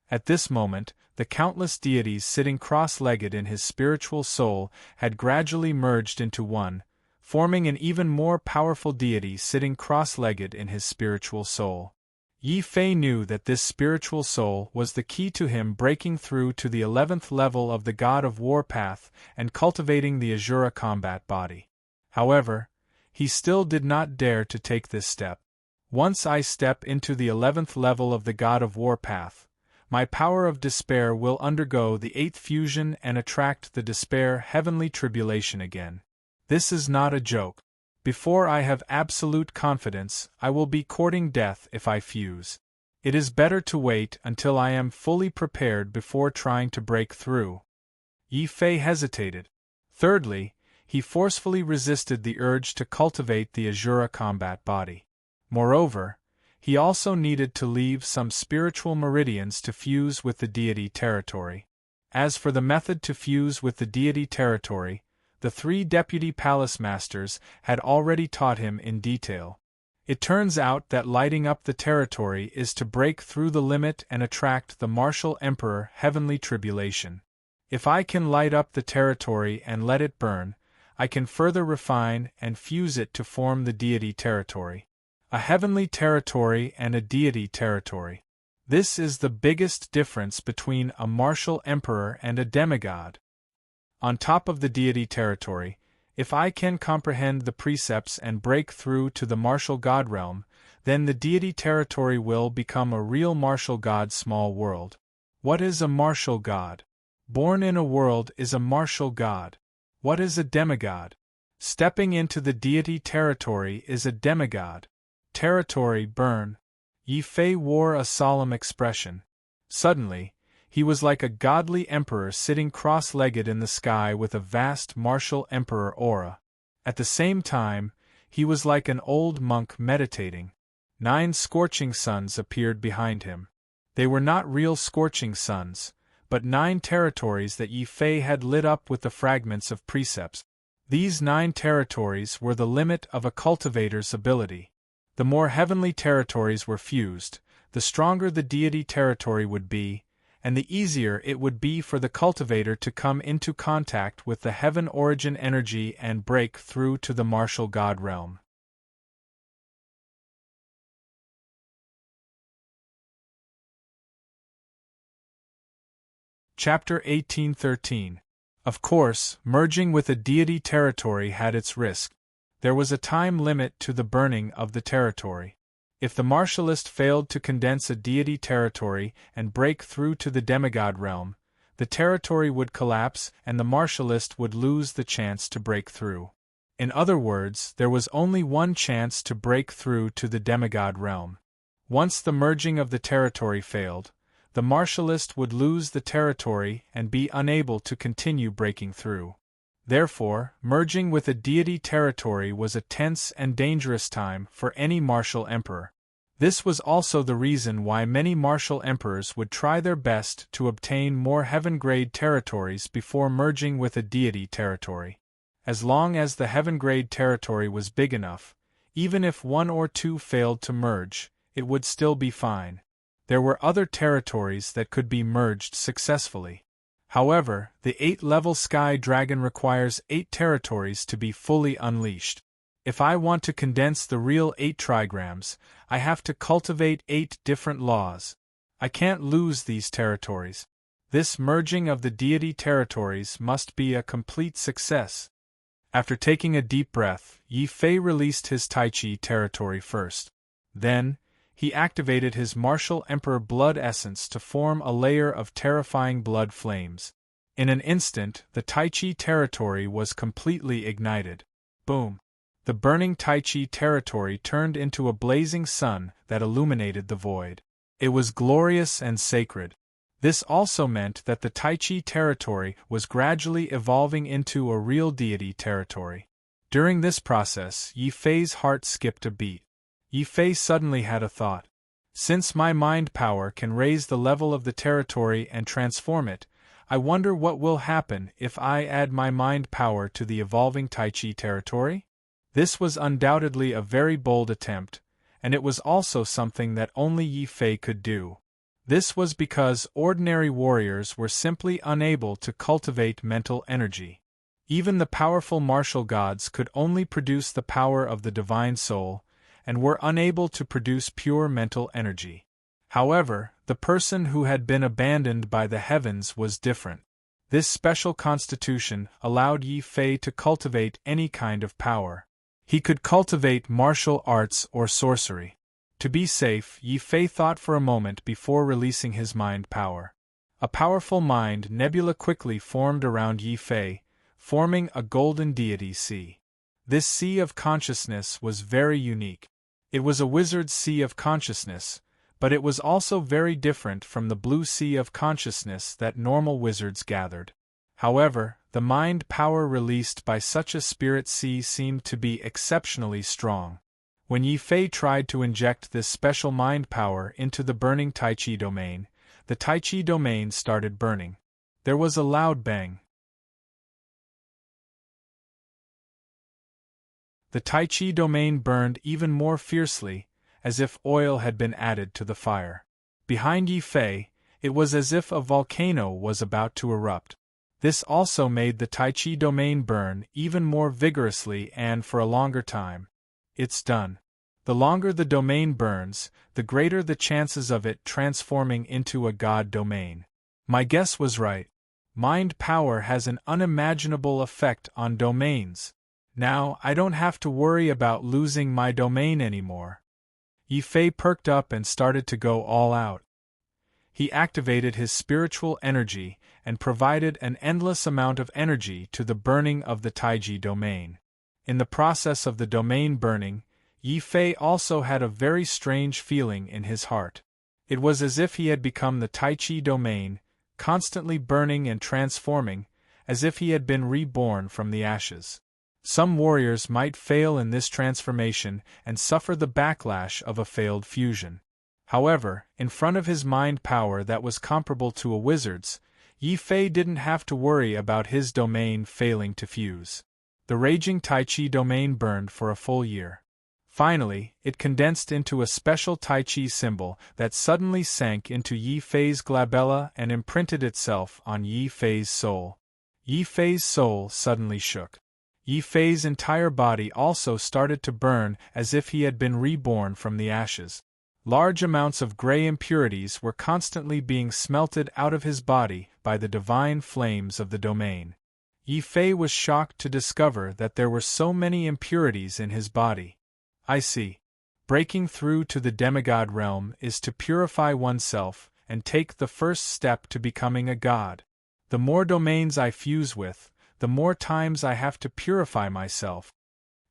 Speaker 1: At this moment, the countless deities sitting cross-legged in his spiritual soul had gradually merged into one, forming an even more powerful deity sitting cross-legged in his spiritual soul. Yi Fei knew that this spiritual soul was the key to him breaking through to the 11th level of the God of War path and cultivating the Asura combat body. However, he still did not dare to take this step. Once I step into the 11th level of the God of War path, my power of despair will undergo the 8th fusion and attract the despair heavenly tribulation again. This is not a joke. Before I have absolute confidence, I will be courting death if I fuse. It is better to wait until I am fully prepared before trying to break through. Yi Fei hesitated. Thirdly, he forcefully resisted the urge to cultivate the Asura combat body. Moreover, he also needed to leave some spiritual meridians to fuse with the deity territory. As for the method to fuse with the deity territory, the 3 deputy palace masters had already taught him in detail. It turns out that lighting up the territory is to break through the limit and attract the martial emperor heavenly tribulation. If I can light up the territory and let it burn, I can further refine and fuse it to form the deity territory. A heavenly territory and a deity territory. This is the biggest difference between a martial emperor and a demigod. On top of the deity territory, if I can comprehend the precepts and break through to the martial god realm, then the deity territory will become a real martial god small world. What is a martial god? Born in a world is a martial god. What is a demigod? Stepping into the deity territory is a demigod. Territory burn. Yi Fei wore a solemn expression. Suddenly, he was like a godly emperor sitting cross-legged in the sky with a vast martial emperor aura. At the same time, he was like an old monk meditating. 9 scorching suns appeared behind him. They were not real scorching suns, but 9 territories that Yi Fei had lit up with the fragments of precepts. These 9 territories were the limit of a cultivator's ability. The more heavenly territories were fused, the stronger the deity territory would be, and the easier it would be for the cultivator to come into contact with the heaven origin energy and break through to the martial god realm. Chapter 1813. Of course, merging with a deity territory had its risk. There was a time limit to the burning of the territory. If the martialist failed to condense a deity territory and break through to the demigod realm, the territory would collapse and the martialist would lose the chance to break through. In other words, there was only one chance to break through to the demigod realm. Once the merging of the territory failed, the martialist would lose the territory and be unable to continue breaking through. Therefore, merging with a deity territory was a tense and dangerous time for any martial emperor. This was also the reason why many martial emperors would try their best to obtain more heaven-grade territories before merging with a deity territory. As long as the heaven-grade territory was big enough, even if 1 or 2 failed to merge, it would still be fine. There were other territories that could be merged successfully. However, the 8th-level Sky Dragon requires 8 territories to be fully unleashed. If I want to condense the real 8 trigrams, I have to cultivate 8 different laws. I can't lose these territories. This merging of the deity territories must be a complete success. After taking a deep breath, Yi Fei released his Tai Chi territory first. Then, he activated his martial emperor blood essence to form a layer of terrifying blood flames. In an instant, the Tai Chi territory was completely ignited. Boom! The burning Tai Chi territory turned into a blazing sun that illuminated the void. It was glorious and sacred. This also meant that the Tai Chi territory was gradually evolving into a real deity territory. During this process, Yi Fei's heart skipped a beat. Yi Fei suddenly had a thought. Since my mind power can raise the level of the territory and transform it, I wonder what will happen if I add my mind power to the evolving Tai Chi territory? This was undoubtedly a very bold attempt, and it was also something that only Yi Fei could do. This was because ordinary warriors were simply unable to cultivate mental energy. Even the powerful martial gods could only produce the power of the divine soul, and were unable to produce pure mental energy. However, the person who had been abandoned by the heavens was different. This special constitution allowed Yi Fei to cultivate any kind of power. He could cultivate martial arts or sorcery. To be safe, Yi Fei thought for a moment before releasing his mind power. A powerful mind nebula quickly formed around Yi Fei, forming a golden deity sea. This sea of consciousness was very unique. It was a wizard's sea of consciousness, but it was also very different from the blue sea of consciousness that normal wizards gathered. However, the mind power released by such a spirit sea seemed to be exceptionally strong. When Yi Fei tried to inject this special mind power into the burning Tai Chi domain, the Tai Chi domain started burning. There was a loud bang. The Tai Chi domain burned even more fiercely, as if oil had been added to the fire. Behind Yi Fei, it was as if a volcano was about to erupt. This also made the Tai Chi domain burn even more vigorously and for a longer time. It's done. The longer the domain burns, the greater the chances of it transforming into a god domain. My guess was right. Mind power has an unimaginable effect on domains. Now I don't have to worry about losing my domain anymore. Yi Fei perked up and started to go all out. He activated his spiritual energy and provided an endless amount of energy to the burning of the Taiji domain. In the process of the domain burning, Yi Fei also had a very strange feeling in his heart. It was as if he had become the Tai Chi domain, constantly burning and transforming, as if he had been reborn from the ashes. Some warriors might fail in this transformation and suffer the backlash of a failed fusion. However, in front of his mind power that was comparable to a wizard's, Yi Fei didn't have to worry about his domain failing to fuse. The raging Tai Chi domain burned for a full year. Finally, it condensed into a special Tai Chi symbol that suddenly sank into Yi Fei's glabella and imprinted itself on Yi Fei's soul. Yi Fei's soul suddenly shook. Yi Fei's entire body also started to burn as if he had been reborn from the ashes. Large amounts of gray impurities were constantly being smelted out of his body by the divine flames of the domain. Yi Fei was shocked to discover that there were so many impurities in his body. I see. Breaking through to the demigod realm is to purify oneself and take the first step to becoming a god. The more domains I fuse with, the more times I have to purify myself.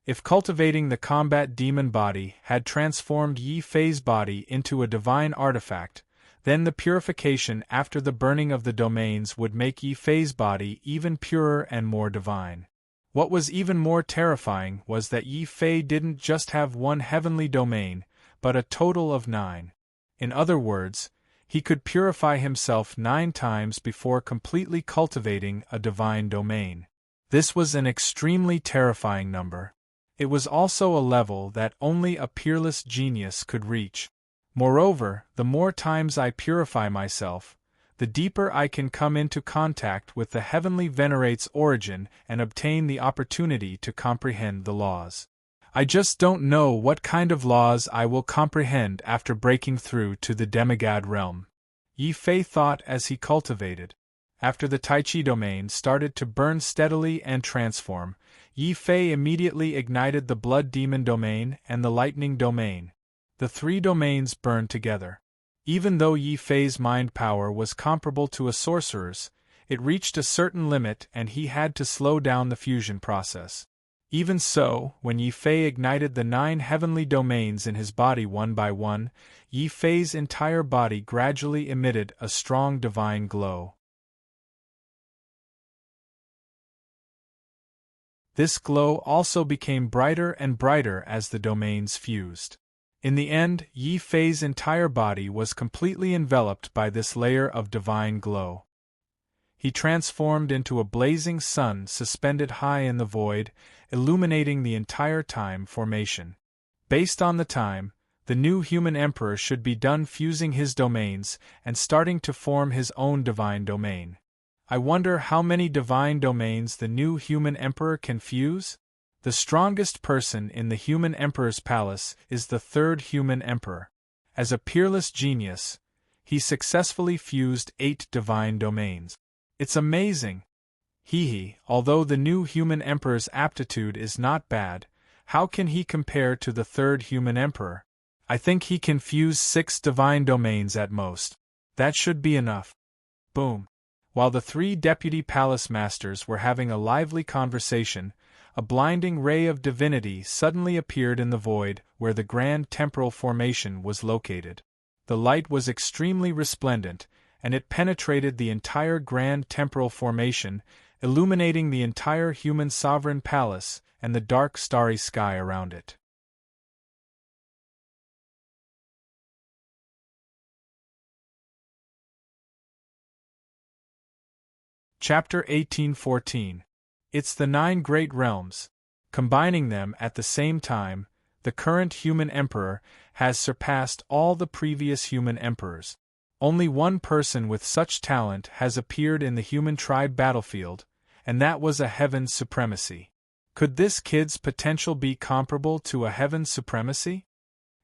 Speaker 1: If cultivating the combat demon body had transformed Yi Fei's body into a divine artifact, then the purification after the burning of the domains would make Yi Fei's body even purer and more divine. What was even more terrifying was that Yi Fei didn't just have one heavenly domain, but a total of 9. In other words, he could purify himself 9 times before completely cultivating a divine domain. This was an extremely terrifying number. It was also a level that only a peerless genius could reach. Moreover, the more times I purify myself, the deeper I can come into contact with the heavenly venerate's origin and obtain the opportunity to comprehend the laws. I just don't know what kind of laws I will comprehend after breaking through to the demigod realm. Yi Fei thought as he cultivated. After the Tai Chi domain started to burn steadily and transform, Yi Fei immediately ignited the blood demon domain and the lightning domain. The 3 domains burned together. Even though Yi Fei's mind power was comparable to a sorcerer's, it reached a certain limit and he had to slow down the fusion process. Even so, when Yi Fei ignited the 9 heavenly domains in his body one by one, Yi Fei's entire body gradually emitted a strong divine glow. This glow also became brighter and brighter as the domains fused. In the end, Yi Fei's entire body was completely enveloped by this layer of divine glow. He transformed into a blazing sun suspended high in the void, illuminating the entire time formation. Based on the time, the new human emperor should be done fusing his domains and starting to form his own divine domain. I wonder how many divine domains the new human emperor can fuse? The strongest person in the human emperor's palace is the third human emperor. As a peerless genius, he successfully fused 8 divine domains. It's amazing. Although the new human emperor's aptitude is not bad, how can he compare to the third human emperor? I think he can fuse 6 divine domains at most. That should be enough. Boom. While the 3 deputy palace masters were having a lively conversation, a blinding ray of divinity suddenly appeared in the void where the grand temporal formation was located. The light was extremely resplendent, and it penetrated the entire grand temporal formation, illuminating the entire human sovereign palace and the dark starry sky around it. Chapter 1814. It's the 9 great realms. Combining them at the same time, the current human emperor has surpassed all the previous human emperors. Only one person with such talent has appeared in the human tribe battlefield, and that was a heaven's supremacy. Could this kid's potential be comparable to a heaven's supremacy?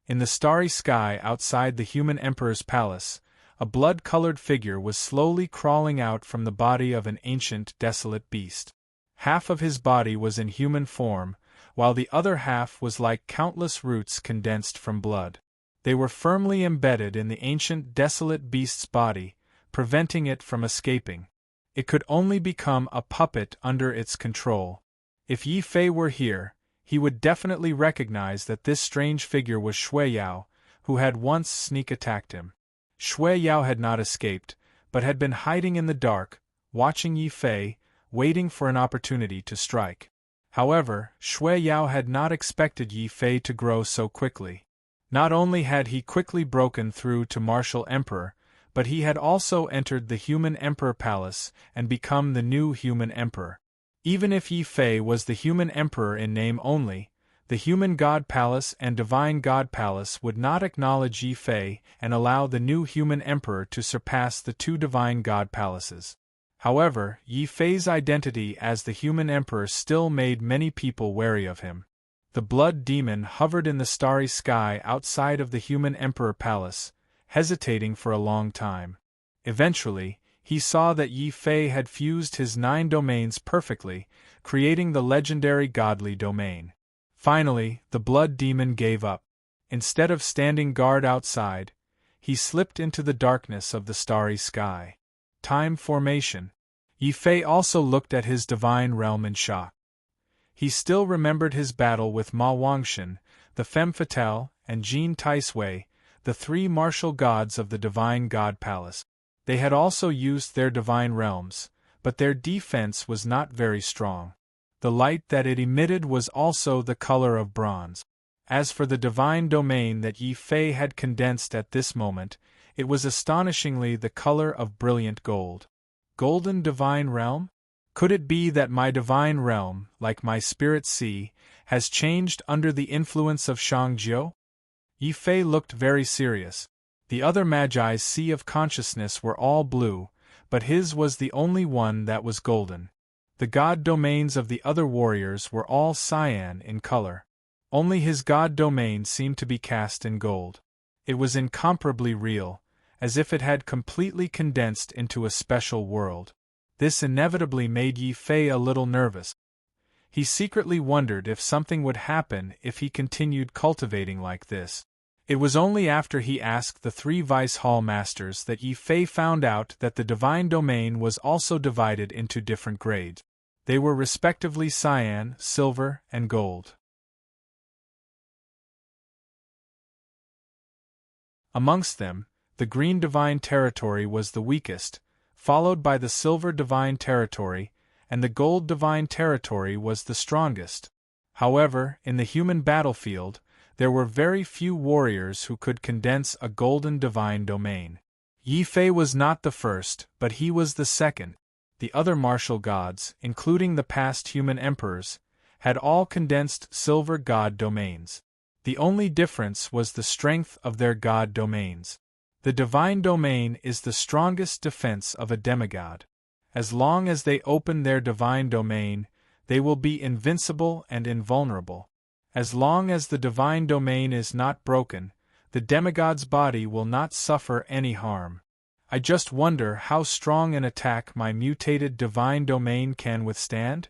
Speaker 1: In the starry sky outside the human emperor's palace, a blood-colored figure was slowly crawling out from the body of an ancient, desolate beast. Half of his body was in human form, while the other half was like countless roots condensed from blood. They were firmly embedded in the ancient, desolate beast's body, preventing it from escaping. It could only become a puppet under its control. If Yi Fei were here, he would definitely recognize that this strange figure was Shui Yao, who had once sneak-attacked him. Shui Yao had not escaped, but had been hiding in the dark, watching Yi Fei, waiting for an opportunity to strike. However, Shui Yao had not expected Yi Fei to grow so quickly. Not only had he quickly broken through to martial emperor, but he had also entered the human emperor palace and become the new human emperor. Even if Yi Fei was the human emperor in name only, the human god palace and divine god palace would not acknowledge Yi Fei and allow the new human emperor to surpass the 2 divine god palaces. However, Yi Fei's identity as the human emperor still made many people wary of him. The blood demon hovered in the starry sky outside of the human emperor palace, hesitating for a long time. Eventually, he saw that Yi Fei had fused his 9 domains perfectly, creating the legendary godly domain. Finally, the blood demon gave up. Instead of standing guard outside, he slipped into the darkness of the starry sky. Time formation. Yi Fei also looked at his divine realm in shock. He still remembered his battle with Ma Wangshan, the femme fatale, and Jean Taisui, the 3 martial gods of the divine god palace. They had also used their divine realms, but their defense was not very strong. The light that it emitted was also the color of bronze. As for the divine domain that Yi Fei had condensed at this moment, it was astonishingly the color of brilliant gold. Golden divine realm? Could it be that my divine realm, like my spirit sea, has changed under the influence of Shangjiu? Yi Fei looked very serious. The other Magi's sea of consciousness were all blue, but his was the only one that was golden. The god domains of the other warriors were all cyan in color. Only his god domain seemed to be cast in gold. It was incomparably real, as if it had completely condensed into a special world. This inevitably made Yi Fei a little nervous. He secretly wondered if something would happen if he continued cultivating like this. It was only after he asked the 3 vice hall masters that Yi Fei found out that the divine domain was also divided into different grades. They were respectively cyan, silver, and gold. Amongst them, the green divine territory was the weakest, followed by the silver divine territory, and the gold divine territory was the strongest. However, in the human battlefield, there were very few warriors who could condense a golden divine domain. Yi Fei was not the first, but he was the second. The other martial gods, including the past human emperors, had all condensed silver god domains. The only difference was the strength of their god domains. The divine domain is the strongest defense of a demigod. As long as they open their divine domain, they will be invincible and invulnerable. As long as the divine domain is not broken, the demigod's body will not suffer any harm. I just wonder how strong an attack my mutated divine domain can withstand?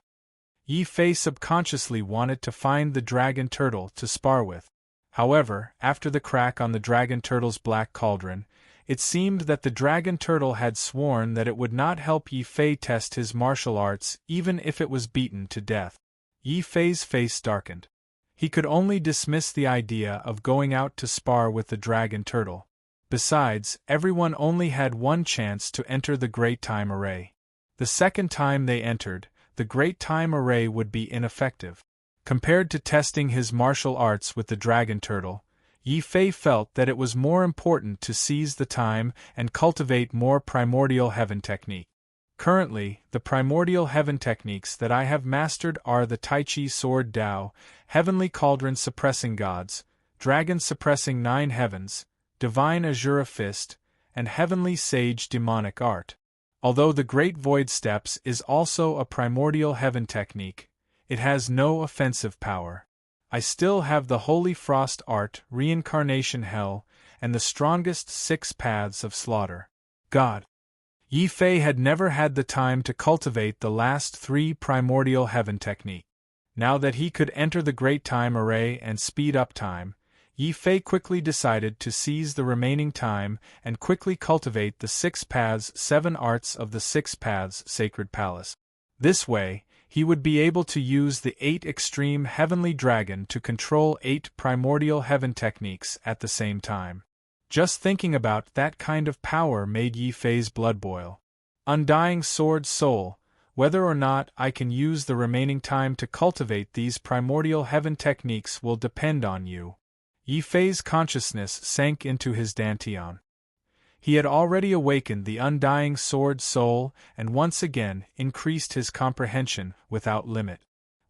Speaker 1: Yi Fei subconsciously wanted to find the dragon turtle to spar with. However, after the crack on the dragon turtle's black cauldron, it seemed that the dragon turtle had sworn that it would not help Yi Fei test his martial arts even if it was beaten to death. Yi Fei's face darkened. He could only dismiss the idea of going out to spar with the dragon turtle. Besides, everyone only had one chance to enter the Great Time Array. The second time they entered, the Great Time Array would be ineffective. Compared to testing his martial arts with the dragon turtle, Yi Fei felt that it was more important to seize the time and cultivate more primordial heaven technique. Currently, the primordial heaven techniques that I have mastered are the Tai Chi Sword Dao, Heavenly Cauldron Suppressing Gods, Dragon Suppressing Nine Heavens, Divine Azura Fist, and Heavenly Sage Demonic Art. Although the Great Void Steps is also a primordial heaven technique, it has no offensive power. I still have the Holy Frost Art, Reincarnation Hell, and the strongest 6 Paths of Slaughter. God. Yi Fei had never had the time to cultivate the last 3 primordial heaven technique. Now that he could enter the Great Time Array and speed up time, Yi Fei quickly decided to seize the remaining time and quickly cultivate the 6 Paths 7 Arts of the 6 Paths Sacred Palace. This way, he would be able to use the 8 Extreme Heavenly Dragon to control 8 primordial heaven techniques at the same time. Just thinking about that kind of power made Yi Fei's blood boil. Undying Sword Soul, whether or not I can use the remaining time to cultivate these primordial heaven techniques will depend on you. Yi Fei's consciousness sank into his dantian. He had already awakened the undying sword soul and once again increased his comprehension without limit.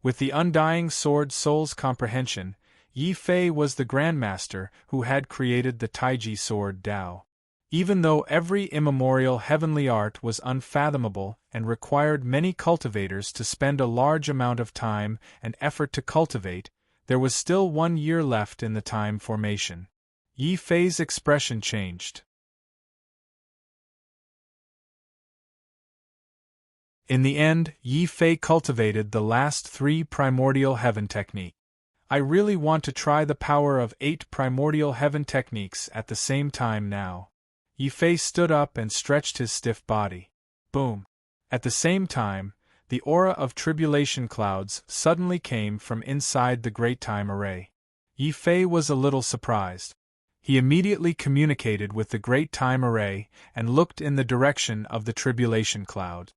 Speaker 1: With the undying sword soul's comprehension, Yi Fei was the grandmaster who had created the Taiji Sword Dao. Even though every immemorial heavenly art was unfathomable and required many cultivators to spend a large amount of time and effort to cultivate, there was still 1 year left in the time formation. Yi Fei's expression changed. In the end, Yi Fei cultivated the last 3 primordial heaven technique. I really want to try the power of 8 primordial heaven techniques at the same time now. Yi Fei stood up and stretched his stiff body. Boom! At the same time, the aura of tribulation clouds suddenly came from inside the Great Time Array. Yi Fei was a little surprised. He immediately communicated with the Great Time Array and looked in the direction of the tribulation cloud.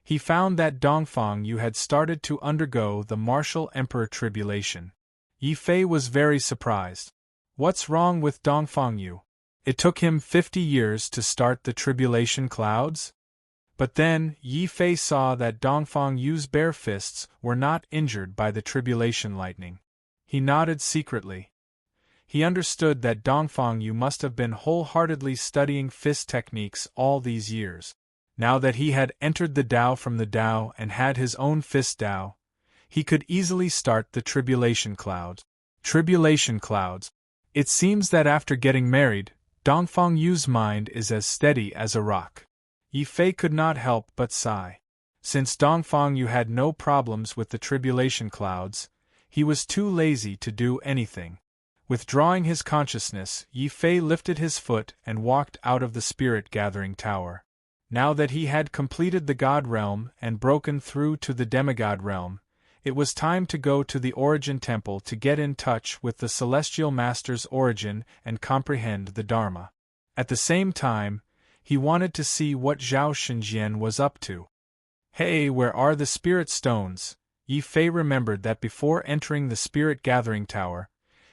Speaker 1: He found that Dongfang Yu had started to undergo the martial emperor tribulation. Yi Fei was very surprised. What's wrong with Dongfang Yu? It took him 50 years to start the tribulation clouds? But then, Yi Fei saw that Dongfang Yu's bare fists were not injured by the tribulation lightning. He nodded secretly. He understood that Dongfang Yu must have been wholeheartedly studying fist techniques all these years. Now that he had entered the Dao from the Dao and had his own fist Dao, he could easily start the tribulation clouds. Tribulation clouds. It seems that after getting married, Dongfang Yu's mind is as steady as a rock. Yi Fei could not help but sigh. Since Dongfang Yu had no problems with the tribulation clouds, he was too lazy to do anything. Withdrawing his consciousness, Yi Fei lifted his foot and walked out of the spirit-gathering tower. Now that he had completed the God realm and broken through to the demigod realm, it was time to go to the Origin Temple to get in touch with the Celestial Master's origin and comprehend the Dharma. At the same time, he wanted to see what Zhao Shenzhen was up to. Hey, where are the spirit stones? Yi Fei remembered that before entering the spirit gathering tower,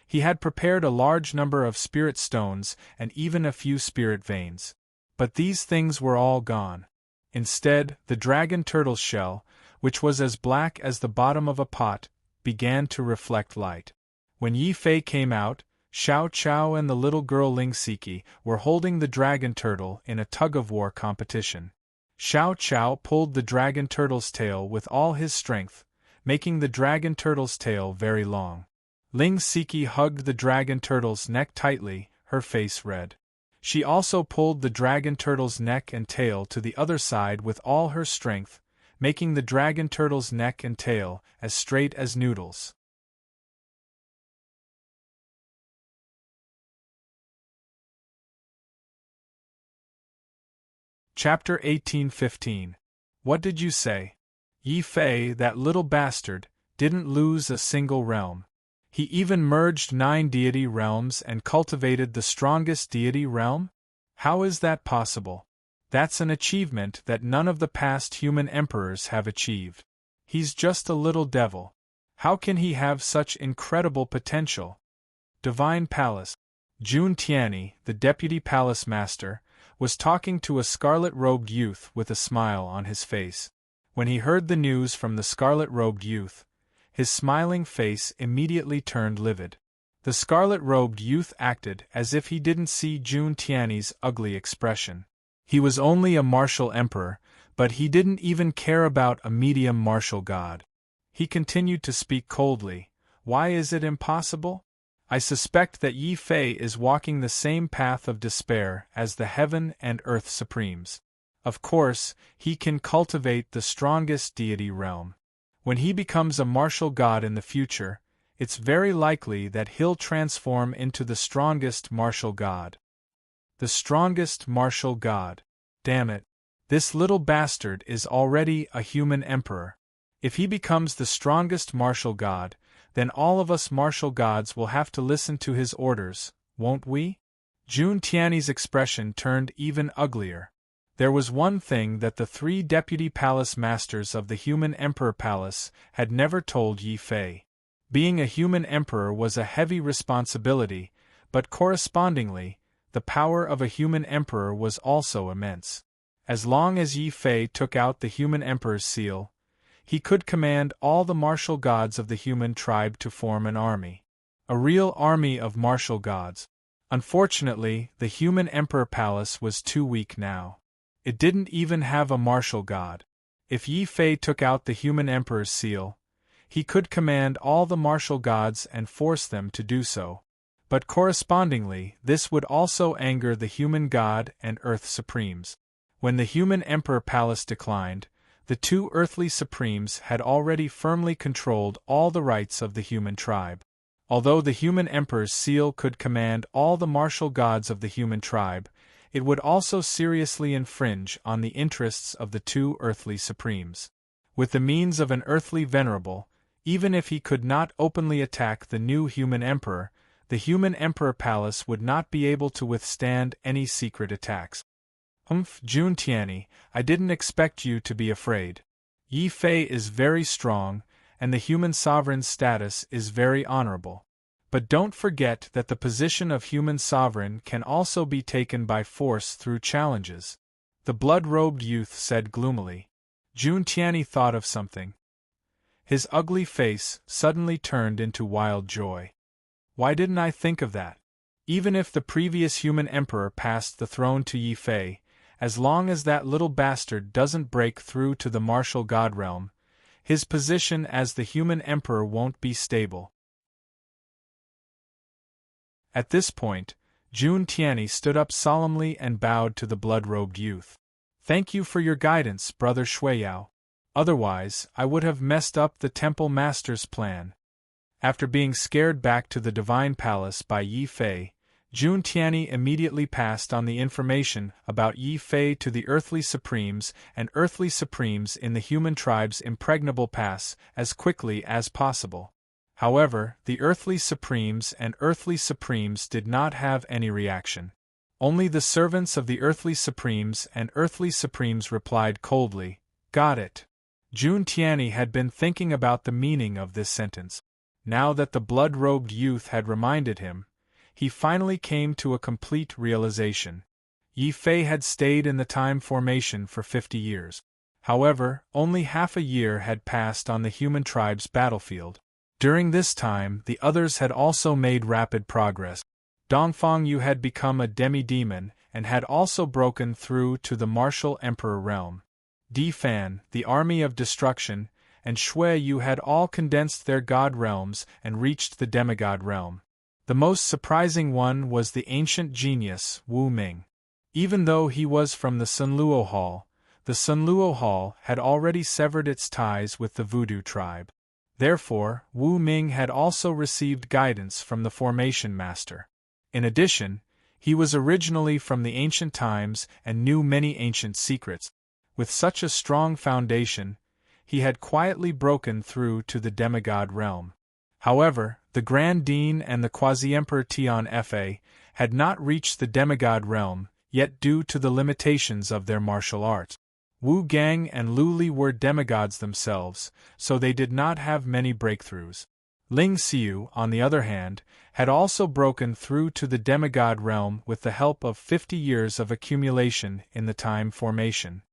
Speaker 1: he had prepared a large number of spirit stones and even a few spirit veins. But these things were all gone. Instead, the dragon turtle's shell, which was as black as the bottom of a pot, began to reflect light. When Yi Fei came out, Xiao Chao and the little girl Ling Siki were holding the dragon turtle in a tug-of-war competition. Xiao Chao pulled the dragon turtle's tail with all his strength, making the dragon turtle's tail very long. Ling Siki hugged the dragon turtle's neck tightly, her face red. She also pulled the dragon turtle's neck and tail to the other side with all her strength, making the dragon turtle's neck and tail as straight as noodles. Chapter 1815. What did you say? Yi Fei, that little bastard, didn't lose a single realm. He even merged 9 deity realms and cultivated the strongest deity realm? How is that possible? That's an achievement that none of the past human emperors have achieved. He's just a little devil. How can he have such incredible potential? Divine Palace. Jun Tianyi, the deputy palace master, was talking to a scarlet-robed youth with a smile on his face. When he heard the news from the scarlet-robed youth, his smiling face immediately turned livid. The scarlet-robed youth acted as if he didn't see Jun Tianyi's ugly expression. He was only a martial emperor, but he didn't even care about a medium martial god. He continued to speak coldly. Why is it impossible? I suspect that Yi Fei is walking the same path of despair as the heaven and earth supremes. Of course, he can cultivate the strongest deity realm. When he becomes a martial god in the future, it's very likely that he'll transform into the strongest martial god. The strongest martial god. Damn it. This little bastard is already a human emperor. If he becomes the strongest martial god, then all of us martial gods will have to listen to his orders, won't we? Jun Tianyi's expression turned even uglier. There was one thing that the 3 deputy palace masters of the human emperor palace had never told Yi Fei. Being a human emperor was a heavy responsibility, but correspondingly, the power of a human emperor was also immense. As long as Yi Fei took out the human emperor's seal, he could command all the martial gods of the human tribe to form an army. A real army of martial gods. Unfortunately, the human emperor palace was too weak now. It didn't even have a martial god. If Yi Fei took out the human emperor's seal, he could command all the martial gods and force them to do so. But correspondingly, this would also anger the human god and earth supremes. When the human emperor palace declined, the 2 earthly supremes had already firmly controlled all the rights of the human tribe. Although the human emperor's seal could command all the martial gods of the human tribe, it would also seriously infringe on the interests of the 2 earthly supremes. With the means of an earthly venerable, even if he could not openly attack the new human emperor, the human emperor palace would not be able to withstand any secret attacks. Jun Tianyi, I didn't expect you to be afraid. Yi Fei is very strong, and the human sovereign's status is very honorable. But don't forget that the position of human sovereign can also be taken by force through challenges. The blood-robed youth said gloomily. Jun Tianyi thought of something. His ugly face suddenly turned into wild joy. Why didn't I think of that? Even if the previous human emperor passed the throne to Yi Fei, as long as that little bastard doesn't break through to the martial god realm, his position as the human emperor won't be stable. At this point, Jun Tianyi stood up solemnly and bowed to the blood-robed youth. Thank you for your guidance, Brother Shuiyao. Otherwise, I would have messed up the temple master's plan. After being scared back to the divine palace by Yi Fei, Jun Tianyi immediately passed on the information about Yi Fei to the earthly supremes and earthly supremes in the human tribe's impregnable pass as quickly as possible. However, the earthly supremes and earthly supremes did not have any reaction. Only the servants of the earthly supremes and earthly supremes replied coldly, "Got it." Jun Tianyi had been thinking about the meaning of this sentence. Now that the blood-robed youth had reminded him, he finally came to a complete realization. Yi Fei had stayed in the time formation for 50 years. However, only half a year had passed on the human tribe's battlefield. During this time, the others had also made rapid progress. Dongfang Yu had become a demi-demon and had also broken through to the martial emperor realm. Di Fan, the army of destruction, and Shui Yu had all condensed their god realms and reached the demigod realm. The most surprising one was the ancient genius, Wu Ming. Even though he was from the Sunluo Hall, the Sunluo Hall had already severed its ties with the Voodoo tribe. Therefore, Wu Ming had also received guidance from the Formation Master. In addition, he was originally from the ancient times and knew many ancient secrets. With such a strong foundation, he had quietly broken through to the demigod realm. However, the Grand Dean and the Quasi-Emperor Tian Fa had not reached the demigod realm, yet due to the limitations of their martial arts. Wu Gang and Lu Li were demigods themselves, so they did not have many breakthroughs. Ling Xiu, on the other hand, had also broken through to the demigod realm with the help of 50 years of accumulation in the time formation.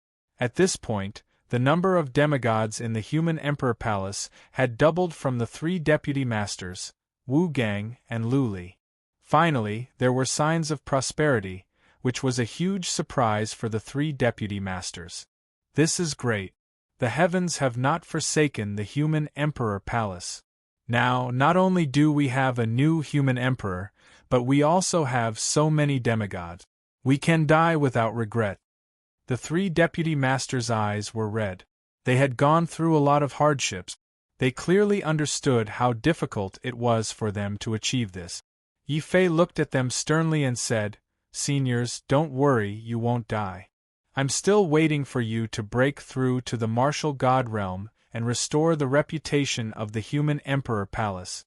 Speaker 1: At this point, the number of demigods in the human emperor palace had doubled from the 3 deputy masters, Wu Gang and Lu Li. Finally, there were signs of prosperity, which was a huge surprise for the 3 deputy masters. This is great. The heavens have not forsaken the human emperor palace. Now, not only do we have a new human emperor, but we also have so many demigods. We can die without regret. The 3 deputy masters' eyes were red. They had gone through a lot of hardships. They clearly understood how difficult it was for them to achieve this. Yi Fei looked at them sternly and said, "Seniors, don't worry, you won't die. I'm still waiting for you to break through to the martial god realm and restore the reputation of the human emperor palace."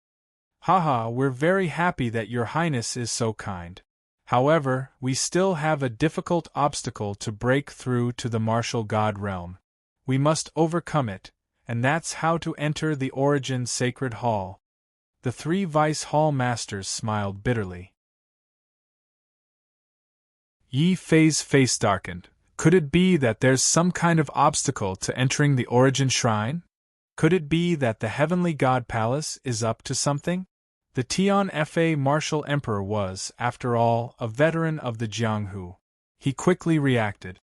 Speaker 1: "Haha, we're very happy that your highness is so kind. However, we still have a difficult obstacle to break through to the martial god realm. We must overcome it, and that's how to enter the Origin Sacred Hall." The 3 Vice Hall Masters smiled bitterly. Yi Fei's face darkened. Could it be that there's some kind of obstacle to entering the Origin Shrine? Could it be that the Heavenly God Palace is up to something? The Tian Fa Martial Emperor was, after all, a veteran of the Jianghu. He quickly reacted.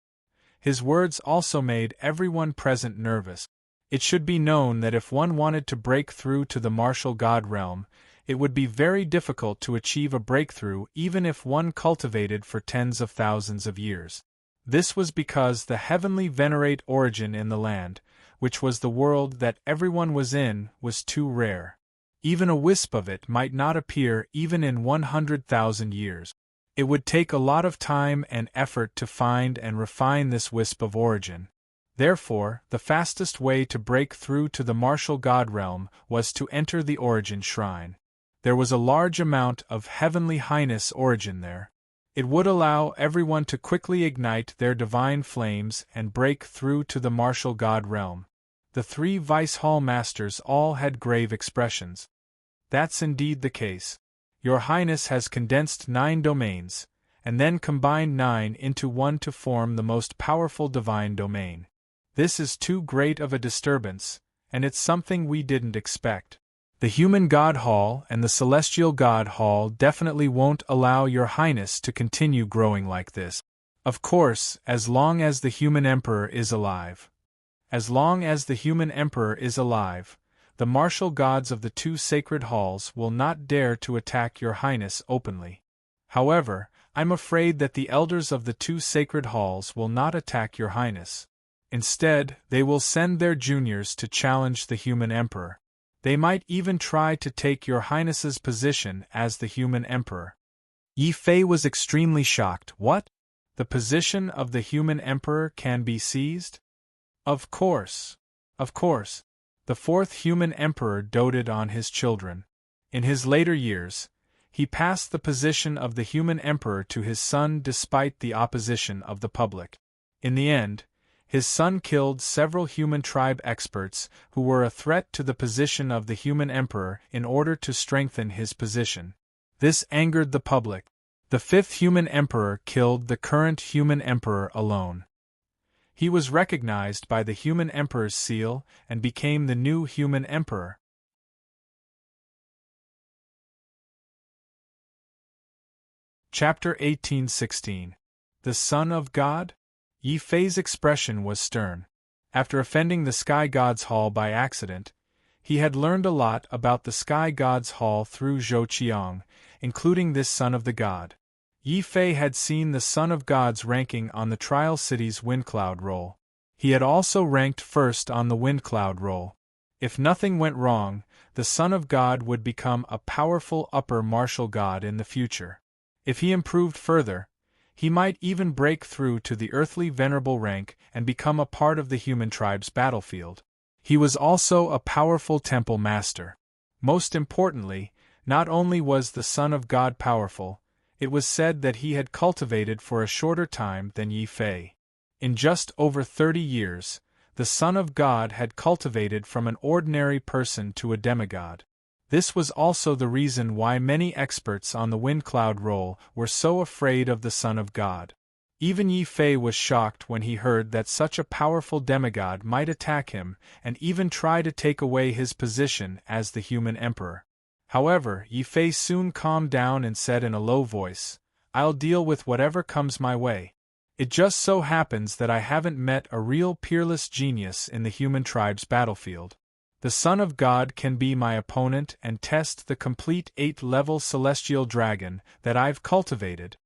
Speaker 1: His words also made everyone present nervous. It should be known that if one wanted to break through to the martial god realm, it would be very difficult to achieve a breakthrough even if one cultivated for tens of thousands of years. This was because the heavenly venerate origin in the land, which was the world that everyone was in, was too rare. Even a wisp of it might not appear even in 100,000 years. It would take a lot of time and effort to find and refine this wisp of origin. Therefore, the fastest way to break through to the martial god realm was to enter the Origin Shrine. There was a large amount of Heavenly Highness origin there. It would allow everyone to quickly ignite their divine flames and break through to the martial god realm. The 3 Vice Hall Masters all had grave expressions. "That's indeed the case. Your Highness has condensed 9 domains, and then combined 9 into one to form the most powerful divine domain. This is too great of a disturbance, and it's something we didn't expect. The Human God Hall and the Celestial God Hall definitely won't allow your Highness to continue growing like this. Of course, as long as the Human Emperor is alive. As long as the Human Emperor is alive, the martial gods of the 2 sacred halls will not dare to attack your Highness openly. However, I'm afraid that the elders of the 2 sacred halls will not attack your Highness. Instead, they will send their juniors to challenge the Human Emperor. They might even try to take your Highness's position as the Human Emperor." Yi Fei was extremely shocked. What? The position of the Human Emperor can be seized? Of course. Of course. The 4th Human Emperor doted on his children. In his later years, he passed the position of the Human Emperor to his son despite the opposition of the public. In the end, his son killed several human tribe experts who were a threat to the position of the Human Emperor in order to strengthen his position. This angered the public. The fifth human emperor killed the current human emperor alone. He was recognized by the human emperor's seal and became the new human emperor. Chapter 18:16. The Son of God? Yi Fei's expression was stern. After offending the Sky God's Hall by accident, he had learned a lot about the Sky God's Hall through Zhou Qiang, including this Son of the God. Yi Fei had seen the Son of God's ranking on the Trial City's Windcloud roll. He had also ranked first on the Windcloud roll. If nothing went wrong, the Son of God would become a powerful upper martial god in the future. If he improved further, he might even break through to the earthly venerable rank and become a part of the human tribe's battlefield. He was also a powerful temple master. Most importantly, not only was the Son of God powerful, it was said that he had cultivated for a shorter time than Yi Fei. In just over 30 years, the Son of God had cultivated from an ordinary person to a demigod. This was also the reason why many experts on the Windcloud roll were so afraid of the Son of God. Even Yi Fei was shocked when he heard that such a powerful demigod might attack him and even try to take away his position as the human emperor. However, Yi Fei soon calmed down and said in a low voice, "I'll deal with whatever comes my way. It just so happens that I haven't met a real peerless genius in the human tribe's battlefield. The Son of God can be my opponent and test the complete 8th-level celestial dragon that I've cultivated."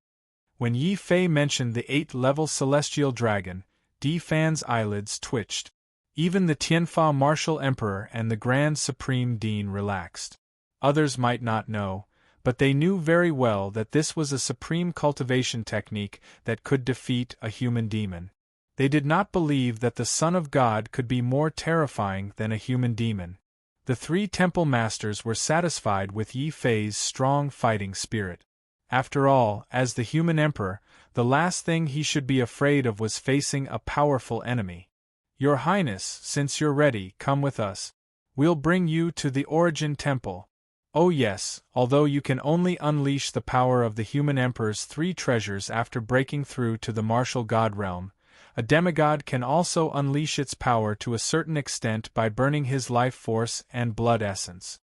Speaker 1: When Yi Fei mentioned the 8th-level celestial dragon, Di Fan's eyelids twitched. Even the Tianfa martial emperor and the Grand Supreme Dean relaxed. Others might not know, but they knew very well that this was a supreme cultivation technique that could defeat a human demon. They did not believe that the Son of God could be more terrifying than a human demon. The three temple masters were satisfied with Yi Fei's strong fighting spirit. After all, as the human emperor, the last thing he should be afraid of was facing a powerful enemy. "Your Highness, since you're ready, come with us. We'll bring you to the Origin Temple." "Oh yes, although you can only unleash the power of the human emperor's three treasures after breaking through to the martial god realm, a demigod can also unleash its power to a certain extent by burning his life force and blood essence."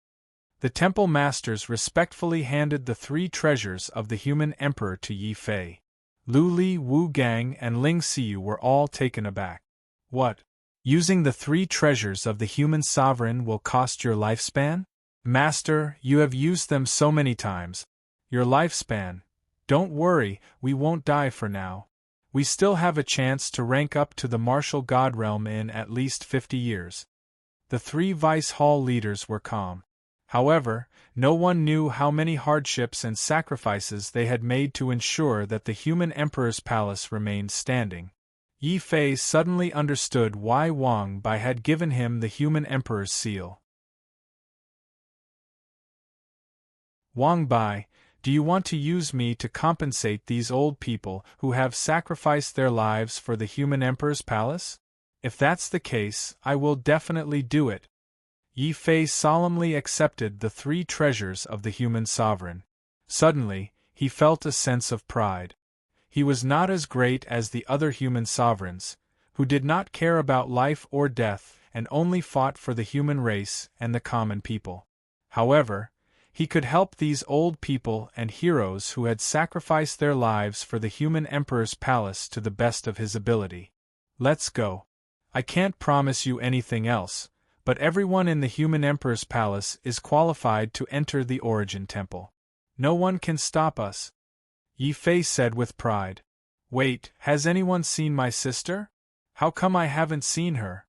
Speaker 1: The temple masters respectfully handed the three treasures of the human emperor to Yi Fei. Lu Li, Wu Gang, and Ling Xiu were all taken aback. "What? Using the three treasures of the human sovereign will cost your lifespan? Master, you have used them so many times. Your lifespan. Don't worry, we won't die for now. We still have a chance to rank up to the martial god realm in at least 50 years. The three Vice Hall leaders were calm. However, no one knew how many hardships and sacrifices they had made to ensure that the human emperor's palace remained standing. Yi Fei suddenly understood why Wang Bai had given him the human emperor's seal. "Wang Bai, do you want to use me to compensate these old people who have sacrificed their lives for the human emperor's palace? If that's the case, I will definitely do it." Yi Fei solemnly accepted the three treasures of the human sovereign. Suddenly, he felt a sense of pride. He was not as great as the other human sovereigns, who did not care about life or death and only fought for the human race and the common people. However, he could help these old people and heroes who had sacrificed their lives for the human emperor's palace to the best of his ability. "Let's go. I can't promise you anything else, but everyone in the human emperor's palace is qualified to enter the Origin Temple. No one can stop us," Yi Fei said with pride. "Wait, has anyone seen my sister? How come I haven't seen her?"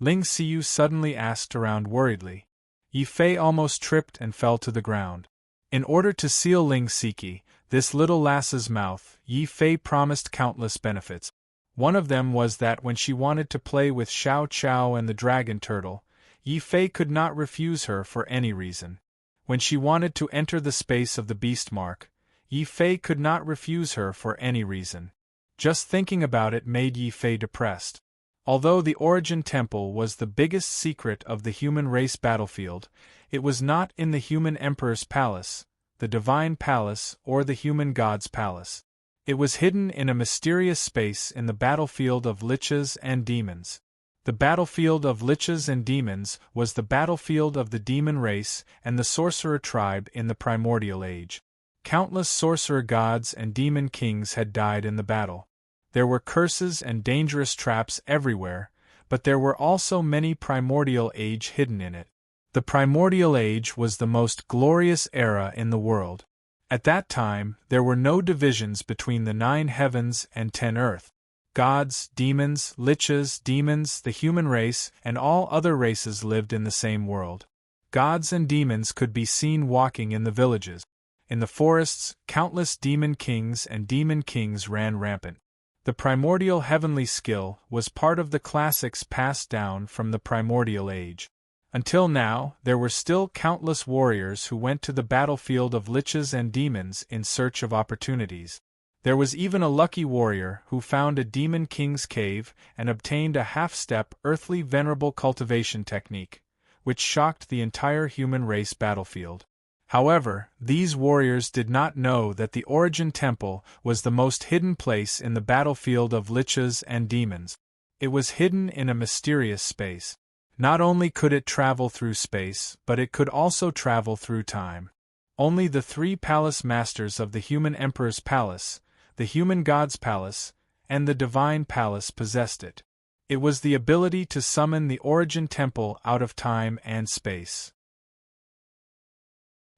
Speaker 1: Ling Xiu suddenly asked around worriedly. Yi Fei almost tripped and fell to the ground. In order to seal Ling Siki, this little lass's mouth, Yi Fei promised countless benefits. One of them was that when she wanted to play with Xiao Chao and the dragon turtle, Yi Fei could not refuse her for any reason. When she wanted to enter the space of the beast mark, Yi Fei could not refuse her for any reason. Just thinking about it made Yi Fei depressed. Although the Origin Temple was the biggest secret of the human race battlefield, it was not in the human emperor's palace, the divine palace or the human god's palace. It was hidden in a mysterious space in the battlefield of liches and demons. The battlefield of liches and demons was the battlefield of the demon race and the sorcerer tribe in the primordial age. Countless sorcerer gods and demon kings had died in the battle. There were curses and dangerous traps everywhere, but there were also many primordial age hidden in it. The primordial age was the most glorious era in the world. At that time, there were no divisions between the 9 heavens and 10 earth. Gods, demons, liches, demons, the human race, and all other races lived in the same world. Gods and demons could be seen walking in the villages. In the forests, countless demon kings and demon kings ran rampant. The primordial heavenly skill was part of the classics passed down from the primordial age. Until now, there were still countless warriors who went to the battlefield of liches and demons in search of opportunities. There was even a lucky warrior who found a demon king's cave and obtained a half-step earthly venerable cultivation technique, which shocked the entire human race battlefield. However, these warriors did not know that the Origin Temple was the most hidden place in the battlefield of liches and demons. It was hidden in a mysterious space. Not only could it travel through space, but it could also travel through time. Only the 3 palace masters of the human emperor's palace, the human god's palace, and the divine palace possessed it. It was the ability to summon the Origin Temple out of time and space.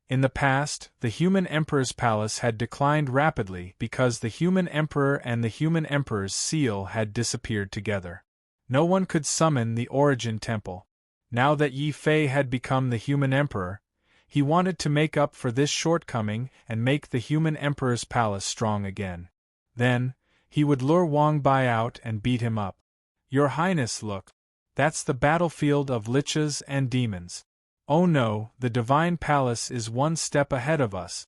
Speaker 1: In the past, the human emperor's palace had declined rapidly because the human emperor and the human emperor's seal had disappeared together. No one could summon the Origin Temple. Now that Yi Fei had become the human emperor, he wanted to make up for this shortcoming and make the human emperor's palace strong again. Then, he would lure Wang Bai out and beat him up. "Your Highness, look. That's the battlefield of liches and demons. Oh no, the divine palace is one step ahead of us."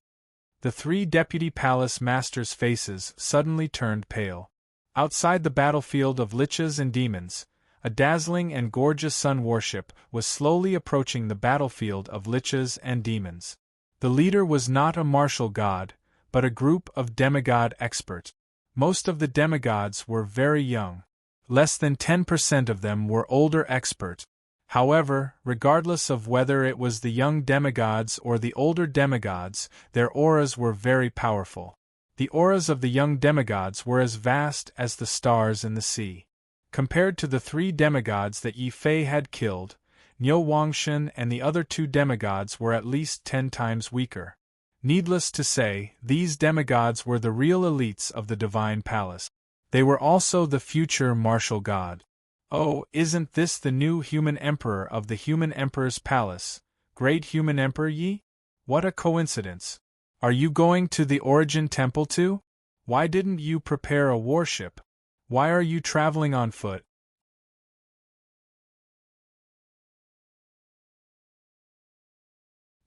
Speaker 1: The 3 deputy palace masters' faces suddenly turned pale. Outside the battlefield of liches and demons, a dazzling and gorgeous sun worship was slowly approaching the battlefield of liches and demons. The leader was not a martial god, but a group of demigod experts. Most of the demigods were very young. Less than 10% of them were older experts. However, regardless of whether it was the young demigods or the older demigods, their auras were very powerful. The auras of the young demigods were as vast as the stars in the sea. Compared to the 3 demigods that Yi Fei had killed, Niu Wangshen and the other 2 demigods were at least 10 times weaker. Needless to say, these demigods were the real elites of the divine palace. They were also the future martial god. Oh, isn't this the new human emperor of the human emperor's palace, great human emperor Yi? What a coincidence. Are you going to the Origin Temple too? Why didn't you prepare a warship? Why are you traveling on foot?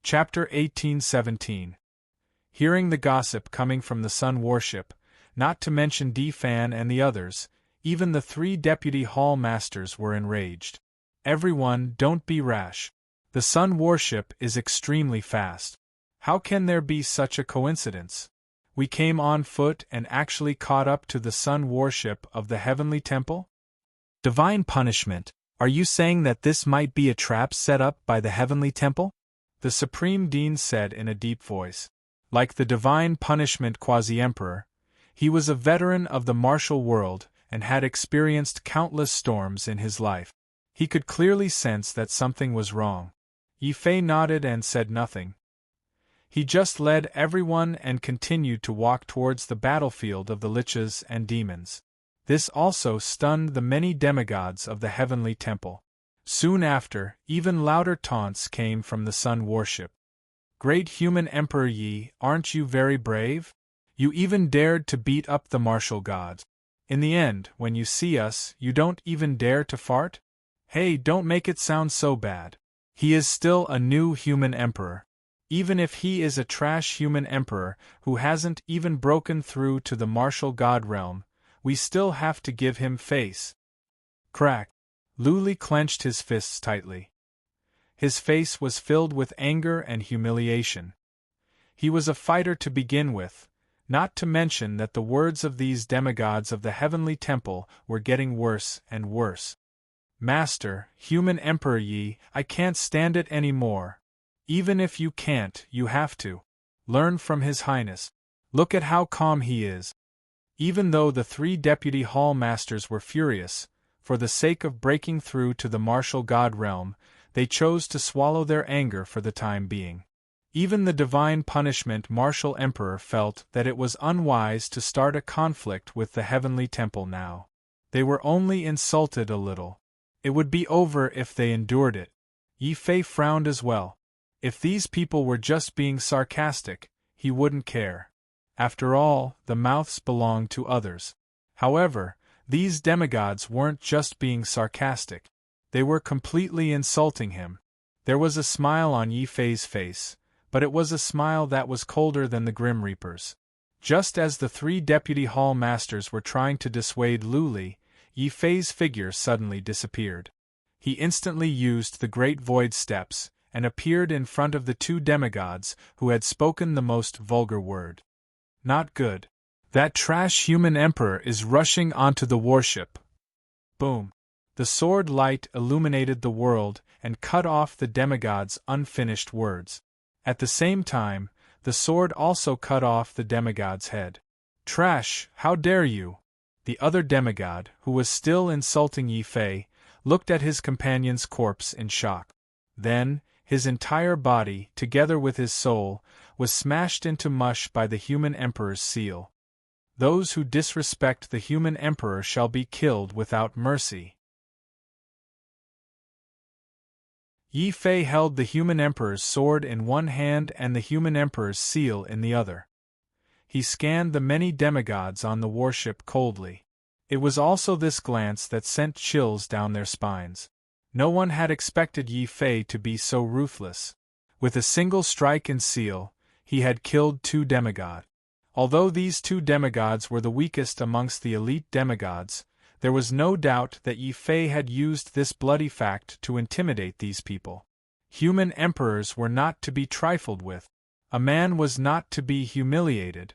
Speaker 1: Chapter 1817. Hearing the gossip coming from the sun worship, not to mention Di Fan and the others, even the 3 deputy hall masters were enraged. "Everyone, don't be rash. The sun worship is extremely fast. How can there be such a coincidence? We came on foot and actually caught up to the sun worship of the heavenly temple? Divine punishment, are you saying that this might be a trap set up by the heavenly temple?" The Supreme Dean said in a deep voice. Like the divine punishment quasi-emperor, he was a veteran of the martial world and had experienced countless storms in his life. He could clearly sense that something was wrong. Yi Fei nodded and said nothing. He just led everyone and continued to walk towards the battlefield of the liches and demons. This also stunned the many demigods of the heavenly temple. Soon after, even louder taunts came from the sun worship. "Great human Emperor Yi, aren't you very brave? You even dared to beat up the martial gods. In the end, when you see us, you don't even dare to fart? Hey, don't make it sound so bad. He is still a new human emperor. Even if he is a trash human emperor who hasn't even broken through to the martial god realm, we still have to give him face." Crack. Lu Li clenched his fists tightly. His face was filled with anger and humiliation. He was a fighter to begin with, not to mention that the words of these demigods of the heavenly temple were getting worse and worse. Master, human Emperor Yi, I can't stand it any more. Even if you can't, you have to. Learn from His Highness. Look at how calm he is. Even though the 3 deputy hall masters were furious, for the sake of breaking through to the martial god realm, they chose to swallow their anger for the time being. Even the divine punishment martial emperor felt that it was unwise to start a conflict with the heavenly temple now. They were only insulted a little. It would be over if they endured it. Yi Fei frowned as well. If these people were just being sarcastic, he wouldn't care. After all, the mouths belonged to others. However, these demigods weren't just being sarcastic. They were completely insulting him. There was a smile on Yi Fei's face, but it was a smile that was colder than the Grim Reaper's. Just as the 3 deputy hall masters were trying to dissuade Lu Li, Yi Fei's figure suddenly disappeared. He instantly used the Great Void Steps, and appeared in front of the 2 demigods who had spoken the most vulgar word. Not good. That trash human emperor is rushing onto the warship. Boom. The sword light illuminated the world and cut off the demigod's unfinished words. At the same time, the sword also cut off the demigod's head. Trash, how dare you? The other demigod, who was still insulting Yi Fei, looked at his companion's corpse in shock. Then, his entire body, together with his soul, was smashed into mush by the human emperor's seal. Those who disrespect the human emperor shall be killed without mercy. Yi Fei held the human emperor's sword in one hand and the human emperor's seal in the other. He scanned the many demigods on the warship coldly. It was also this glance that sent chills down their spines. No one had expected Yi Fei to be so ruthless. With a single strike and seal, he had killed 2 demigods. Although these 2 demigods were the weakest amongst the elite demigods, there was no doubt that Yi Fei had used this bloody fact to intimidate these people. Human emperors were not to be trifled with. A man was not to be humiliated.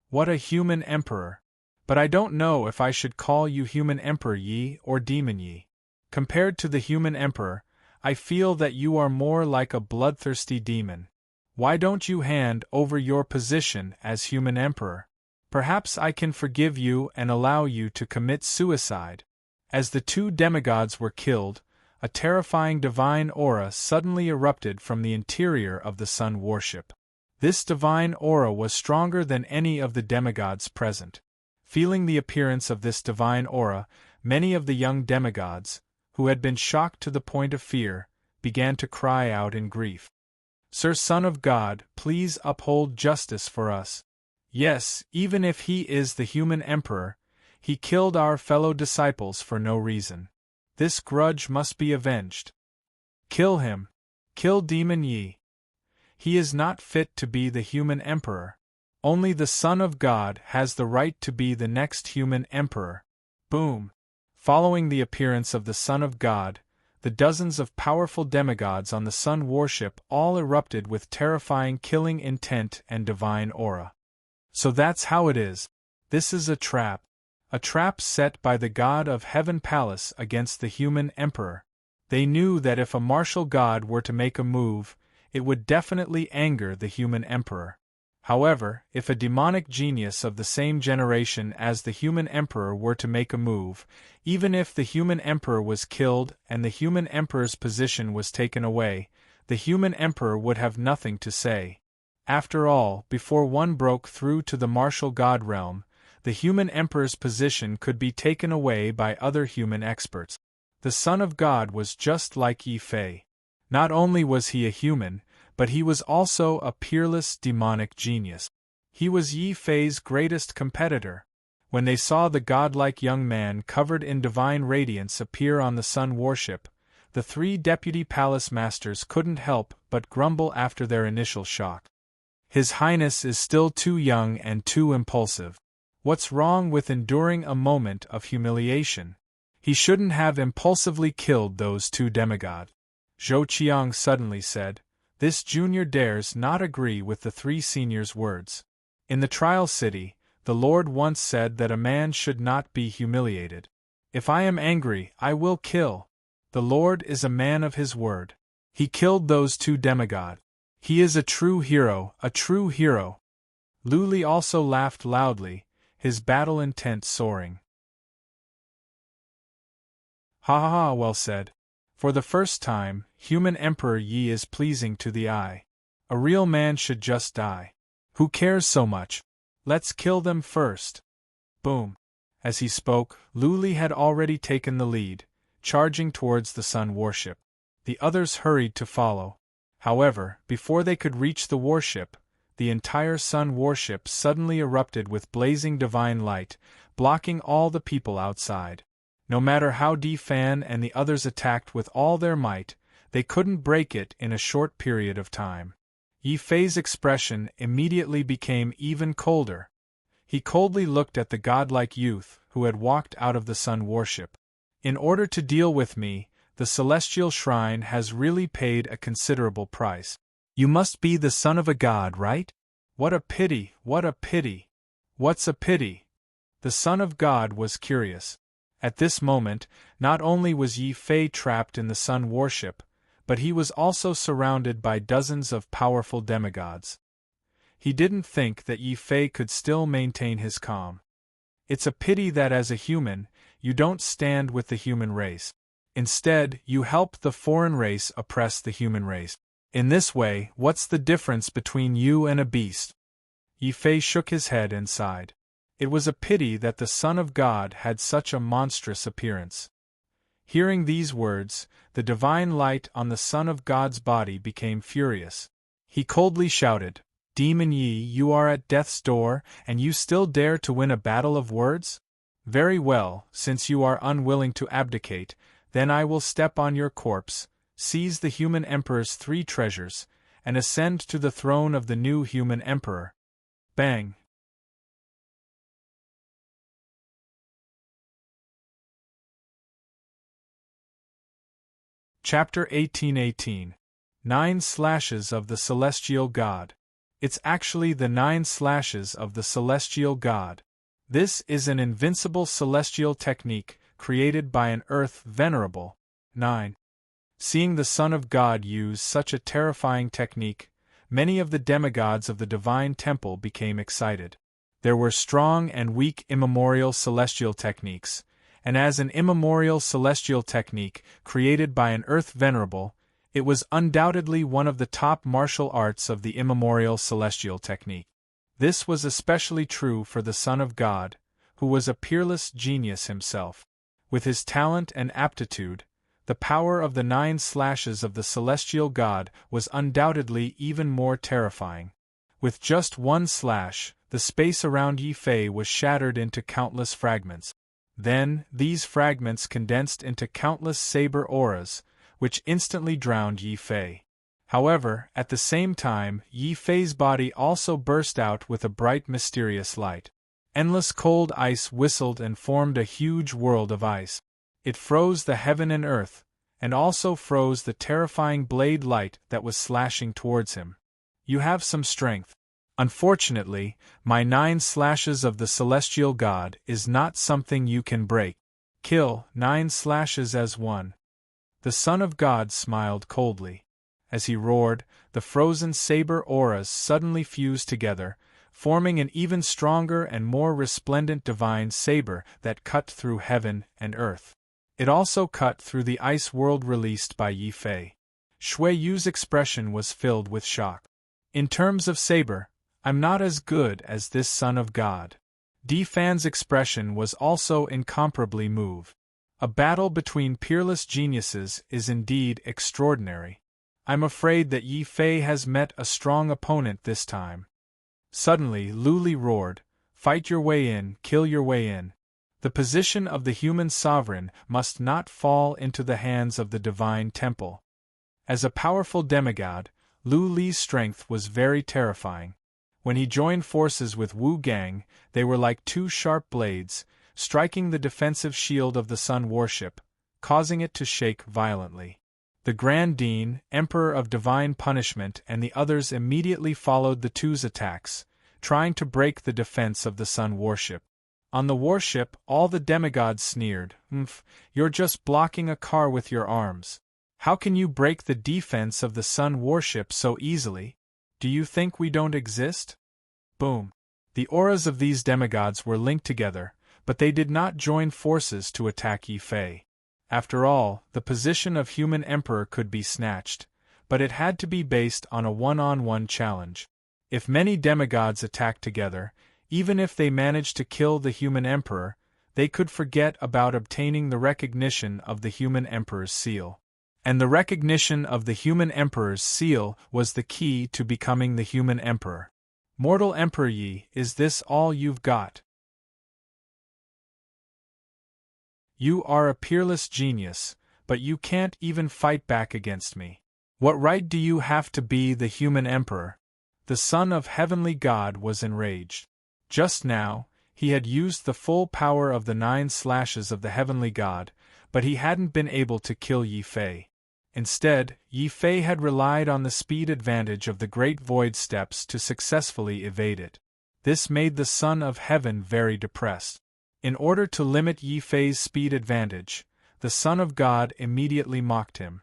Speaker 1: What a human emperor! But I don't know if I should call you human emperor Yi or demon Yi. Compared to the human emperor, I feel that you are more like a bloodthirsty demon. Why don't you hand over your position as human emperor? Perhaps I can forgive you and allow you to commit suicide. As the 2 demigods were killed, a terrifying divine aura suddenly erupted from the interior of the sun warship. This divine aura was stronger than any of the demigods present. Feeling the appearance of this divine aura, many of the young demigods, who had been shocked to the point of fear, began to cry out in grief. Sir Son of God, please uphold justice for us. Yes, even if he is the human emperor, he killed our fellow disciples for no reason. This grudge must be avenged. Kill him. Kill Demon Yi. He is not fit to be the human emperor. Only the Son of God has the right to be the next human emperor. Boom. Following the appearance of the Son of God, the dozens of powerful demigods on the sun warship all erupted with terrifying killing intent and divine aura. So that's how it is. This is a trap. A trap set by the god of Heaven Palace against the human emperor. They knew that if a martial god were to make a move, it would definitely anger the human emperor. However, if a demonic genius of the same generation as the human emperor were to make a move, even if the human emperor was killed and the human emperor's position was taken away, the human emperor would have nothing to say. After all, before one broke through to the martial god realm, the human emperor's position could be taken away by other human experts. The Son of God was just like Yi Fei. Not only was he a human, but he was also a peerless demonic genius. He was Yi Fei's greatest competitor. When they saw the godlike young man covered in divine radiance appear on the sun warship, the 3 deputy palace masters couldn't help but grumble after their initial shock. His Highness is still too young and too impulsive. What's wrong with enduring a moment of humiliation? He shouldn't have impulsively killed those 2 demigods. Zhou Qiang suddenly said, This junior dares not agree with the three seniors' words. In the trial city, the Lord once said that a man should not be humiliated. If I am angry, I will kill. The Lord is a man of his word. He killed those two demigods. He is a true hero, a true hero. Luli also laughed loudly, his battle intent soaring. Ha ha ha, well said. For the first time, human Emperor Yi is pleasing to the eye. A real man should just die. Who cares so much? Let's kill them first. Boom. As he spoke, Luli had already taken the lead, charging towards the sun warship. The others hurried to follow. However, before they could reach the warship, the entire sun warship suddenly erupted with blazing divine light, blocking all the people outside. No matter how Fan and the others attacked with all their might, they couldn't break it in a short period of time. Yi Fei's expression immediately became even colder. He coldly looked at the godlike youth who had walked out of the sun warship. In order to deal with me, the celestial shrine has really paid a considerable price. You must be the son of a god, right? What a pity, what a pity. What's a pity? The son of God was curious. At this moment, not only was Yi Fei trapped in the sun warship, but he was also surrounded by dozens of powerful demigods. He didn't think that Yi Fei could still maintain his calm. It's a pity that as a human, you don't stand with the human race. Instead, you help the foreign race oppress the human race. In this way, what's the difference between you and a beast? Yi Fei shook his head and sighed. It was a pity that the Son of God had such a monstrous appearance. Hearing these words, the divine light on the Son of God's body became furious. He coldly shouted, "Demon Yi, you are at death's door, and you still dare to win a battle of words? Very well, since you are unwilling to abdicate, then I will step on your corpse, seize the human emperor's 3 treasures, and ascend to the throne of the new human emperor." Bang! Chapter 1818. 9 Slashes of the Celestial God. It's actually the 9 slashes of the Celestial God. This is an invincible celestial technique created by an Earth Venerable. 9. Seeing the Son of God use such a terrifying technique, many of the demigods of the Divine Temple became excited. There were strong and weak immemorial celestial techniques, and as an immemorial celestial technique created by an Earth Venerable, it was undoubtedly one of the top martial arts of the immemorial celestial technique. This was especially true for the Son of God, who was a peerless genius himself. With his talent and aptitude, the power of the 9 slashes of the Celestial God was undoubtedly even more terrifying. With just one slash, the space around Yi Fei was shattered into countless fragments. Then, these fragments condensed into countless saber auras, which instantly drowned Yi Fei. However, at the same time, Yi Fei's body also burst out with a bright mysterious light. Endless cold ice whistled and formed a huge world of ice. It froze the heaven and earth, and also froze the terrifying blade light that was slashing towards him. You have some strength. Unfortunately, my 9 slashes of the Celestial God is not something you can break. Kill 9 slashes as one. The Son of God smiled coldly. As he roared, the frozen saber auras suddenly fused together, forming an even stronger and more resplendent divine saber that cut through heaven and earth. It also cut through the ice world released by Yi Fei. Shui Yu's expression was filled with shock. In terms of saber, I'm not as good as this Son of God. Fan's expression was also incomparably moved. A battle between peerless geniuses is indeed extraordinary. I'm afraid that Yi Fei has met a strong opponent this time. Suddenly, Luli roared, "Fight your way in, kill your way in. The position of the human sovereign must not fall into the hands of the divine temple." As a powerful demigod, Lu Li's strength was very terrifying. When he joined forces with Wu Gang, they were like 2 sharp blades, striking the defensive shield of the Sun warship, causing it to shake violently. The Grand Dean, Emperor of Divine Punishment, and the others immediately followed the two's attacks, trying to break the defense of the sun warship. On the warship, all the demigods sneered, you're just blocking a car with your arms. How can you break the defense of the sun warship so easily? Do you think we don't exist?" Boom. The auras of these demigods were linked together, but they did not join forces to attack Yi Fei. After all, the position of human emperor could be snatched, but it had to be based on a one-on-one challenge. If many demigods attacked together, even if they managed to kill the human emperor, they could forget about obtaining the recognition of the human emperor's seal. And the recognition of the human emperor's seal was the key to becoming the human emperor. "Mortal Emperor Yi, is this all you've got? You are a peerless genius, but you can't even fight back against me. What right do you have to be the human emperor?" The son of heavenly God was enraged. Just now, he had used the full power of the 9 slashes of the heavenly God, but he hadn't been able to kill Yi Fei. Instead, Yi Fei had relied on the speed advantage of the Great Void Steps to successfully evade it. This made the Son of Heaven very depressed. In order to limit Yi Fei's speed advantage, the Son of God immediately mocked him.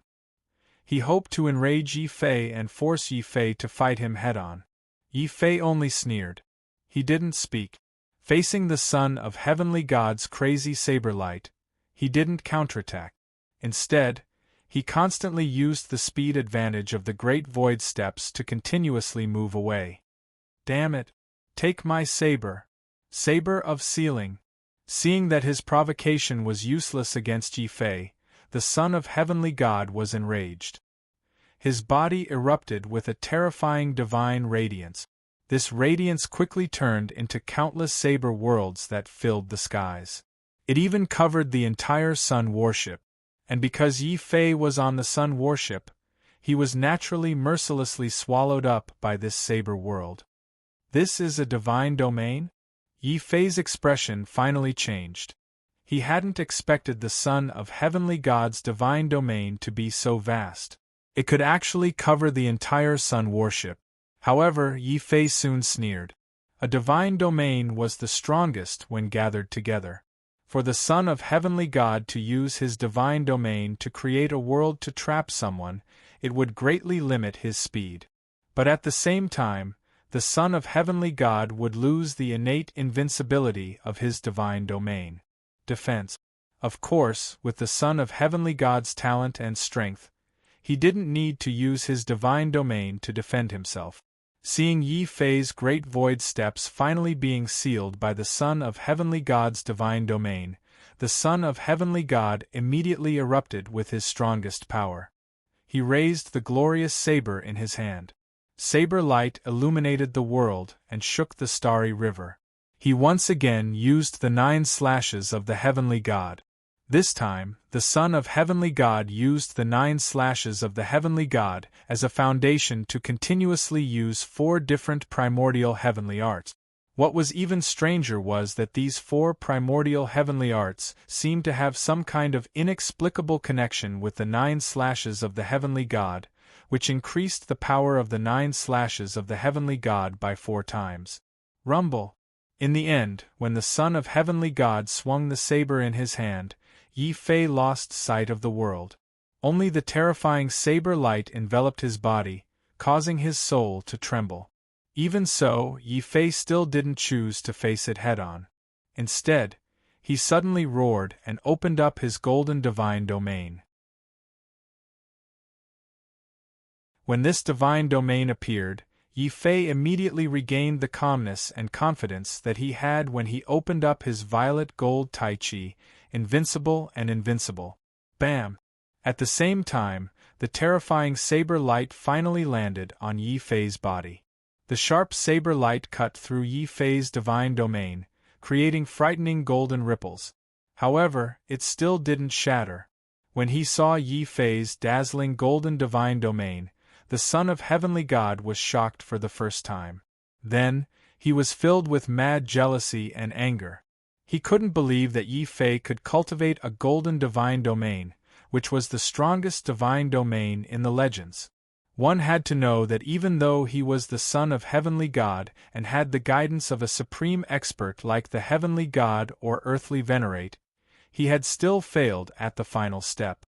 Speaker 1: He hoped to enrage Yi Fei and force Yi Fei to fight him head-on. Yi Fei only sneered. He didn't speak. Facing the Son of Heavenly God's crazy saber light, he didn't counterattack. Instead, he constantly used the speed advantage of the Great Void Steps to continuously move away. "Damn it! Take my saber! Saber of Sealing!" Seeing that his provocation was useless against Yi Fei, the Son of Heavenly God was enraged. His body erupted with a terrifying divine radiance. This radiance quickly turned into countless saber worlds that filled the skies. It even covered the entire Sun warship. And because Yi Fei was on the Sun warship, he was naturally mercilessly swallowed up by this saber world. "This is a divine domain?" Yi Fei's expression finally changed. He hadn't expected the Son of Heavenly God's divine domain to be so vast. It could actually cover the entire Sun warship. However, Yi Fei soon sneered. A divine domain was the strongest when gathered together. For the Son of Heavenly God to use his divine domain to create a world to trap someone, it would greatly limit his speed. But at the same time, the Son of Heavenly God would lose the innate invincibility of his divine domain. Defense. Of course, with the Son of Heavenly God's talent and strength, he didn't need to use his divine domain to defend himself. Seeing Yi Fei's Great Void Steps finally being sealed by the Son of Heavenly God's divine domain, the Son of Heavenly God immediately erupted with his strongest power. He raised the glorious saber in his hand. Saber light illuminated the world and shook the starry river. He once again used the 9 slashes of the Heavenly God. This time, the Son of Heavenly God used the 9 slashes of the Heavenly God as a foundation to continuously use 4 different primordial heavenly arts. What was even stranger was that these 4 primordial heavenly arts seemed to have some kind of inexplicable connection with the 9 slashes of the Heavenly God, which increased the power of the 9 slashes of the Heavenly God by 4 times. Rumble. In the end, when the Son of Heavenly God swung the saber in his hand, Yi Fei lost sight of the world. Only the terrifying saber light enveloped his body, causing his soul to tremble. Even so, Yi Fei still didn't choose to face it head-on. Instead, he suddenly roared and opened up his golden divine domain. When this divine domain appeared, Yi Fei immediately regained the calmness and confidence that he had when he opened up his violet gold Tai Chi, invincible and invincible. Bam! At the same time, the terrifying saber light finally landed on Yi Fei's body. The sharp saber light cut through Yi Fei's divine domain, creating frightening golden ripples. However, it still didn't shatter. When he saw Yi Fei's dazzling golden divine domain, the Son of Heavenly God was shocked for the first time. Then, he was filled with mad jealousy and anger. He couldn't believe that Yi Fei could cultivate a golden divine domain, which was the strongest divine domain in the legends. One had to know that even though he was the son of Heavenly God and had the guidance of a supreme expert like the Heavenly God or earthly venerate, he had still failed at the final step.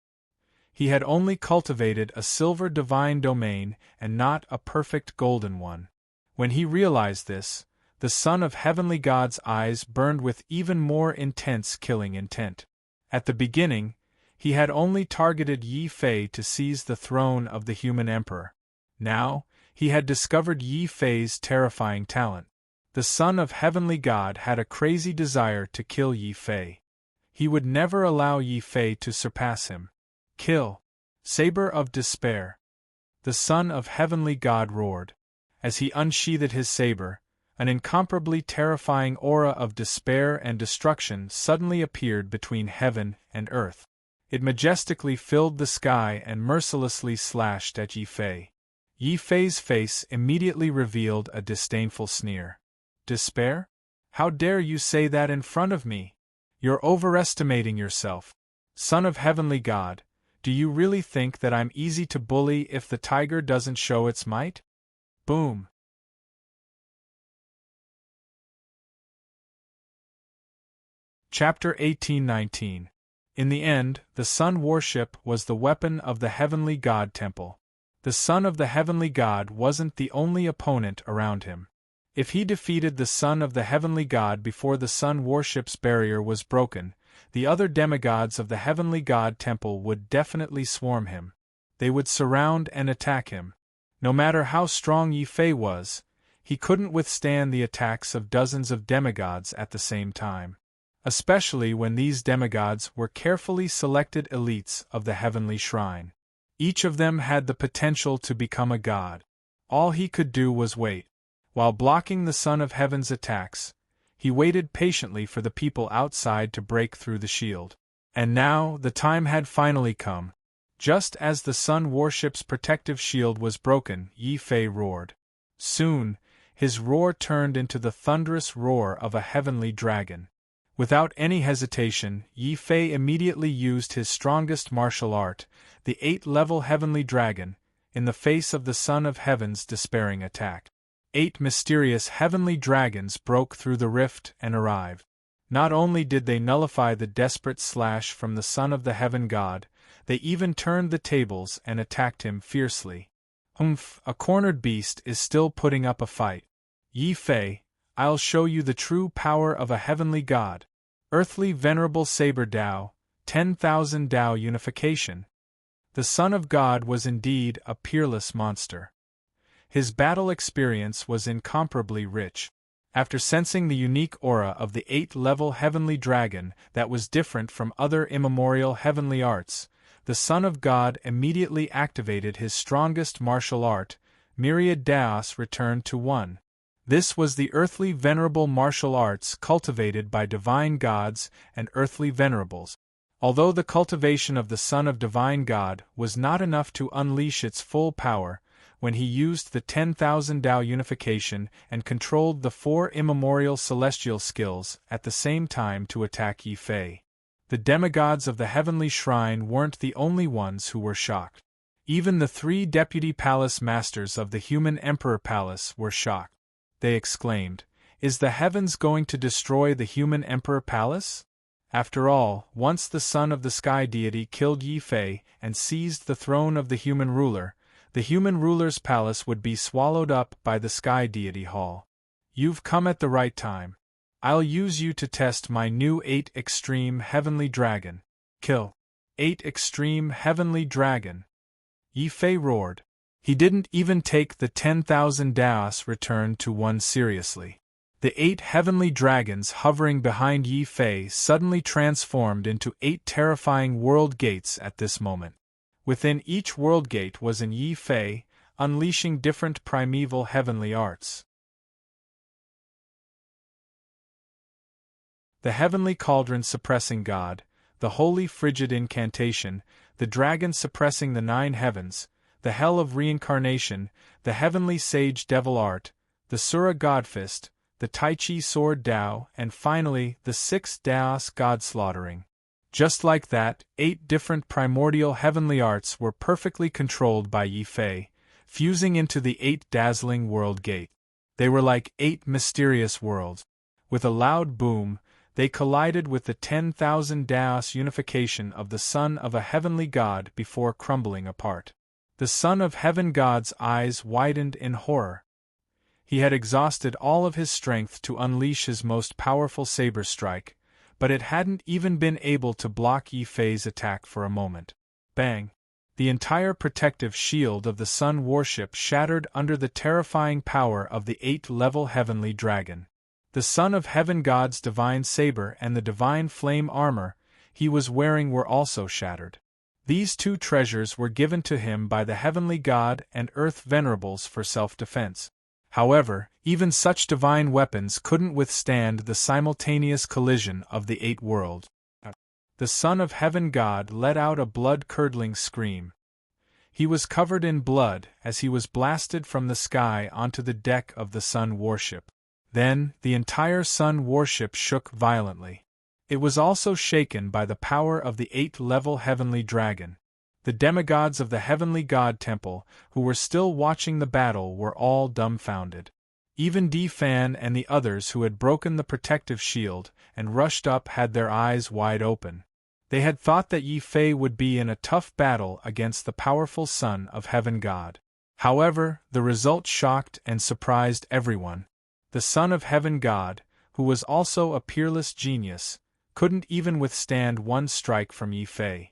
Speaker 1: He had only cultivated a silver divine domain and not a perfect golden one. When he realized this, the son of Heavenly God's eyes burned with even more intense killing intent. At the beginning, he had only targeted Yi Fei to seize the throne of the human emperor. Now, he had discovered Yi Fei's terrifying talent. The son of Heavenly God had a crazy desire to kill Yi Fei. He would never allow Yi Fei to surpass him. Kill! Saber of Despair! The son of Heavenly God roared. As he unsheathed his saber, an incomparably terrifying aura of despair and destruction suddenly appeared between heaven and earth. It majestically filled the sky and mercilessly slashed at Yi Fei. Yi Fei's face immediately revealed a disdainful sneer. Despair? How dare you say that in front of me? You're overestimating yourself. Son of Heavenly God, do you really think that I'm easy to bully if the tiger doesn't show its might? Boom. Chapter 1819. In the end, the sun worship was the weapon of the Heavenly God Temple. The son of the Heavenly God wasn't the only opponent around him. If he defeated the son of the Heavenly God before the sun worship's barrier was broken, the other demigods of the Heavenly God Temple would definitely swarm him. They would surround and attack him. No matter how strong Yi Fei was, he couldn't withstand the attacks of dozens of demigods at the same time. Especially when these demigods were carefully selected elites of the heavenly shrine. Each of them had the potential to become a god. All he could do was wait. While blocking the Son of Heaven's attacks, he waited patiently for the people outside to break through the shield. And now, the time had finally come. Just as the sun worship's protective shield was broken, Yi Fei roared. Soon, his roar turned into the thunderous roar of a heavenly dragon. Without any hesitation, Yi Fei immediately used his strongest martial art, the 8-level Heavenly Dragon, in the face of the Son of Heaven's despairing attack. 8 mysterious heavenly dragons broke through the rift and arrived. Not only did they nullify the desperate slash from the Son of the Heaven God, they even turned the tables and attacked him fiercely. A cornered beast is still putting up a fight. Yi Fei, I'll show you the true power of a heavenly god. Earthly Venerable Saber Tao, 10,000 Tao Unification. The Son of God was indeed a peerless monster. His battle experience was incomparably rich. After sensing the unique aura of the 8-level Heavenly Dragon that was different from other immemorial heavenly arts, the Son of God immediately activated his strongest martial art, Myriad Daos returned to 1. This was the earthly venerable martial arts cultivated by divine gods and earthly venerables. Although the cultivation of the Son of Divine God was not enough to unleash its full power, when he used the 10,000 Tao unification and controlled the 4 immemorial celestial skills at the same time to attack Yi Fei. The demigods of the heavenly shrine weren't the only ones who were shocked. Even the 3 deputy palace masters of the human emperor palace were shocked. They exclaimed, "Is the heavens going to destroy the human emperor palace?" After all, once the son of the sky deity killed Yi Fei and seized the throne of the human ruler's palace would be swallowed up by the sky deity hall. You've come at the right time. I'll use you to test my new 8 Extreme Heavenly Dragon. Kill. 8 Extreme Heavenly Dragon. Yi Fei roared. He didn't even take the 10,000 Daos return to 1 seriously. The 8 heavenly dragons hovering behind Yi Fei suddenly transformed into 8 terrifying world gates at this moment. Within each world gate was an Yi Fei, unleashing different primeval heavenly arts. The heavenly cauldron suppressing God, the holy frigid incantation, the dragon suppressing the 9 heavens, the hell of reincarnation, the heavenly sage devil art, the Sura godfist, the Tai Chi sword Tao, and finally the 6 Daos god slaughtering. Just like that, 8 different primordial heavenly arts were perfectly controlled by Yi Fei, fusing into the 8 dazzling world gate. They were like 8 mysterious worlds. With a loud boom, they collided with the 10,000 Daos unification of the Son of a Heavenly God before crumbling apart. The Son of Heaven God's eyes widened in horror. He had exhausted all of his strength to unleash his most powerful saber strike, but it hadn't even been able to block Yi Fei's attack for a moment. Bang! The entire protective shield of the Sun warship shattered under the terrifying power of the 8-level heavenly dragon. The Son of Heaven God's divine saber and the divine flame armor he was wearing were also shattered. These 2 treasures were given to him by the Heavenly God and Earth Venerables for self-defense. However, even such divine weapons couldn't withstand the simultaneous collision of the 8 worlds. The Son of Heaven God let out a blood-curdling scream. He was covered in blood as he was blasted from the sky onto the deck of the Sun warship. Then, the entire Sun warship shook violently. It was also shaken by the power of the 8-level heavenly dragon. The demigods of the Heavenly God Temple, who were still watching the battle, were all dumbfounded. Even Di Fan and the others who had broken the protective shield and rushed up had their eyes wide open. They had thought that Yi Fei would be in a tough battle against the powerful Son of Heaven God. However, the result shocked and surprised everyone. The Son of Heaven God, who was also a peerless genius, couldn't even withstand one strike from Yi Fei.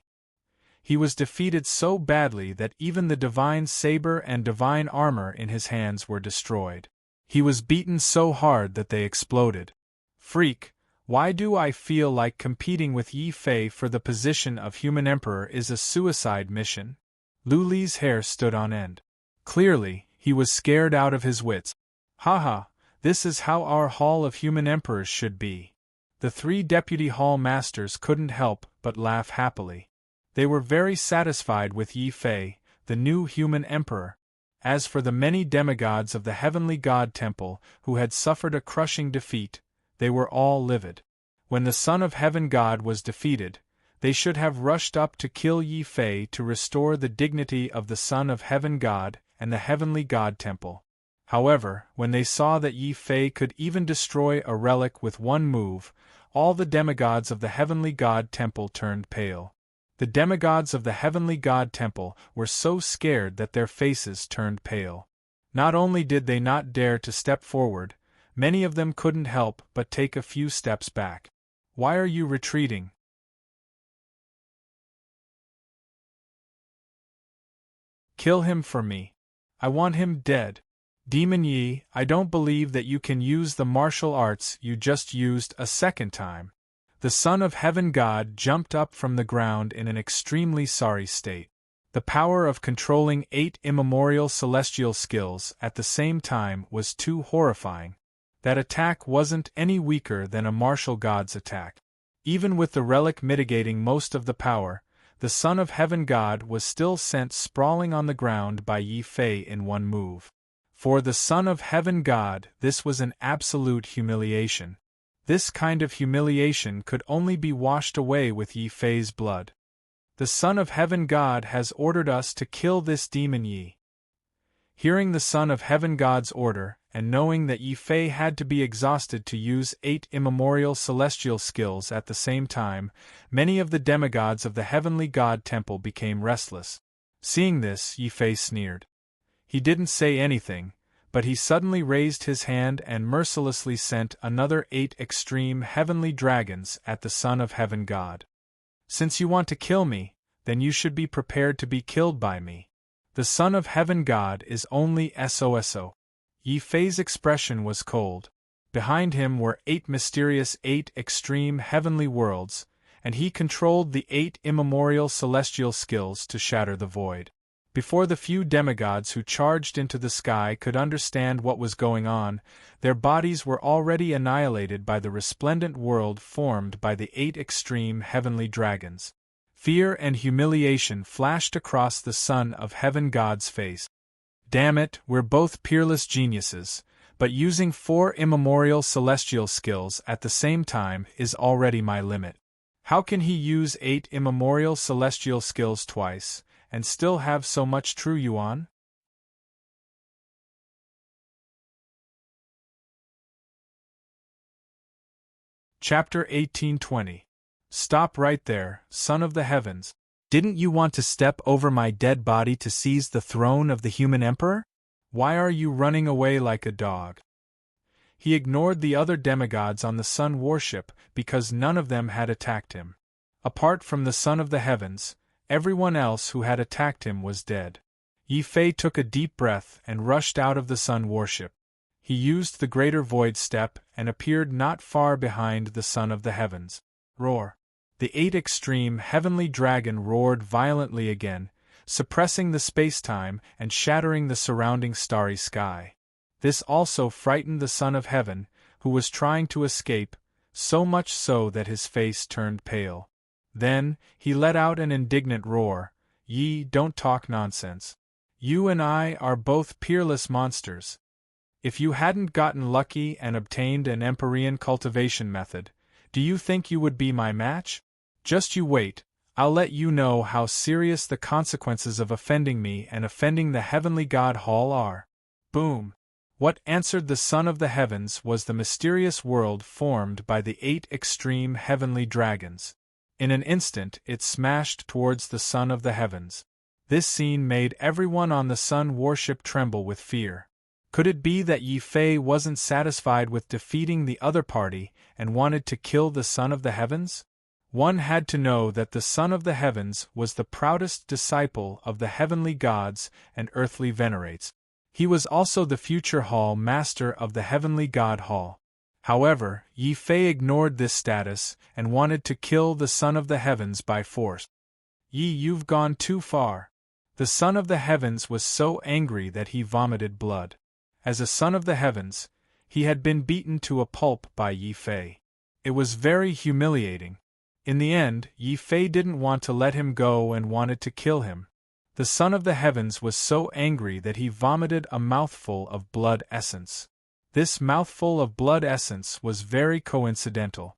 Speaker 1: He was defeated so badly that even the divine saber and divine armor in his hands were destroyed. He was beaten so hard that they exploded. Freak, why do I feel like competing with Yi Fei for the position of human emperor is a suicide mission? Lu Li's hair stood on end. Clearly, he was scared out of his wits. Haha, this is how our Hall of Human Emperors should be. The 3 deputy hall masters couldn't help but laugh happily. They were very satisfied with Yi Fei, the new human emperor. As for the many demigods of the Heavenly God Temple who had suffered a crushing defeat, they were all livid. When the Son of Heaven God was defeated, they should have rushed up to kill Yi Fei to restore the dignity of the Son of Heaven God and the Heavenly God Temple. However, when they saw that Yi Fei could even destroy a relic with one move, all the demigods of the Heavenly God Temple turned pale. The demigods of the Heavenly God Temple were so scared that their faces turned pale. Not only did they not dare to step forward, many of them couldn't help but take a few steps back. Why are you retreating? Kill him for me. I want him dead. Demon Yi, I don't believe that you can use the martial arts you just used a second time. The Son of Heaven God jumped up from the ground in an extremely sorry state. The power of controlling 8 immemorial celestial skills at the same time was too horrifying. That attack wasn't any weaker than a martial god's attack. Even with the relic mitigating most of the power, the Son of Heaven God was still sent sprawling on the ground by Yi Fei in one move. For the Son of Heaven God, this was an absolute humiliation. This kind of humiliation could only be washed away with Yi Fei's blood. The Son of Heaven God has ordered us to kill this demon Yi. Hearing the Son of Heaven God's order, and knowing that Yi Fei had to be exhausted to use 8 immemorial celestial skills at the same time, many of the demigods of the Heavenly God Temple became restless. Seeing this, Yi Fei sneered. He didn't say anything, but he suddenly raised his hand and mercilessly sent another 8 extreme heavenly dragons at the Son of Heaven God. Since you want to kill me, then you should be prepared to be killed by me. The Son of Heaven God is only SOSO. Yi Fei's expression was cold. Behind him were 8 mysterious 8 extreme heavenly worlds, and he controlled the 8 immemorial celestial skills to shatter the void. Before the few demigods who charged into the sky could understand what was going on, their bodies were already annihilated by the resplendent world formed by the 8 extreme heavenly dragons. Fear and humiliation flashed across the Son of Heaven God's face. Damn it, we're both peerless geniuses, but using 4 immemorial celestial skills at the same time is already my limit. How can he use 8 immemorial celestial skills twice, and still have so much true yuan? Chapter 1820. Stop right there, son of the heavens. Didn't you want to step over my dead body to seize the throne of the human emperor? Why are you running away like a dog? He ignored the other demigods on the sun warship because none of them had attacked him. Apart from the son of the heavens, everyone else who had attacked him was dead. Yi Fei took a deep breath and rushed out of the sun warship. He used the greater void step and appeared not far behind the son of the heavens. Roar! The 8 extreme heavenly dragon roared violently again, suppressing the space-time and shattering the surrounding starry sky. This also frightened the son of heaven, who was trying to escape, so much so that his face turned pale. Then, he let out an indignant roar. Ye, don't talk nonsense. You and I are both peerless monsters. If you hadn't gotten lucky and obtained an Empyrean cultivation method, do you think you would be my match? Just you wait, I'll let you know how serious the consequences of offending me and offending the heavenly god Hall are. Boom! What answered the son of the heavens was the mysterious world formed by the 8 extreme heavenly dragons. In an instant it smashed towards the son of the heavens. This scene made everyone on the sun warship tremble with fear. Could it be that Yi Fei wasn't satisfied with defeating the other party and wanted to kill the son of the heavens? One had to know that the son of the heavens was the proudest disciple of the heavenly gods and earthly venerates. He was also the future Hall Master of the heavenly god Hall. However, Yi Fei ignored this status and wanted to kill the son of the heavens by force. Yi, you've gone too far. The son of the heavens was so angry that he vomited blood. As a son of the heavens, he had been beaten to a pulp by Yi Fei. It was very humiliating. In the end, Yi Fei didn't want to let him go and wanted to kill him. The son of the heavens was so angry that he vomited a mouthful of blood essence. This mouthful of blood essence was very coincidental.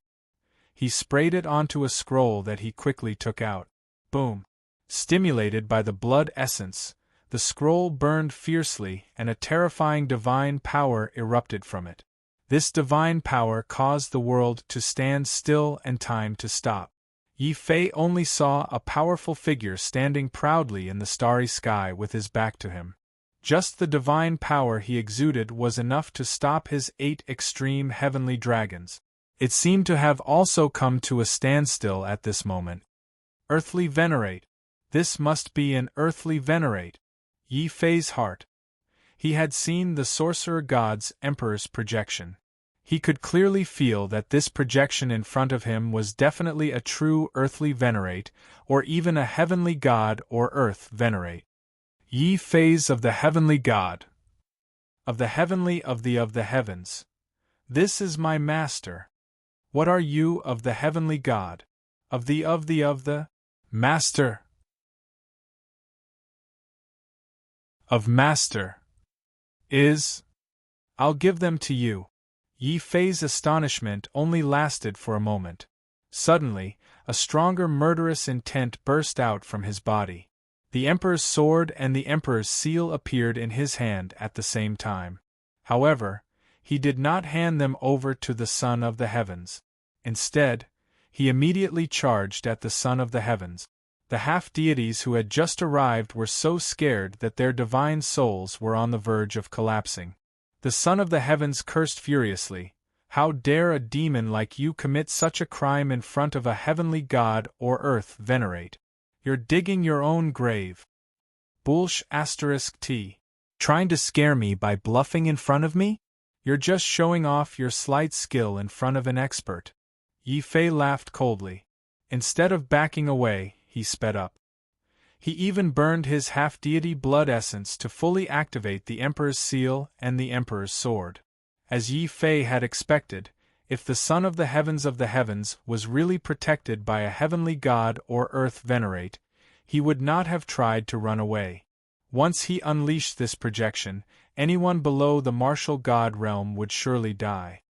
Speaker 1: He sprayed it onto a scroll that he quickly took out. Boom! Stimulated by the blood essence, the scroll burned fiercely and a terrifying divine power erupted from it. This divine power caused the world to stand still and time to stop. Yi Fei only saw a powerful figure standing proudly in the starry sky with his back to him. Just the divine power he exuded was enough to stop his 8 extreme heavenly dragons. It seemed to have also come to a standstill at this moment. Earthly venerate. This must be an earthly venerate. Yi Fei's heart. He had seen the sorcerer god's emperor's projection. He could clearly feel that this projection in front of him was definitely a true earthly venerate, or even a heavenly god or earth venerate. Yi Fei's of the heavenly god. Of the heavenly of the heavens. This is my master. What are you of the heavenly god? Of the master. Of master. Is. I'll give them to you. Yi Fei's astonishment only lasted for a moment. Suddenly, a stronger murderous intent burst out from his body. The Emperor's sword and the Emperor's seal appeared in his hand at the same time. However, he did not hand them over to the Son of the Heavens. Instead, he immediately charged at the Son of the Heavens. The half-deities who had just arrived were so scared that their divine souls were on the verge of collapsing. The Son of the Heavens cursed furiously. How dare a demon like you commit such a crime in front of a heavenly god or earth venerate? You're digging your own grave. Bullsh *t. Trying to scare me by bluffing in front of me? You're just showing off your slight skill in front of an expert. Yi Fei laughed coldly. Instead of backing away, he sped up. He even burned his half-deity blood essence to fully activate the Emperor's seal and the Emperor's sword. As Yi Fei had expected, if the Son of the Heavens was really protected by a heavenly god or earth venerate, he would not have tried to run away. Once he unleashed this projection, anyone below the martial god realm would surely die.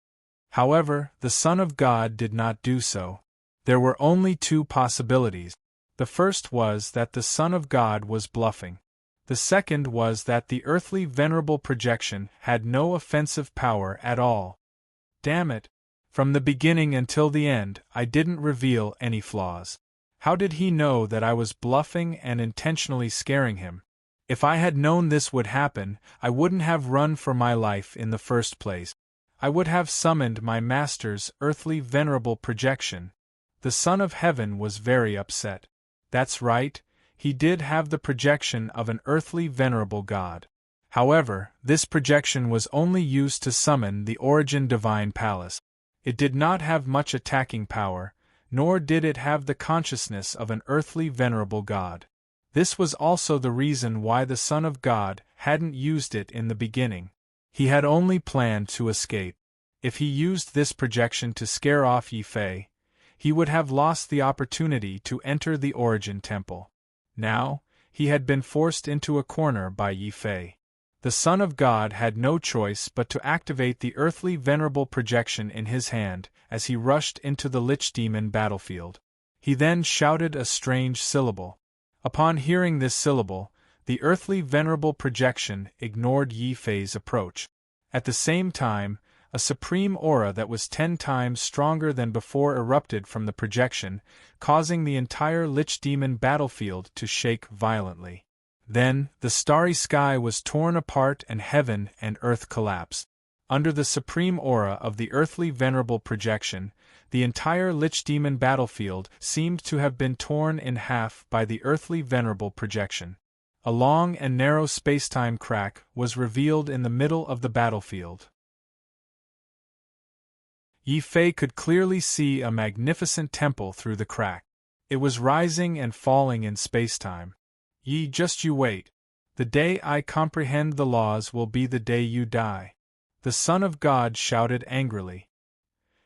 Speaker 1: However, the Son of God did not do so. There were only two possibilities. The first was that the Son of God was bluffing. The second was that the earthly venerable projection had no offensive power at all. Damn it! From the beginning until the end, I didn't reveal any flaws. How did he know that I was bluffing and intentionally scaring him? If I had known this would happen, I wouldn't have run for my life in the first place. I would have summoned my master's earthly venerable projection. The Son of Heaven was very upset. That's right, he did have the projection of an earthly venerable god. However, this projection was only used to summon the Origin Divine Palace. It did not have much attacking power, nor did it have the consciousness of an earthly venerable god. This was also the reason why the Son of God hadn't used it in the beginning. He had only planned to escape. If he used this projection to scare off Yi Fei, he would have lost the opportunity to enter the Origin Temple. Now, he had been forced into a corner by Yi Fei. The Son of God had no choice but to activate the earthly venerable projection in his hand as he rushed into the Lich Demon battlefield. He then shouted a strange syllable. Upon hearing this syllable, the earthly venerable projection ignored Yi Fei's approach. At the same time, a supreme aura that was 10 times stronger than before erupted from the projection, causing the entire Lich Demon battlefield to shake violently. Then, the starry sky was torn apart and heaven and earth collapsed. Under the supreme aura of the earthly venerable projection, the entire Lich Demon battlefield seemed to have been torn in half by the earthly venerable projection. A long and narrow spacetime crack was revealed in the middle of the battlefield. Yi Fei could clearly see a magnificent temple through the crack. It was rising and falling in spacetime. Just you wait. The day I comprehend the laws will be the day you die. The Son of God shouted angrily.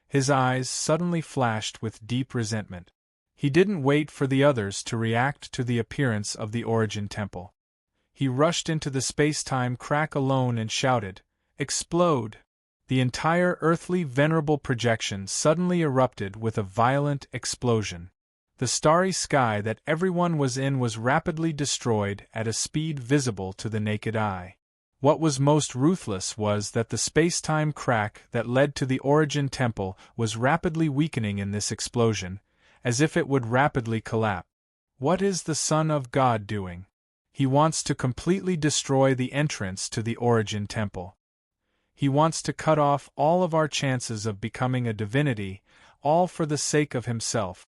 Speaker 1: His eyes suddenly flashed with deep resentment. He didn't wait for the others to react to the appearance of the Origin Temple. He rushed into the space-time crack alone and shouted, "Explode!" The entire earthly venerable projection suddenly erupted with a violent explosion. The starry sky that everyone was in was rapidly destroyed at a speed visible to the naked eye. What was most ruthless was that the space-time crack that led to the Origin Temple was rapidly weakening in this explosion, as if it would rapidly collapse. What is the Son of God doing? He wants to completely destroy the entrance to the Origin Temple. He wants to cut off all of our chances of becoming a divinity, all for the sake of himself.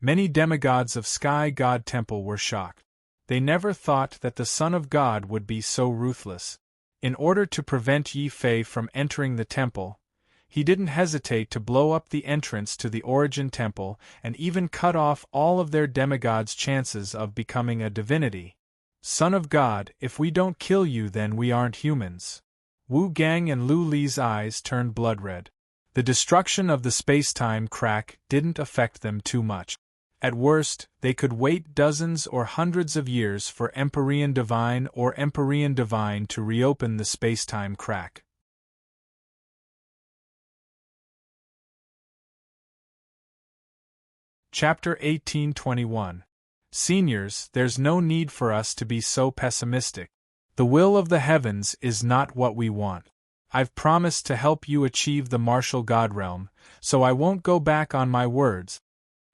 Speaker 1: Many demigods of Sky God Temple were shocked. They never thought that the Son of God would be so ruthless. In order to prevent Yi Fei from entering the temple, he didn't hesitate to blow up the entrance to the Origin Temple and even cut off all of their demigods' chances of becoming a divinity. Son of God, if we don't kill you then we aren't humans. Wu Gang and Lu Li's eyes turned blood-red. The destruction of the space-time crack didn't affect them too much. At worst, they could wait dozens or hundreds of years for Empyrean Divine or Empyrean Divine to reopen the space-time crack. Chapter 1821. Seniors, there's no need for us to be so pessimistic. The will of the heavens is not what we want. I've promised to help you achieve the martial God realm, so I won't go back on my words.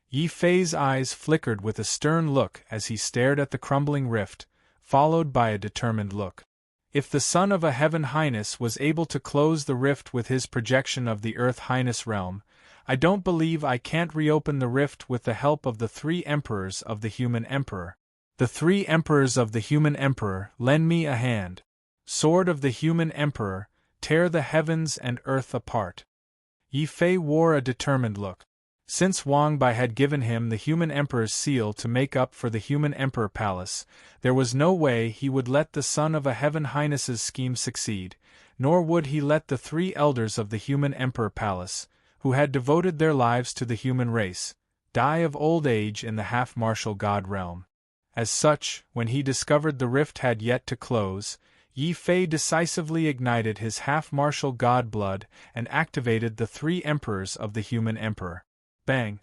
Speaker 1: Yi Fei's eyes flickered with a stern look as he stared at the crumbling rift, followed by a determined look. If the Son of a Heaven Highness was able to close the rift with his projection of the Earth Highness realm, I don't believe I can't reopen the rift with the help of the 3 Emperors of the Human Emperor. The 3 Emperors of the Human Emperor, lend me a hand. Sword of the Human Emperor, tear the heavens and earth apart. Yi Fei wore a determined look. Since Wang Bai had given him the Human Emperor's seal to make up for the Human Emperor Palace, there was no way he would let the Son of a Heaven Highness's scheme succeed, nor would he let the 3 elders of the Human Emperor Palace, who had devoted their lives to the human race, die of old age in the half-martial God realm. As such, when he discovered the rift had yet to close, Yi Fei decisively ignited his half-martial God blood and activated the 3 Emperors of the Human Emperor. Bang!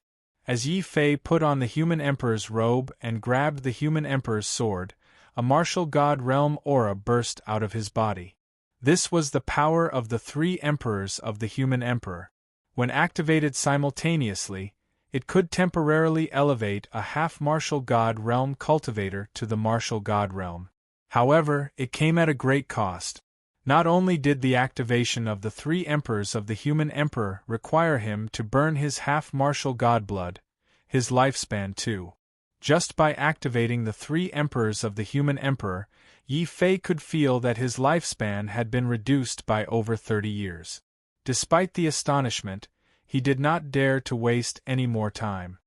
Speaker 1: As Yi Fei put on the human emperor's robe and grabbed the human emperor's sword, a martial god realm aura burst out of his body. This was the power of the three emperors of the human emperor. When activated simultaneously, it could temporarily elevate a half-martial god realm cultivator to the martial god realm. However, it came at a great cost. Not only did the activation of the three emperors of the human emperor require him to burn his half-martial god blood, his lifespan too. Just by activating the three emperors of the human emperor, Yi Fei could feel that his lifespan had been reduced by over 30 years. Despite the astonishment, he did not dare to waste any more time.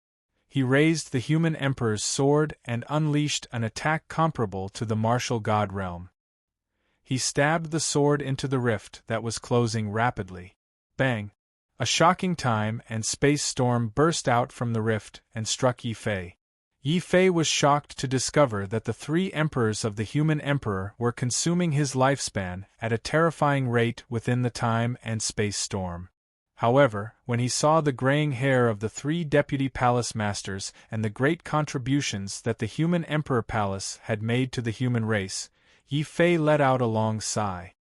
Speaker 1: He raised the human emperor's sword and unleashed an attack comparable to the martial god realm. He stabbed the sword into the rift that was closing rapidly. Bang! A shocking time and space storm burst out from the rift and struck Yi Fei. Yi Fei was shocked to discover that the three emperors of the human emperor were consuming his lifespan at a terrifying rate within the time and space storm. However, when he saw the graying hair of the three deputy palace masters and the great contributions that the human emperor palace had made to the human race, Yi Fei let out a long sigh.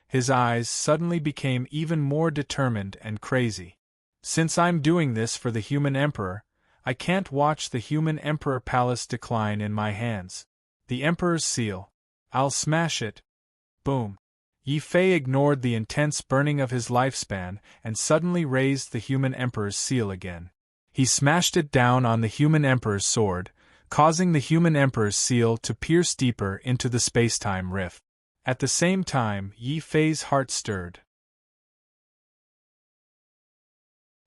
Speaker 1: His eyes suddenly became even more determined and crazy. Since I'm doing this for the human emperor, I can't watch the human emperor palace decline in my hands. The emperor's seal. I'll smash it. Boom. Yi Fei ignored the intense burning of his lifespan and suddenly raised the human emperor's seal again. He smashed it down on the human emperor's sword, causing the human emperor's seal to pierce deeper into the space-time rift. At the same time, Yi Fei's heart stirred.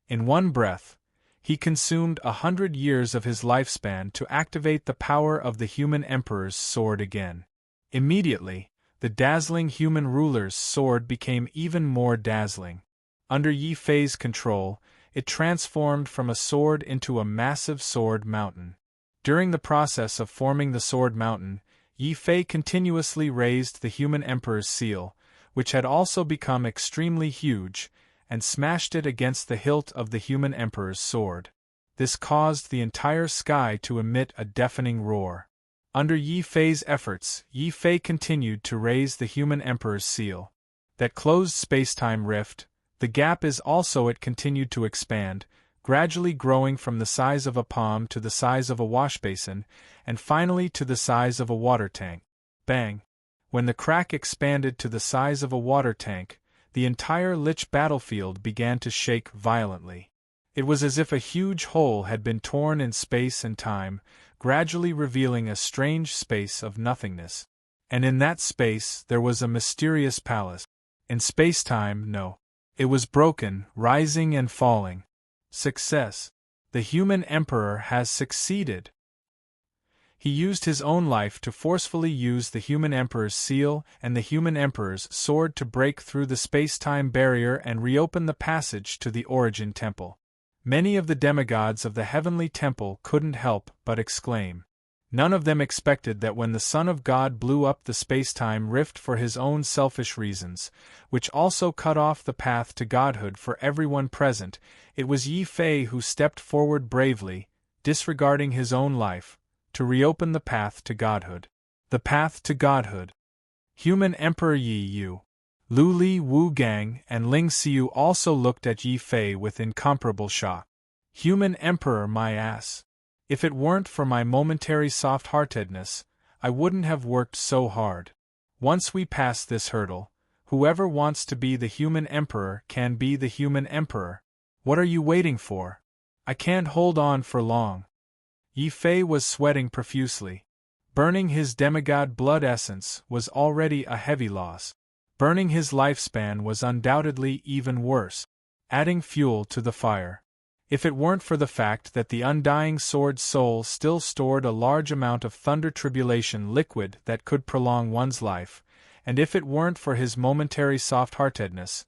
Speaker 1: In one breath, he consumed 100 years of his lifespan to activate the power of the human emperor's sword again. Immediately, the dazzling human ruler's sword became even more dazzling. Under Yi Fei's control, it transformed from a sword into a massive sword mountain. During the process of forming the sword mountain, Yi Fei continuously raised the human emperor's seal, which had also become extremely huge, and smashed it against the hilt of the human emperor's sword. This caused the entire sky to emit a deafening roar. Under Yi Fei's efforts, Yi Fei continued to raise the human emperor's seal. That closed space-time rift, the gap is also it continued to expand, gradually growing from the size of a palm to the size of a washbasin, and finally to the size of a water tank. Bang! When the crack expanded to the size of a water tank, the entire Lich battlefield began to shake violently. It was as if a huge hole had been torn in space and time, gradually revealing a strange space of nothingness. And in that space there was a mysterious palace. In space-time, no. It was broken, rising and falling. Success. The human emperor has succeeded. He used his own life to forcefully use the human emperor's seal and the human emperor's sword to break through the space-time barrier and reopen the passage to the Origin Temple. Many of the demigods of the Heavenly Temple couldn't help but exclaim. None of them expected that when the Son of God blew up the space-time rift for his own selfish reasons, which also cut off the path to godhood for everyone present, it was Yi Fei who stepped forward bravely, disregarding his own life, to reopen the path to godhood. The path to godhood. Human Emperor Yi Yu, Lu Li Wu Gang and Ling Xiu also looked at Yi Fei with incomparable shock. Human Emperor, my ass. If it weren't for my momentary soft-heartedness, I wouldn't have worked so hard. Once we pass this hurdle, whoever wants to be the human emperor can be the human emperor. What are you waiting for? I can't hold on for long. Yi Fei was sweating profusely. Burning his demigod blood essence was already a heavy loss. Burning his lifespan was undoubtedly even worse, adding fuel to the fire. If it weren't for the fact that the undying sword's soul still stored a large amount of thunder tribulation liquid that could prolong one's life, and if it weren't for his momentary soft-heartedness,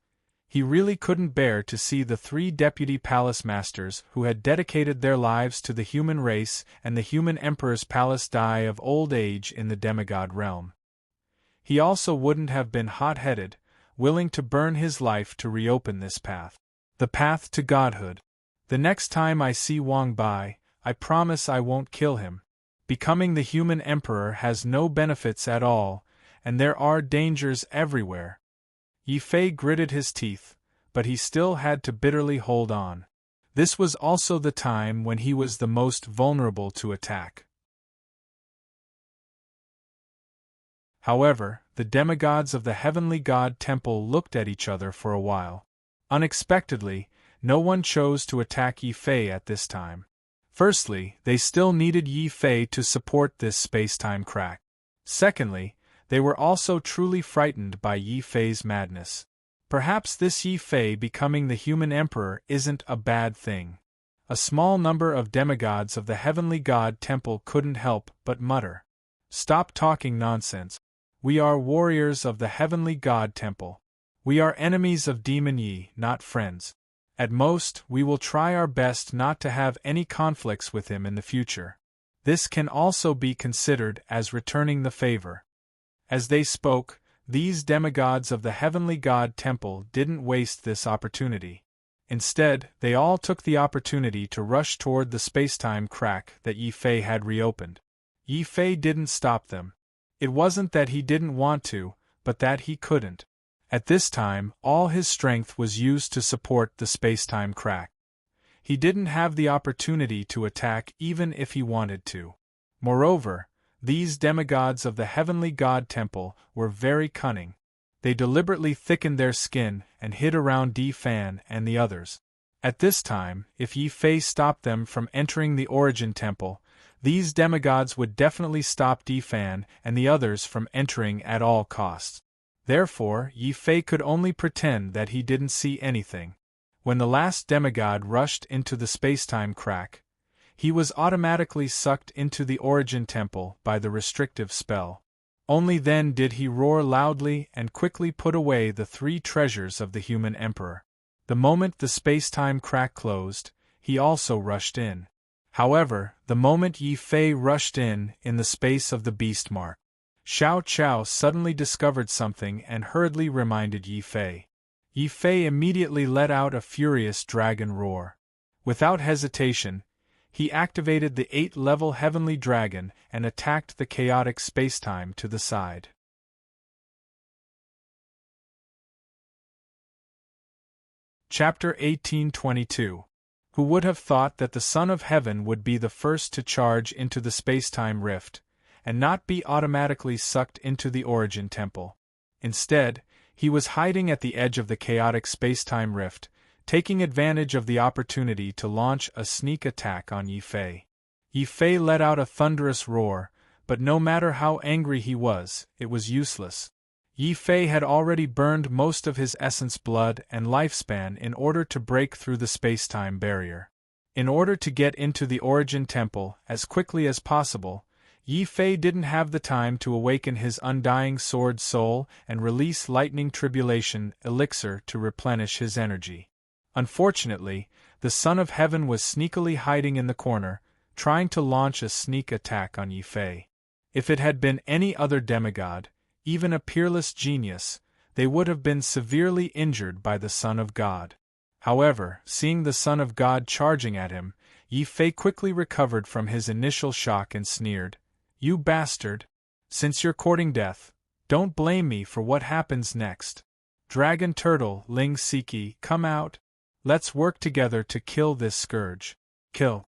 Speaker 1: he really couldn't bear to see the three deputy palace masters who had dedicated their lives to the human race and the human emperor's palace die of old age in the demigod realm. He also wouldn't have been hot-headed, willing to burn his life to reopen this path. The path to godhood. The next time I see Wang Bai, I promise I won't kill him. Becoming the human emperor has no benefits at all, and there are dangers everywhere. Yi Fei gritted his teeth, but he still had to bitterly hold on. This was also the time when he was the most vulnerable to attack. However, the demigods of the heavenly god temple looked at each other for a while. Unexpectedly, no one chose to attack Yi Fei at this time. Firstly, they still needed Yi Fei to support this space-time crack. Secondly, they were also truly frightened by Yi Fei's madness. Perhaps this Yi Fei becoming the human emperor isn't a bad thing. A small number of demigods of the heavenly god temple couldn't help but mutter. Stop talking nonsense. We are warriors of the heavenly god temple. We are enemies of Demon Yi, not friends. At most, we will try our best not to have any conflicts with him in the future. This can also be considered as returning the favor. As they spoke, these demigods of the heavenly god temple didn't waste this opportunity. Instead, they all took the opportunity to rush toward the spacetime crack that Yi Fei had reopened. Yi Fei didn't stop them. It wasn't that he didn't want to, but that he couldn't. At this time, all his strength was used to support the spacetime crack. He didn't have the opportunity to attack even if he wanted to. Moreover, these demigods of the heavenly god temple were very cunning. They deliberately thickened their skin and hid around Di Fan and the others. At this time, if Yi Fei stopped them from entering the origin temple, these demigods would definitely stop Di Fan and the others from entering at all costs. Therefore, Yi Fei could only pretend that he didn't see anything. When the last demigod rushed into the spacetime crack, he was automatically sucked into the origin temple by the restrictive spell. Only then did he roar loudly and quickly put away the 3 treasures of the human emperor. The moment the spacetime crack closed, he also rushed in. However, the moment Yi Fei rushed in the space of the beast mark, Xiao Chao suddenly discovered something and hurriedly reminded Yi Fei. Yi Fei immediately let out a furious dragon roar. Without hesitation, he activated the 8th-level heavenly dragon and attacked the chaotic spacetime to the side. Chapter 1822. Who would have thought that the Son of Heaven would be the first to charge into the spacetime rift, and not be automatically sucked into the origin temple? Instead, he was hiding at the edge of the chaotic spacetime rift, taking advantage of the opportunity to launch a sneak attack on Yi Fei. Yi Fei let out a thunderous roar, but no matter how angry he was, it was useless. Yi Fei had already burned most of his essence blood and lifespan in order to break through the spacetime barrier. In order to get into the origin temple as quickly as possible, Yi Fei didn't have the time to awaken his undying sword soul and release lightning tribulation elixir to replenish his energy. Unfortunately, the Son of Heaven was sneakily hiding in the corner, trying to launch a sneak attack on Yi Fei. If it had been any other demigod, even a peerless genius, they would have been severely injured by the Son of God. However, seeing the Son of God charging at him, Yi Fei quickly recovered from his initial shock and sneered, "You bastard! Since you're courting death, don't blame me for what happens next. Dragon Turtle, Ling Siki, come out. Let's work together to kill this scourge. Kill."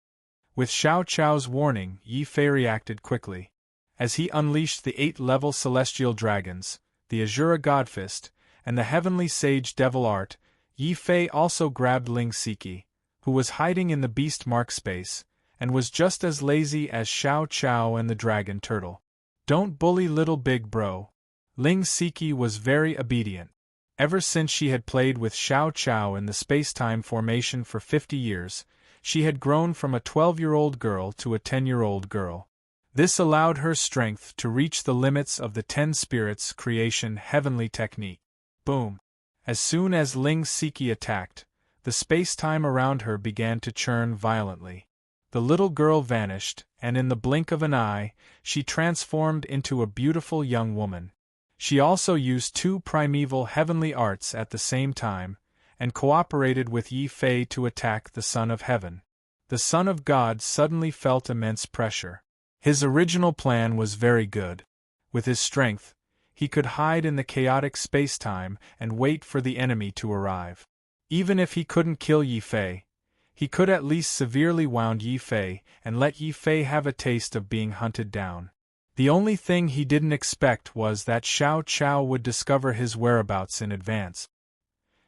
Speaker 1: With Xiao Chao's warning, Yi Fei reacted quickly. As he unleashed the 8th-level celestial dragons, the Azura Godfist, and the heavenly sage Devil Art, Yi Fei also grabbed Ling Siki, who was hiding in the beast mark space, and was just as lazy as Xiao Chao and the Dragon Turtle. "Don't bully little big bro." Ling Siki was very obedient. Ever since she had played with Xiao Chao in the spacetime formation for 50 years, she had grown from a 12-year-old girl to a 10-year-old girl. This allowed her strength to reach the limits of the 10 Spirits creation heavenly technique. Boom! As soon as Ling Siki attacked, the space-time around her began to churn violently. The little girl vanished, and in the blink of an eye, she transformed into a beautiful young woman. She also used 2 primeval heavenly arts at the same time, and cooperated with Yi Fei to attack the Son of Heaven. The Son of God suddenly felt immense pressure. His original plan was very good. With his strength, he could hide in the chaotic space-time and wait for the enemy to arrive. Even if he couldn't kill Yi Fei, he could at least severely wound Yi Fei and let Yi Fei have a taste of being hunted down. The only thing he didn't expect was that Xiao Chao would discover his whereabouts in advance.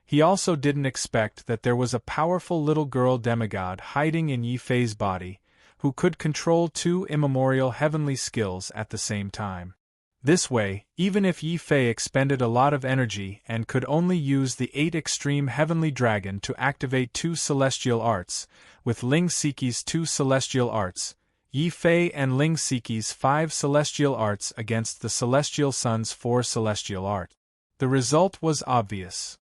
Speaker 1: He also didn't expect that there was a powerful little girl demigod hiding in Yi Fei's body, who could control two immemorial heavenly skills at the same time. This way, even if Yi Fei expended a lot of energy and could only use the 8 extreme heavenly dragon to activate 2 celestial arts, with Ling Siqi's 2 celestial arts, Yi Fei and Ling Siqi's 5 celestial arts against the celestial sun's 4 celestial arts, the result was obvious.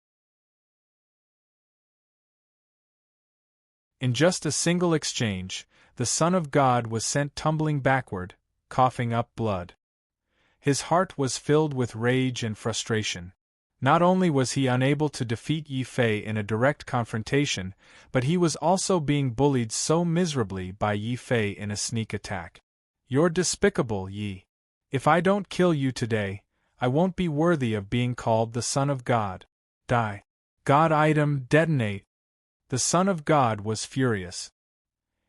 Speaker 1: In just a single exchange, the Son of God was sent tumbling backward, coughing up blood. His heart was filled with rage and frustration. Not only was he unable to defeat Yi Fei in a direct confrontation, but he was also being bullied so miserably by Yi Fei in a sneak attack. "You're despicable, Yi. If I don't kill you today, I won't be worthy of being called the Son of God. Die. God item detonate." The Son of God was furious.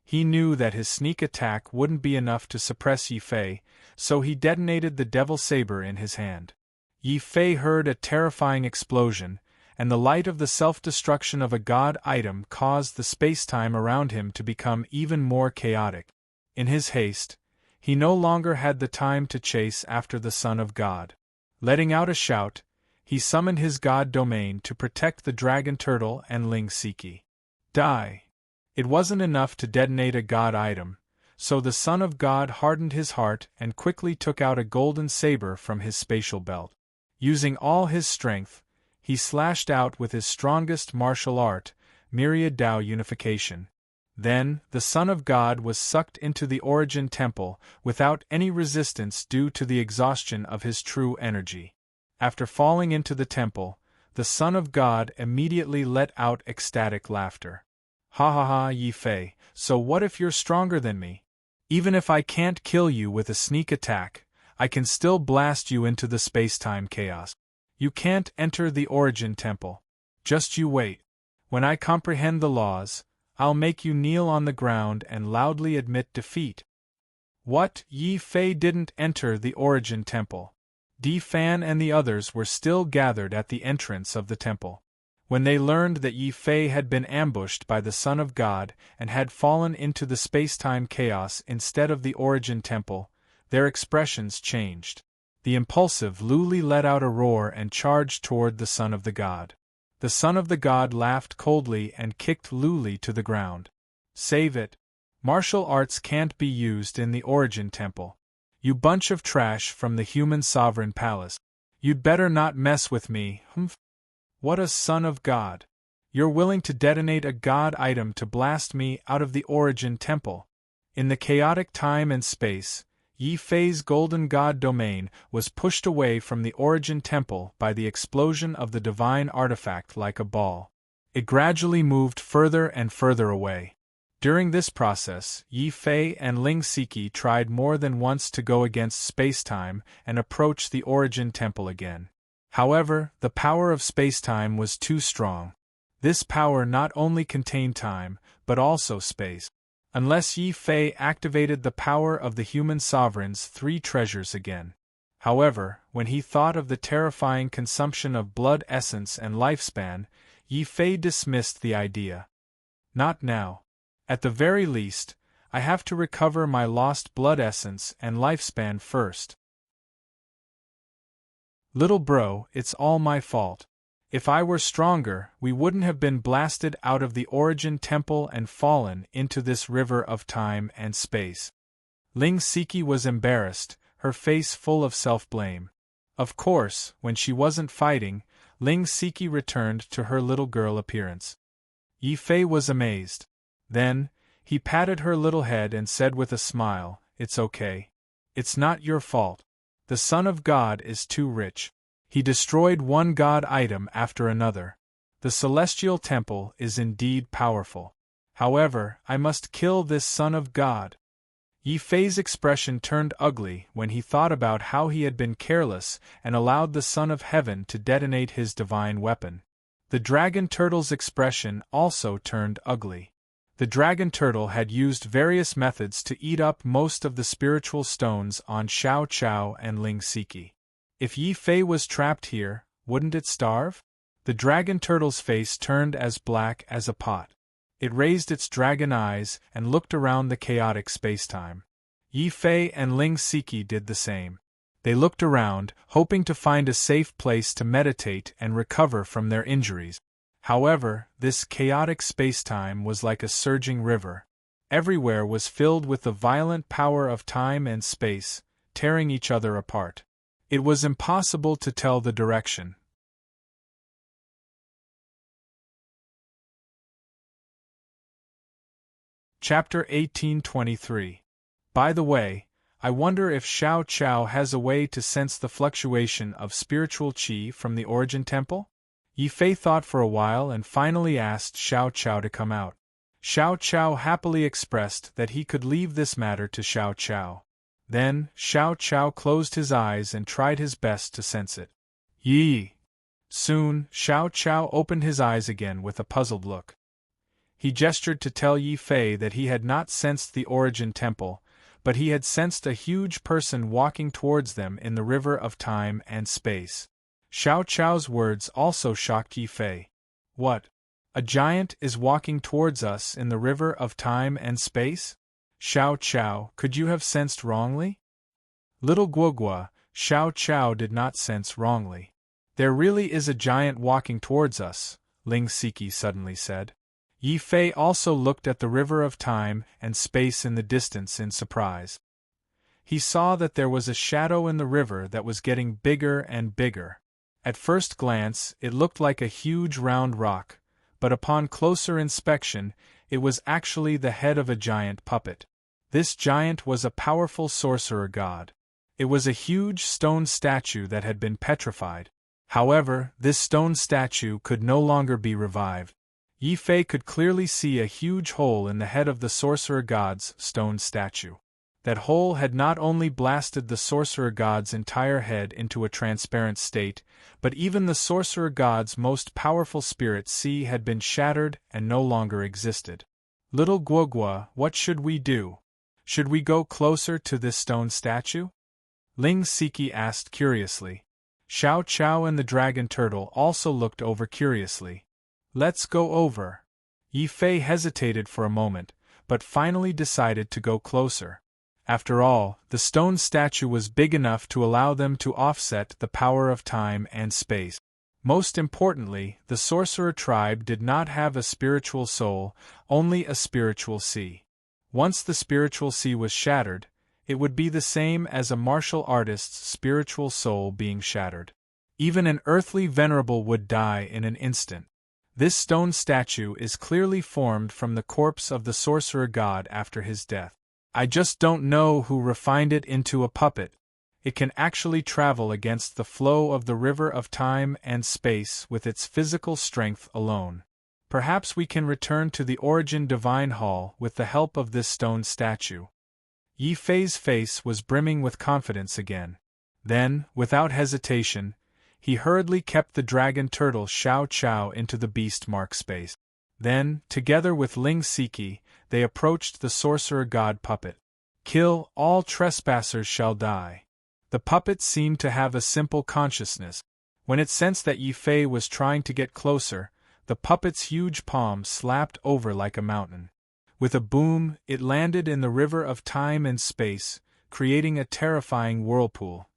Speaker 1: He knew that his sneak attack wouldn't be enough to suppress Yi Fei, so he detonated the devil saber in his hand. Yi Fei heard a terrifying explosion, and the light of the self-destruction of a god item caused the space-time around him to become even more chaotic. In his haste, he no longer had the time to chase after the Son of God. Letting out a shout, he summoned his god domain to protect the dragon turtle and Ling Siqi. Die. It wasn't enough to detonate a god item, so the Son of God hardened his heart and quickly took out a golden saber from his spatial belt. Using all his strength, he slashed out with his strongest martial art, Myriad Dao Unification. Then, the Son of God was sucked into the Origin Temple without any resistance due to the exhaustion of his true energy. After falling into the temple, the Son of God immediately let out ecstatic laughter. "Ha ha ha, Yi Fei, so what if you're stronger than me? Even if I can't kill you with a sneak attack, I can still blast you into the space-time chaos. You can't enter the Origin Temple. Just you wait. When I comprehend the laws, I'll make you kneel on the ground and loudly admit defeat." What? Yi Fei didn't enter the Origin Temple. Di Fan and the others were still gathered at the entrance of the temple. When they learned that Yi Fei had been ambushed by the Son of God and had fallen into the space-time chaos instead of the Origin Temple, their expressions changed. The impulsive Lu Li let out a roar and charged toward the Son of the God. The Son of the God laughed coldly and kicked Lu Li to the ground. "Save it. Martial arts can't be used in the Origin Temple. You bunch of trash from the human sovereign palace. You'd better not mess with me, humph. What a Son of God! You're willing to detonate a god item to blast me out of the Origin Temple." In the chaotic time and space, Yi Fei's golden god domain was pushed away from the Origin Temple by the explosion of the divine artifact like a ball. It gradually moved further and further away. During this process, Yi Fei and Ling Siqi tried more than once to go against space-time and approach the Origin Temple again. However, the power of space-time was too strong. This power not only contained time, but also space. Unless Yi Fei activated the power of the human sovereign's 3 treasures again. However, when he thought of the terrifying consumption of blood essence and lifespan, Yi Fei dismissed the idea. Not now. At the very least, I have to recover my lost blood essence and lifespan first. Little bro, it's all my fault. If I were stronger, we wouldn't have been blasted out of the Origin Temple and fallen into this river of time and space. Ling Siqi was embarrassed, her face full of self-blame. Of course, when she wasn't fighting, Ling Siqi returned to her little girl appearance. Yi Fei was amazed. Then, he patted her little head and said with a smile, "It's okay. It's not your fault. The Son of God is too rich. He destroyed one god item after another. The The celestial temple is indeed powerful. However, I must kill this son of God. Yi Fei's expression turned ugly when he thought about how he had been careless and allowed the Son of Heaven to detonate his divine weapon. The dragon turtle's expression also turned ugly. The dragon turtle had used various methods to eat up most of the spiritual stones on Xiao Qiao and Ling Siki. If Yi Fei was trapped here, wouldn't it starve? The dragon turtle's face turned as black as a pot. It raised its dragon eyes and looked around the chaotic spacetime. Yi Fei and Ling Siki did the same. They looked around, hoping to find a safe place to meditate and recover from their injuries. However, this chaotic spacetime was like a surging river. Everywhere was filled with the violent power of time and space, tearing each other apart. It was impossible to tell the direction. Chapter 1823. By the way, I wonder if Xiao Qiao has a way to sense the fluctuation of spiritual qi from the origin temple? Yi Fei thought for a while and finally asked Xiao Qiao to come out. Xiao Qiao happily expressed that he could leave this matter to Xiao Qiao. Then, Xiao Qiao closed his eyes and tried his best to sense it. Yi! Soon, Xiao Qiao opened his eyes again with a puzzled look. He gestured to tell Yi Fei that he had not sensed the origin temple, but he had sensed a huge person walking towards them in the river of time and space. Xiao Qiao's words also shocked Yi Fei. What? A giant is walking towards us in the river of time and space? Xiao Qiao, could you have sensed wrongly? Little Guogua, Xiao Qiao did not sense wrongly. There really is a giant walking towards us, Ling Siki suddenly said. Yi Fei also looked at the river of time and space in the distance in surprise. He saw that there was a shadow in the river that was getting bigger and bigger. At first glance, it looked like a huge round rock, but upon closer inspection, it was actually the head of a giant puppet. This giant was a powerful sorcerer god. It was a huge stone statue that had been petrified. However, this stone statue could no longer be revived. Yi Fei could clearly see a huge hole in the head of the sorcerer god's stone statue. That hole had not only blasted the sorcerer god's entire head into a transparent state, but even the sorcerer god's most powerful spirit sea had been shattered and no longer existed. Little Guogua, what should we do? Should we go closer to this stone statue? Ling Siki asked curiously. Xiao Qiao and the dragon turtle also looked over curiously. Let's go over. Yi Fei hesitated for a moment, but finally decided to go closer. After all, the stone statue was big enough to allow them to offset the power of time and space. Most importantly, the sorcerer tribe did not have a spiritual soul, only a spiritual sea. Once the spiritual sea was shattered, it would be the same as a martial artist's spiritual soul being shattered. Even an earthly venerable would die in an instant. This stone statue is clearly formed from the corpse of the sorcerer god after his death. I just don't know who refined it into a puppet. It can actually travel against the flow of the river of time and space with its physical strength alone. Perhaps we can return to the Origin Divine Hall with the help of this stone statue. Yi Fei's face was brimming with confidence again. Then, without hesitation, he hurriedly kept the dragon turtle Xiao Qiao into the beast mark space. Then, together with Ling Siki, they approached the sorcerer god puppet. Kill, all trespassers shall die. The puppet seemed to have a simple consciousness. When it sensed that Yi Fei was trying to get closer, the puppet's huge palm slapped over like a mountain. With a boom, it landed in the river of time and space, creating a terrifying whirlpool.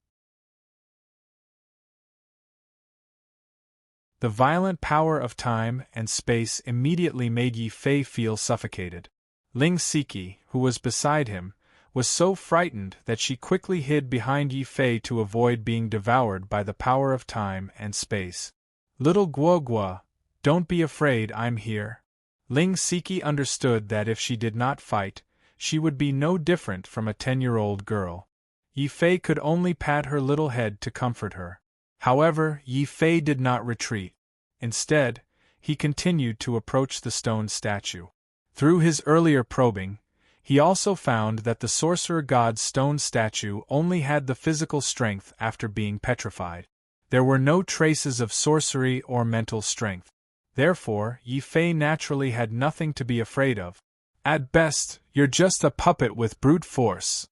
Speaker 1: The violent power of time and space immediately made Yi Fei feel suffocated. Ling Siki, who was beside him, was so frightened that she quickly hid behind Yi Fei to avoid being devoured by the power of time and space. Little Guogua, don't be afraid, I'm here. Ling Siki understood that if she did not fight, she would be no different from a 10-year-old girl. Yi Fei could only pat her little head to comfort her. However, Yi Fei did not retreat. Instead, he continued to approach the stone statue. Through his earlier probing, he also found that the sorcerer god's stone statue only had the physical strength after being petrified. There were no traces of sorcery or mental strength. Therefore, Yi Fei naturally had nothing to be afraid of. At best, you're just a puppet with brute force.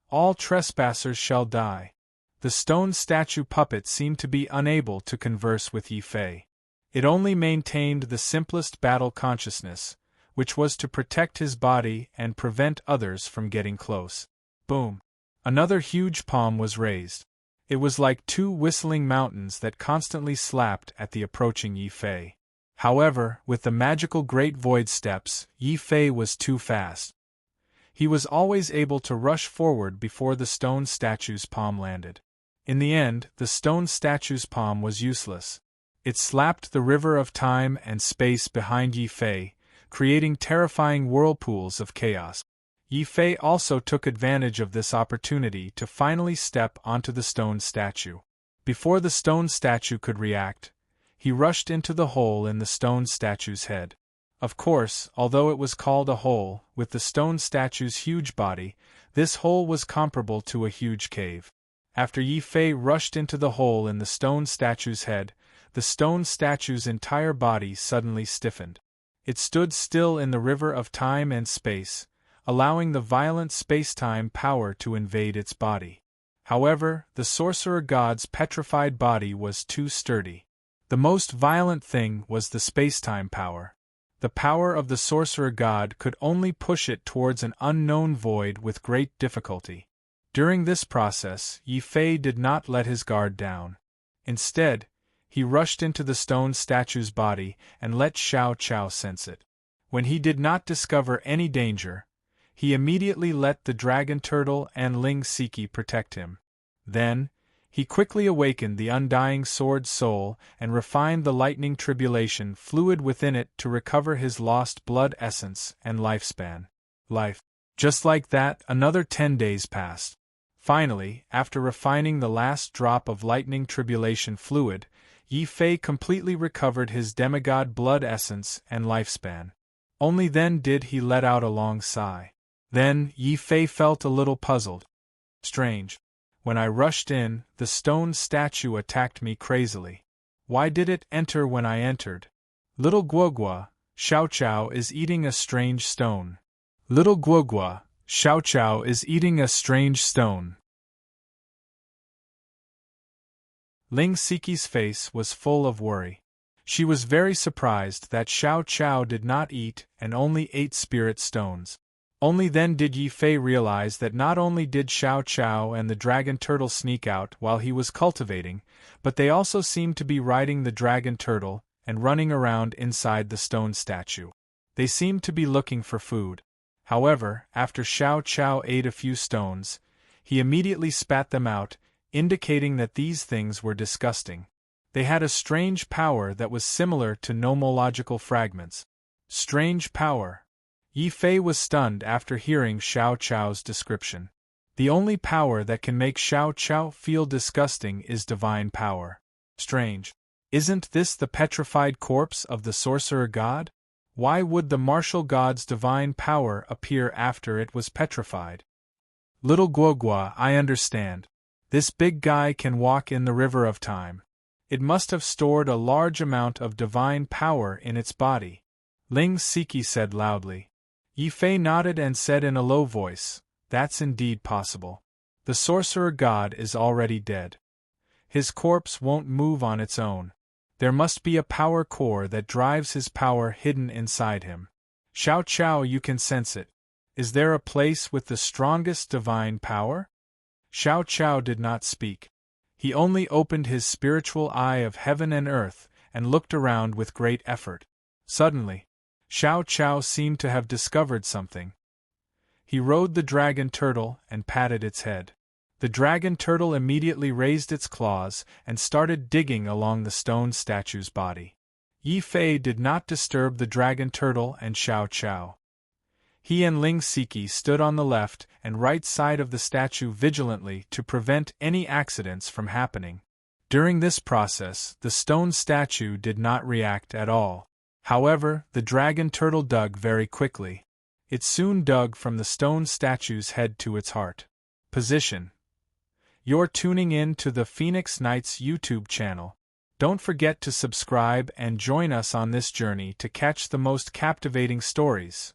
Speaker 1: All trespassers shall die. The stone statue puppet seemed to be unable to converse with Yi Fei. It only maintained the simplest battle consciousness, which was to protect his body and prevent others from getting close. Boom! Another huge palm was raised. It was like two whistling mountains that constantly slapped at the approaching Yi Fei. However, with the magical Great Void steps, Yi Fei was too fast. He was always able to rush forward before the stone statue's palm landed. In the end, the stone statue's palm was useless. It slapped the river of time and space behind Yi Fei, creating terrifying whirlpools of chaos. Yi Fei also took advantage of this opportunity to finally step onto the stone statue. Before the stone statue could react, he rushed into the hole in the stone statue's head. Of course, although it was called a hole, with the stone statue's huge body, this hole was comparable to a huge cave. After Yi Fei rushed into the hole in the stone statue's head, the stone statue's entire body suddenly stiffened. It stood still in the river of time and space, allowing the violent space-time power to invade its body. However, the sorcerer god's petrified body was too sturdy. The most violent thing was the space-time power. The power of the sorcerer god could only push it towards an unknown void with great difficulty. During this process, Yi Fei did not let his guard down. Instead, he rushed into the stone statue's body and let Xiao Qiao sense it. When he did not discover any danger, he immediately let the dragon turtle and Ling Siki protect him. Then, he quickly awakened the undying sword soul and refined the lightning tribulation fluid within it to recover his lost blood essence and lifespan. Just like that, another 10 days passed. Finally, after refining the last drop of lightning tribulation fluid, Yi Fei completely recovered his demigod blood essence and lifespan. Only then did he let out a long sigh. Then, Yi Fei felt a little puzzled. Strange. When I rushed in, the stone statue attacked me crazily. Why did it enter when I entered? Little Guogua, Xiao Qiao is eating a strange stone. Little Guogua, Xiao Qiao is eating a strange stone. Ling Siki's face was full of worry. She was very surprised that Xiao Qiao did not eat and only ate spirit stones. Only then did Yi Fei realize that not only did Xiao Qiao and the dragon turtle sneak out while he was cultivating, but they also seemed to be riding the dragon turtle and running around inside the stone statue. They seemed to be looking for food. However, after Xiao Qiao ate a few stones, he immediately spat them out, indicating that these things were disgusting. They had a strange power that was similar to nomological fragments. Strange power. Yi Fei was stunned after hearing Xiao Qiao's description. The only power that can make Xiao Qiao feel disgusting is divine power. Strange. Isn't this the petrified corpse of the sorcerer god? Why would the martial god's divine power appear after it was petrified? Little Guogua, I understand. This big guy can walk in the river of time. It must have stored a large amount of divine power in its body. Ling Siki said loudly. Yi Fei nodded and said in a low voice, That's indeed possible. The sorcerer god is already dead. His corpse won't move on its own. There must be a power core that drives his power hidden inside him. Xiao Qiao, you can sense it. Is there a place with the strongest divine power? Xiao Qiao did not speak. He only opened his spiritual eye of heaven and earth and looked around with great effort. Suddenly, Xiao Qiao seemed to have discovered something. He rode the dragon turtle and patted its head. The dragon turtle immediately raised its claws and started digging along the stone statue's body. Yi Fei did not disturb the dragon turtle and Xiao Qiao. He and Ling Siki stood on the left and right side of the statue vigilantly to prevent any accidents from happening. During this process, the stone statue did not react at all. However, the dragon turtle dug very quickly. It soon dug from the stone statue's head to its heart. Position. You're tuning in to the Phoenix Knights YouTube channel. Don't forget to subscribe and join us on this journey to catch the most captivating stories.